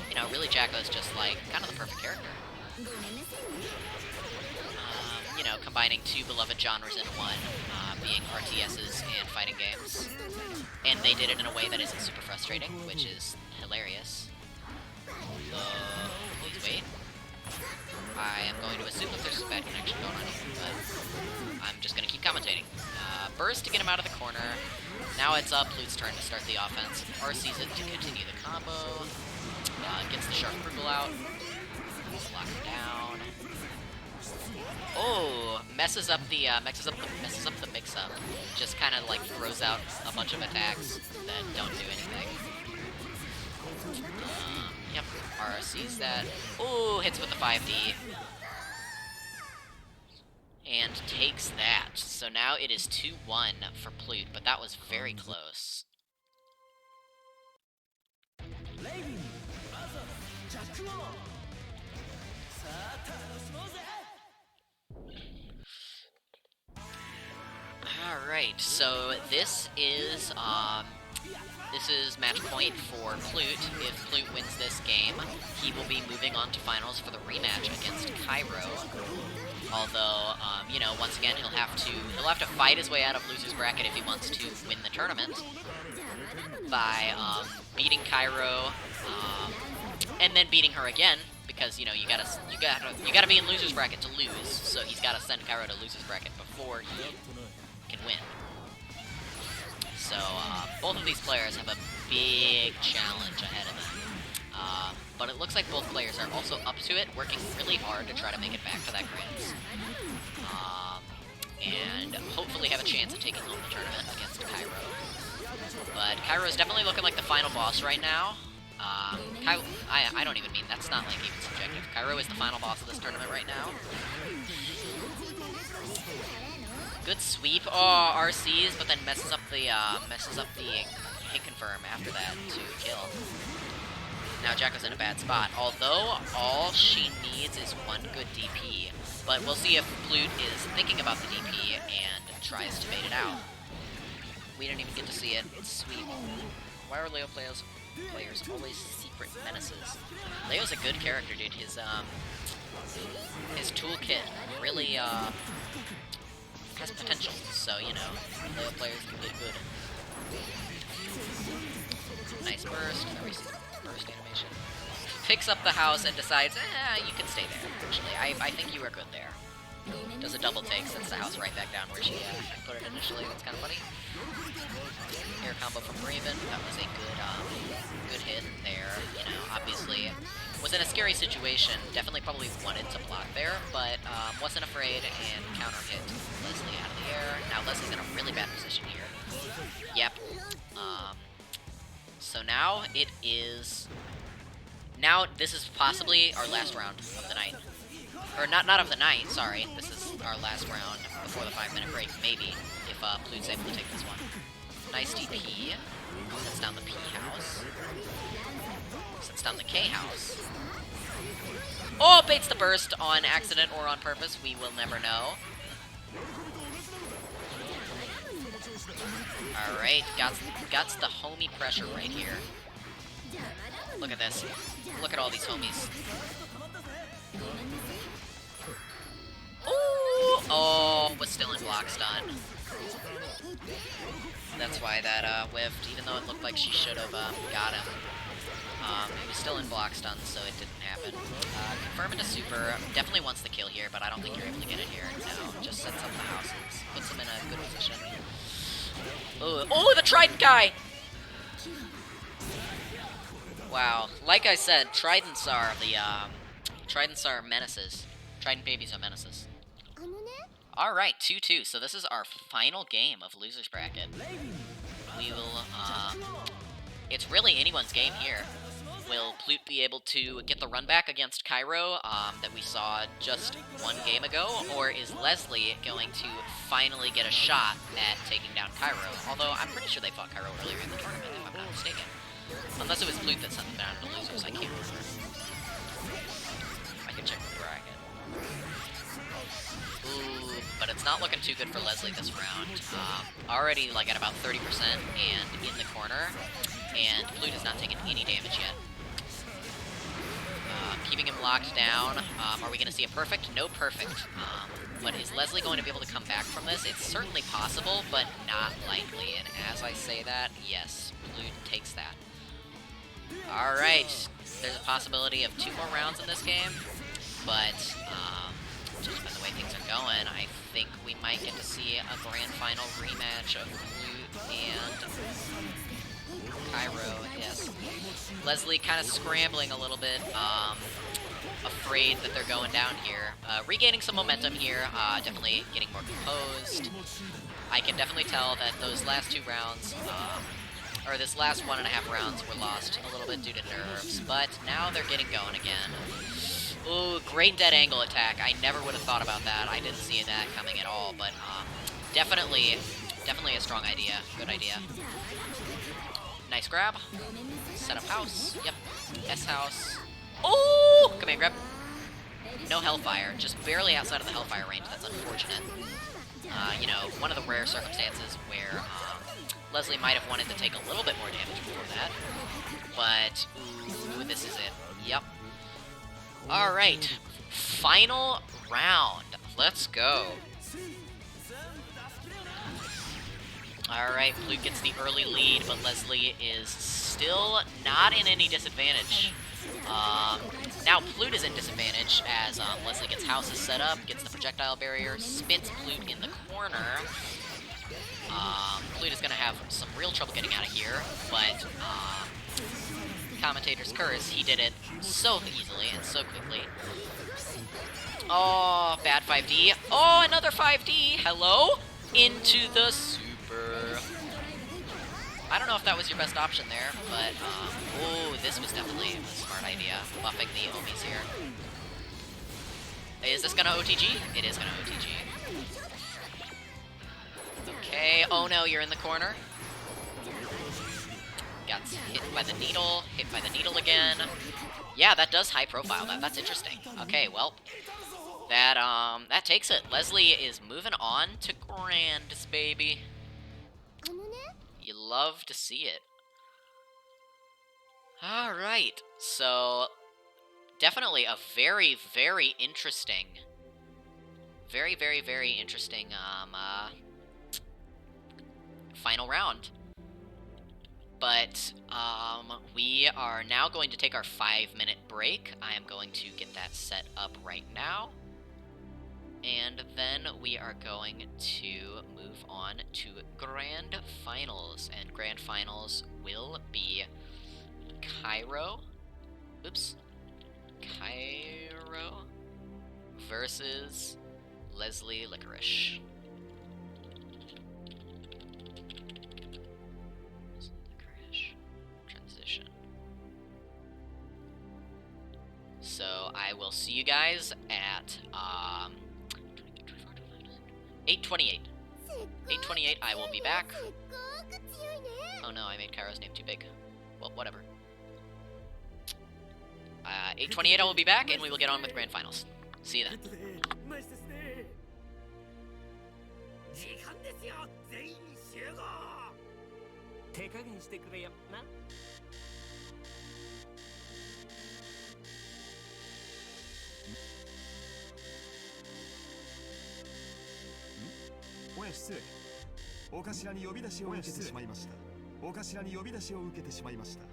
you know, really Jacko is just, like, kind of the perfect character. You know, combining two beloved genres into one, being RTSs and fighting games. And they did it in a way that isn't super frustrating, which is hilarious. Please wait. I am going to assume that there's some bad connection going on here, but I'm just going to keep commentating. Burst to get him out of the corner. Now it's Plute's turn to start the offense. RC's it to continue the combo. Gets the Sharp Frugal out. Lock him down. Oh, messes up the mix-up. Just kind of like throws out a bunch of attacks that don't do anything. Yep, RRCs that. Ooh, hits with the 5D. And takes that. So now it is 2-1 for Plute, but that was very close. Alright, so this is match point for Plute. If Plute wins this game, he will be moving on to finals for the rematch against Cairo. Although, you know, once again, he'll have to fight his way out of loser's bracket if he wants to win the tournament by beating Cairo, and then beating her again, because you know you gotta be in loser's bracket to lose. So he's gotta send Cairo to loser's bracket before he can win. So both of these players have a big challenge ahead of them. But it looks like both players are also up to it, working really hard to try to make it back to that Grands. And hopefully have a chance at taking home the tournament against Cairo. But Cairo is definitely looking like the final boss right now. I don't even mean, that's not like even subjective. Cairo is the final boss of this tournament right now. Good sweep. Oh, RCs, but then messes up the hit confirm after that to kill. Now Jacko's in a bad spot, although all she needs is one good DP. But we'll see if Plute is thinking about the DP and tries to bait it out. We didn't even get to see it. Sweep. Why are Leo players always secret menaces? Leo's a good character, dude. His toolkit really has potential. So, you know, Leo players can get good. Nice burst. Burst animation. Picks up the house and decides, you can stay there, actually. I think you are good there. Does a double take, sets the house right back down where she put it initially. That's kind of funny. Air combo from Raven. That was a good hit there. You know, obviously was in a scary situation. Definitely probably wanted to block there, but wasn't afraid and counter hit Leslie out of the air. Now Leslie's in a really bad position here. Yep. So now it is. Now this is possibly our last round of the night. Or not of the night, sorry. This is our last round before the 5-minute break, maybe, if Plute's able to take this one. Nice DP. Sets down the P house. Sets down the K house. Oh, baits the burst on accident or on purpose. We will never know. Alright, got the homie pressure right here. Look at this. Look at all these homies. Ooh! Oh, was still in block stun. That's why that whiffed, even though it looked like she should have got him. He was still in block stun, so it didn't happen. Confirm into super. Definitely wants the kill here, but I don't think you're able to get it here. No, just sets up the houses. Puts him in a good position. Ooh. Oh, the Trident guy! Wow. Like I said, Tridents are menaces. Trident babies are menaces. Alright, 2-2. So this is our final game of Loser's Bracket. We will, it's really anyone's game here. Will Plute be able to get the run back against Cairo that we saw just one game ago? Or is Leslie going to finally get a shot at taking down Cairo? Although I'm pretty sure they fought Cairo earlier in the tournament, if I'm not mistaken. Unless it was Plute that sent them down to losers, I can't remember. I can check the bracket. Ooh, but it's not looking too good for Leslie this round. Already like at about 30% and in the corner, and Plute is not taking any damage yet. Keeping him locked down. Are we going to see a perfect? No perfect. But is Leslie going to be able to come back from this? It's certainly possible, but not likely. And as I say that, yes, Plute takes that. Alright, there's a possibility of 2 more rounds in this game, but just by the way things are going, I think we might get to see a grand final rematch of Plute and Cairo, yes. Leslie kind of scrambling a little bit, afraid that they're going down here. Regaining some momentum here, definitely getting more composed. I can definitely tell that those last 2 rounds, or this last 1.5 rounds were lost a little bit due to nerves, but now they're getting going again. Ooh, great dead angle attack. I never would have thought about that. I didn't see that coming at all, but definitely a strong idea. Good idea. Nice grab. Set up house. Yep. S house. Oh! Command grab. No Hellfire. Just barely outside of the Hellfire range. That's unfortunate. You know, one of the rare circumstances where Leslie might have wanted to take a little bit more damage before that. But, ooh, this is it. Yep. Alright. Final round. Let's go. Alright, Blue gets the early lead, but Leslie is still not in any disadvantage. Now Plute is in disadvantage as Leslie gets houses set up, gets the projectile barrier, spins Plute in the corner. Plute is going to have some real trouble getting out of here, but commentator's curse, he did it so easily and so quickly. Oh, bad 5D. Oh, another 5D. Hello? Into the super. I don't know if that was your best option there, but, oh, this was definitely a smart idea, buffing the Omis here. Is this gonna OTG? It is gonna OTG. Okay, oh no, you're in the corner. Got hit by the needle again. Yeah, that does high profile that. That's interesting. Okay, well, that takes it. Leslie is moving on to Grands, baby. You love to see it. Alright, so definitely a very, very interesting final round. But we are now going to take our 5-minute break. I am going to get that set up right now. And then we are going to move on to Grand Finals. And Grand Finals will be Cairo versus Leslie Licorice. Licorice. Transition. So I will see you guys at 8:28. 8:28, I will be back. Oh no, I made Cairo's name too big. Well, whatever. 8:28, I will be back, and we will get on with Grand Finals. See you then. おや失礼。お頭に呼び出しを受けてしまいました。お頭に呼び出しを受けてしまいました。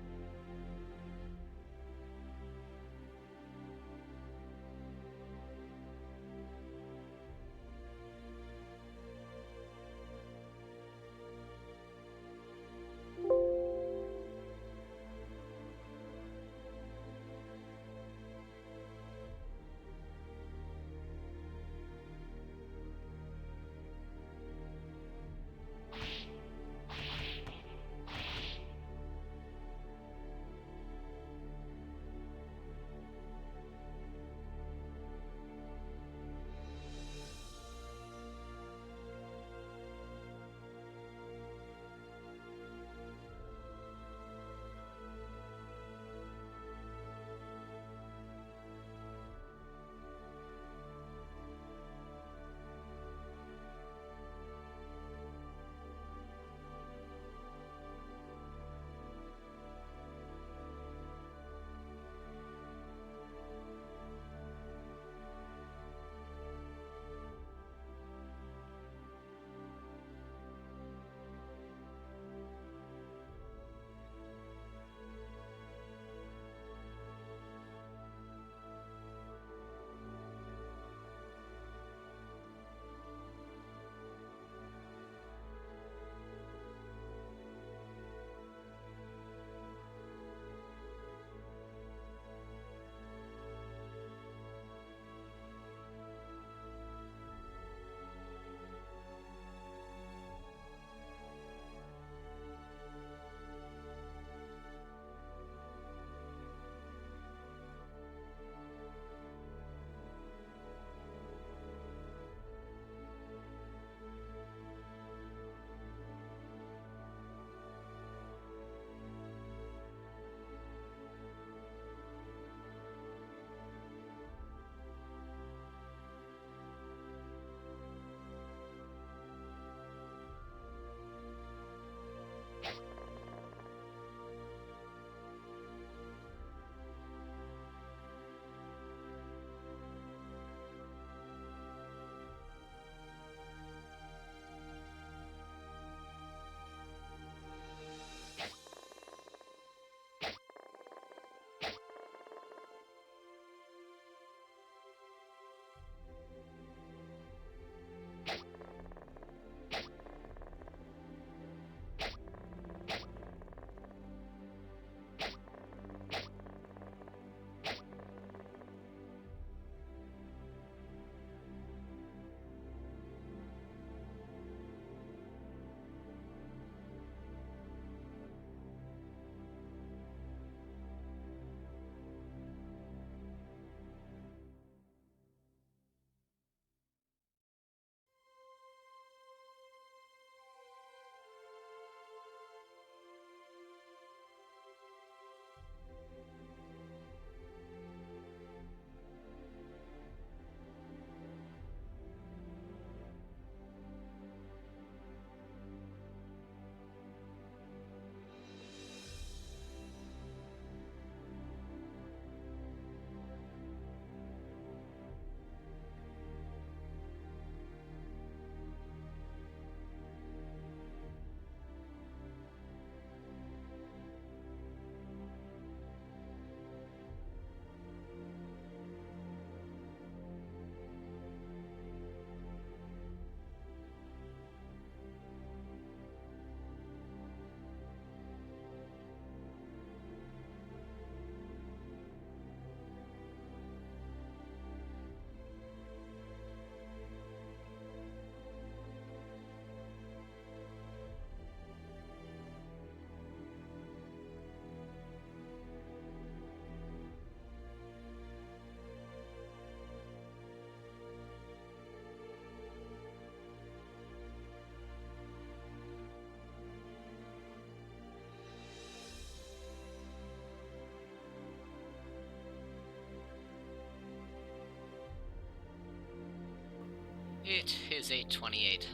It is 8:28.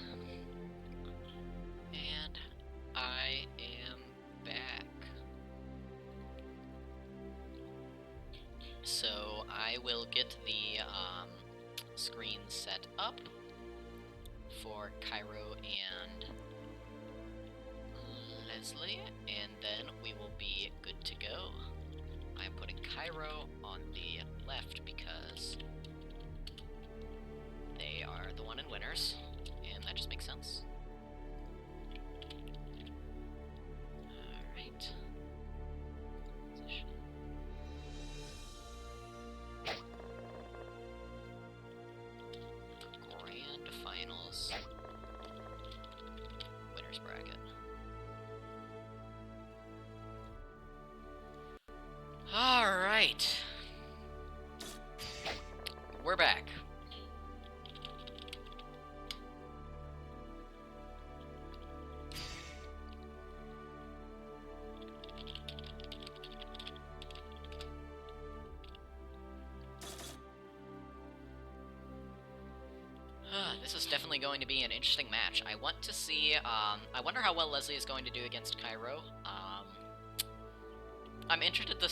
And I am back. So I will get the screen set up for Cairo and Leslie, and then we will be good to go. I'm putting Cairo on the left because they are the one and winners, and that just makes sense. Alright. Position. Grand Finals. Winners bracket. Alright. We're back. This is definitely going to be an interesting match. I want to see, I wonder how well Leslie is going to do against Cairo. I'm interested to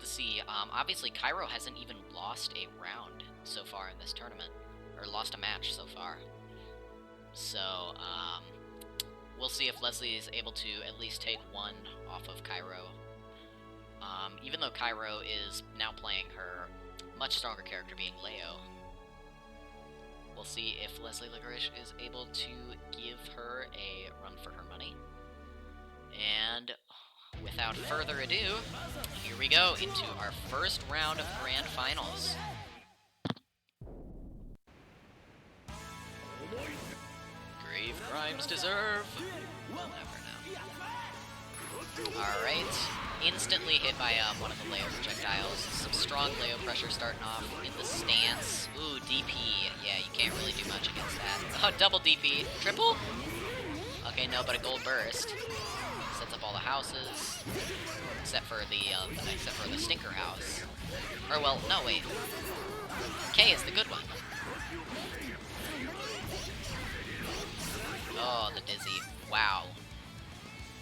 see, obviously Cairo hasn't even lost a round so far in this tournament, or lost a match so far. So, we'll see if Leslie is able to at least take one off of Cairo. Even though Cairo is now playing her much stronger character, being Leo. We'll see if Leslie Licorice is able to give her a run for her money. And without further ado, here we go into our first round of Grand Finals. Grave crimes deserve. We'll never know. Alright. Instantly hit by one of the Leo projectiles. Some strong Leo pressure starting off in the stance. Ooh, DP. Yeah, you can't really do much against that. Oh, double DP. Triple? Okay, no, but a gold burst. Sets up all the houses. Except for the stinker house. Or, well, no, wait. K is the good one. Oh, the dizzy. Wow.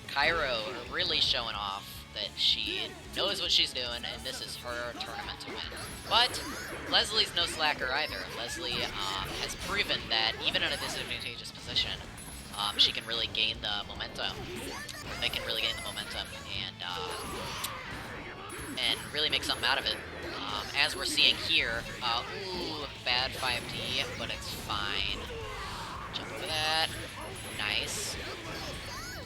Cairo really showing off that she knows what she's doing, and this is her tournament to win. But Leslie's no slacker either. Leslie has proven that even in a disadvantageous position, she can really gain the momentum. They can really gain the momentum and really make something out of it. As we're seeing here, ooh, bad 5D, but it's fine. Jump over that. Nice.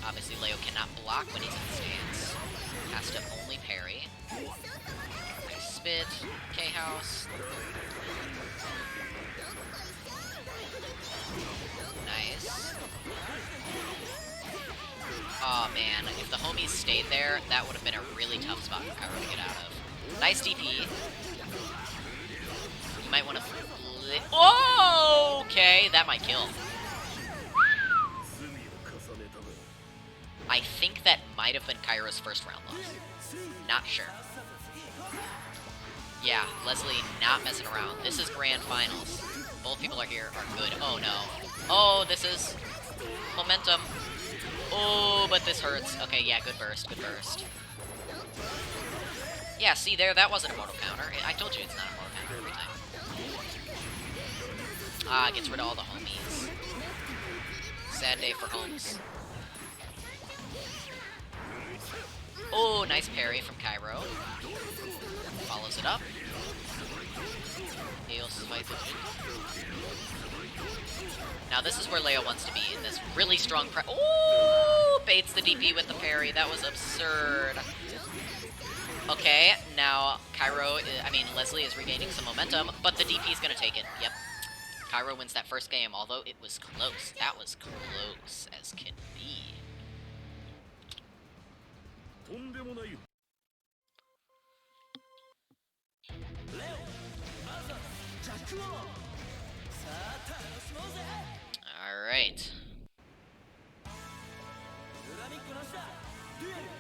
Obviously, Leo cannot block when he's in the stance. Has to only parry. Nice spit. K-House. Nice. Oh man, if the homies stayed there, that would have been a really tough spot for Cairo to get out of. Nice DP. You might want to flip. Oh, okay, that might kill. I think that might have been Cairo's first round loss. Not sure. Yeah, Leslie not messing around. This is Grand Finals. Both people are here are good. Oh no. Oh, this is momentum. Oh, but this hurts. Okay, yeah, good burst, good burst. Yeah, see there, that wasn't a mortal counter. I told you it's not a mortal counter every time. Ah, gets rid of all the homies. Sad day for homes. Oh, nice parry from Cairo. Follows it up. Now this is where Leo wants to be, in this really strong oh, baits the DP with the parry. That was absurd. Okay, now Leslie is regaining some momentum, but the DP is going to take it. Yep. Cairo wins that first game, although it was close. That was close as can be. Alright.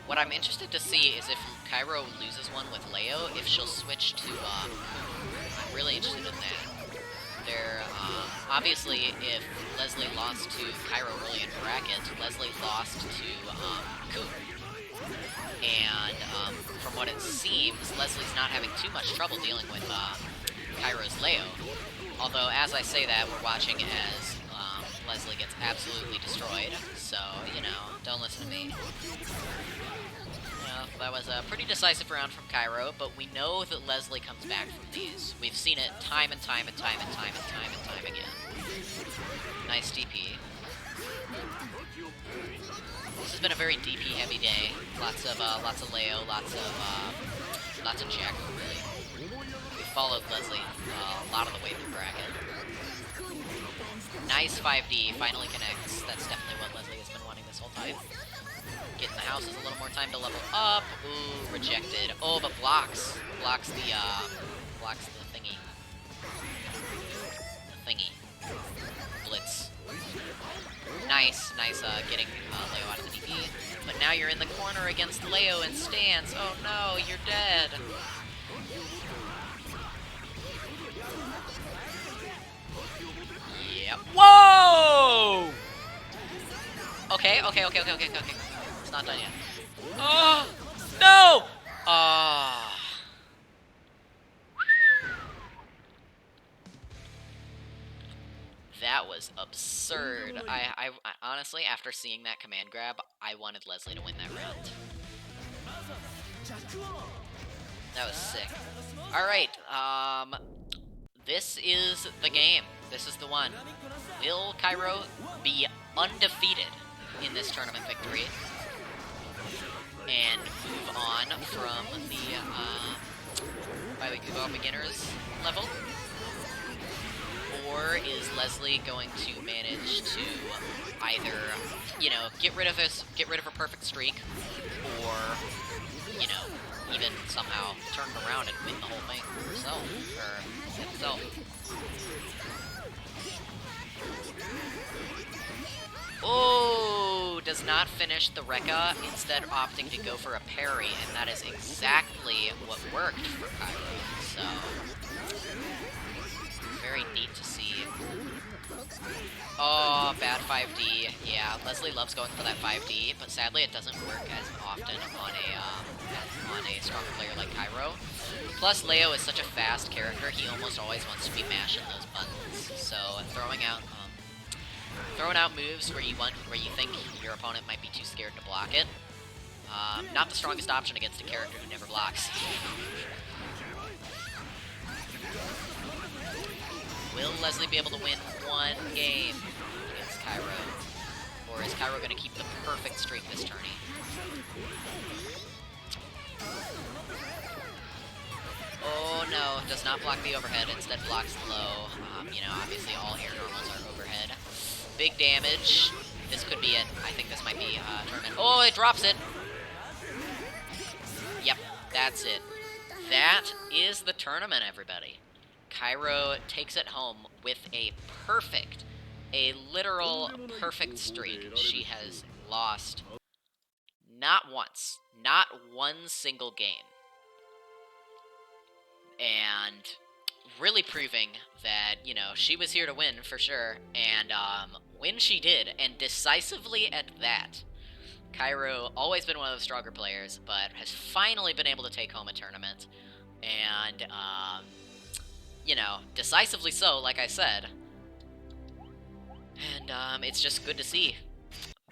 What I'm interested to see is if Cairo loses one with Leo, if she'll switch to I'm really interested in that. They're obviously, if Leslie lost to Cairo early in bracket, Leslie lost to Coop. And from what it seems, Leslie's not having too much trouble dealing with Cairo's Leo. Although, as I say that, we're watching as Leslie gets absolutely destroyed. So, you know, don't listen to me. Well, that was a pretty decisive round from Cairo, but we know that Leslie comes back from these. We've seen it time and time and time and time and time and time again. Nice DP. This has been a very DP-heavy day. Lots of Leo, lots of Jacko, really. We followed Leslie a lot of the way through bracket. Nice 5D, finally connects. That's definitely what Leslie has been wanting this whole time. Getting the houses a little more time to level up. Ooh, rejected. Oh, but blocks. Blocks the thingy. The thingy. Blitz. Nice, getting Leo out of the DP. But now you're in the corner against Leo and Stance. Oh no, you're dead. Yeah. Whoa! Okay. It's not done yet. Oh! No! Ah. That was absurd. I honestly, after seeing that command grab, I wanted Leslie to win that round. That was sick. Alright, this is the game. This is the one. Will Cairo be undefeated in this tournament victory and move on from the Biweekly Brawl beginners level? Or is Leslie going to manage to either, you know, get rid of her perfect streak, or, you know, even somehow turn it around and win the whole thing herself, or himself? Oh, does not finish the Rekka, instead opting to go for a parry, and that is exactly what worked for Cairo, so very neat to see. Oh, bad 5D. Yeah, Leslie loves going for that 5D, but sadly it doesn't work as often on a stronger player like Cairo. Plus, Leo is such a fast character, he almost always wants to be mashing those buttons. So throwing out moves where you think your opponent might be too scared to block it, not the strongest option against a character who never blocks. Will Leslie be able to win one game against Cairo? Or is Cairo going to keep the perfect streak this tourney? Oh no, does not block the overhead, instead blocks the low. You know, obviously all air normals are overhead. Big damage. This could be it. I think this might be tournament. Oh, it drops it! Yep, that's it. That is the tournament, everybody. Cairo takes it home with a literal perfect streak. She has lost not once, not one single game. And really proving that, you know, she was here to win for sure. And when she did, and decisively at that, Cairo, always been one of the stronger players, but has finally been able to take home a tournament. And, you know, decisively so, like I said. And it's just good to see.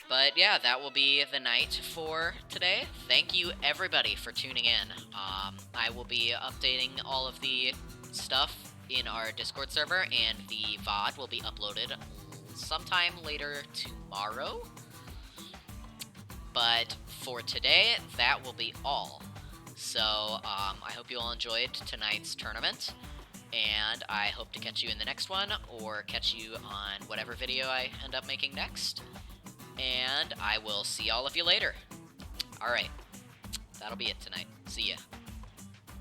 But yeah, that will be the night for today. Thank you everybody for tuning in. I will be updating all of the stuff in our Discord server, and the VOD will be uploaded sometime later tomorrow. But for today, that will be all. So I hope you all enjoyed tonight's tournament, and I hope to catch you in the next one, or catch you on whatever video I end up making next. And I will see all of you later. Alright, that'll be it tonight. See ya.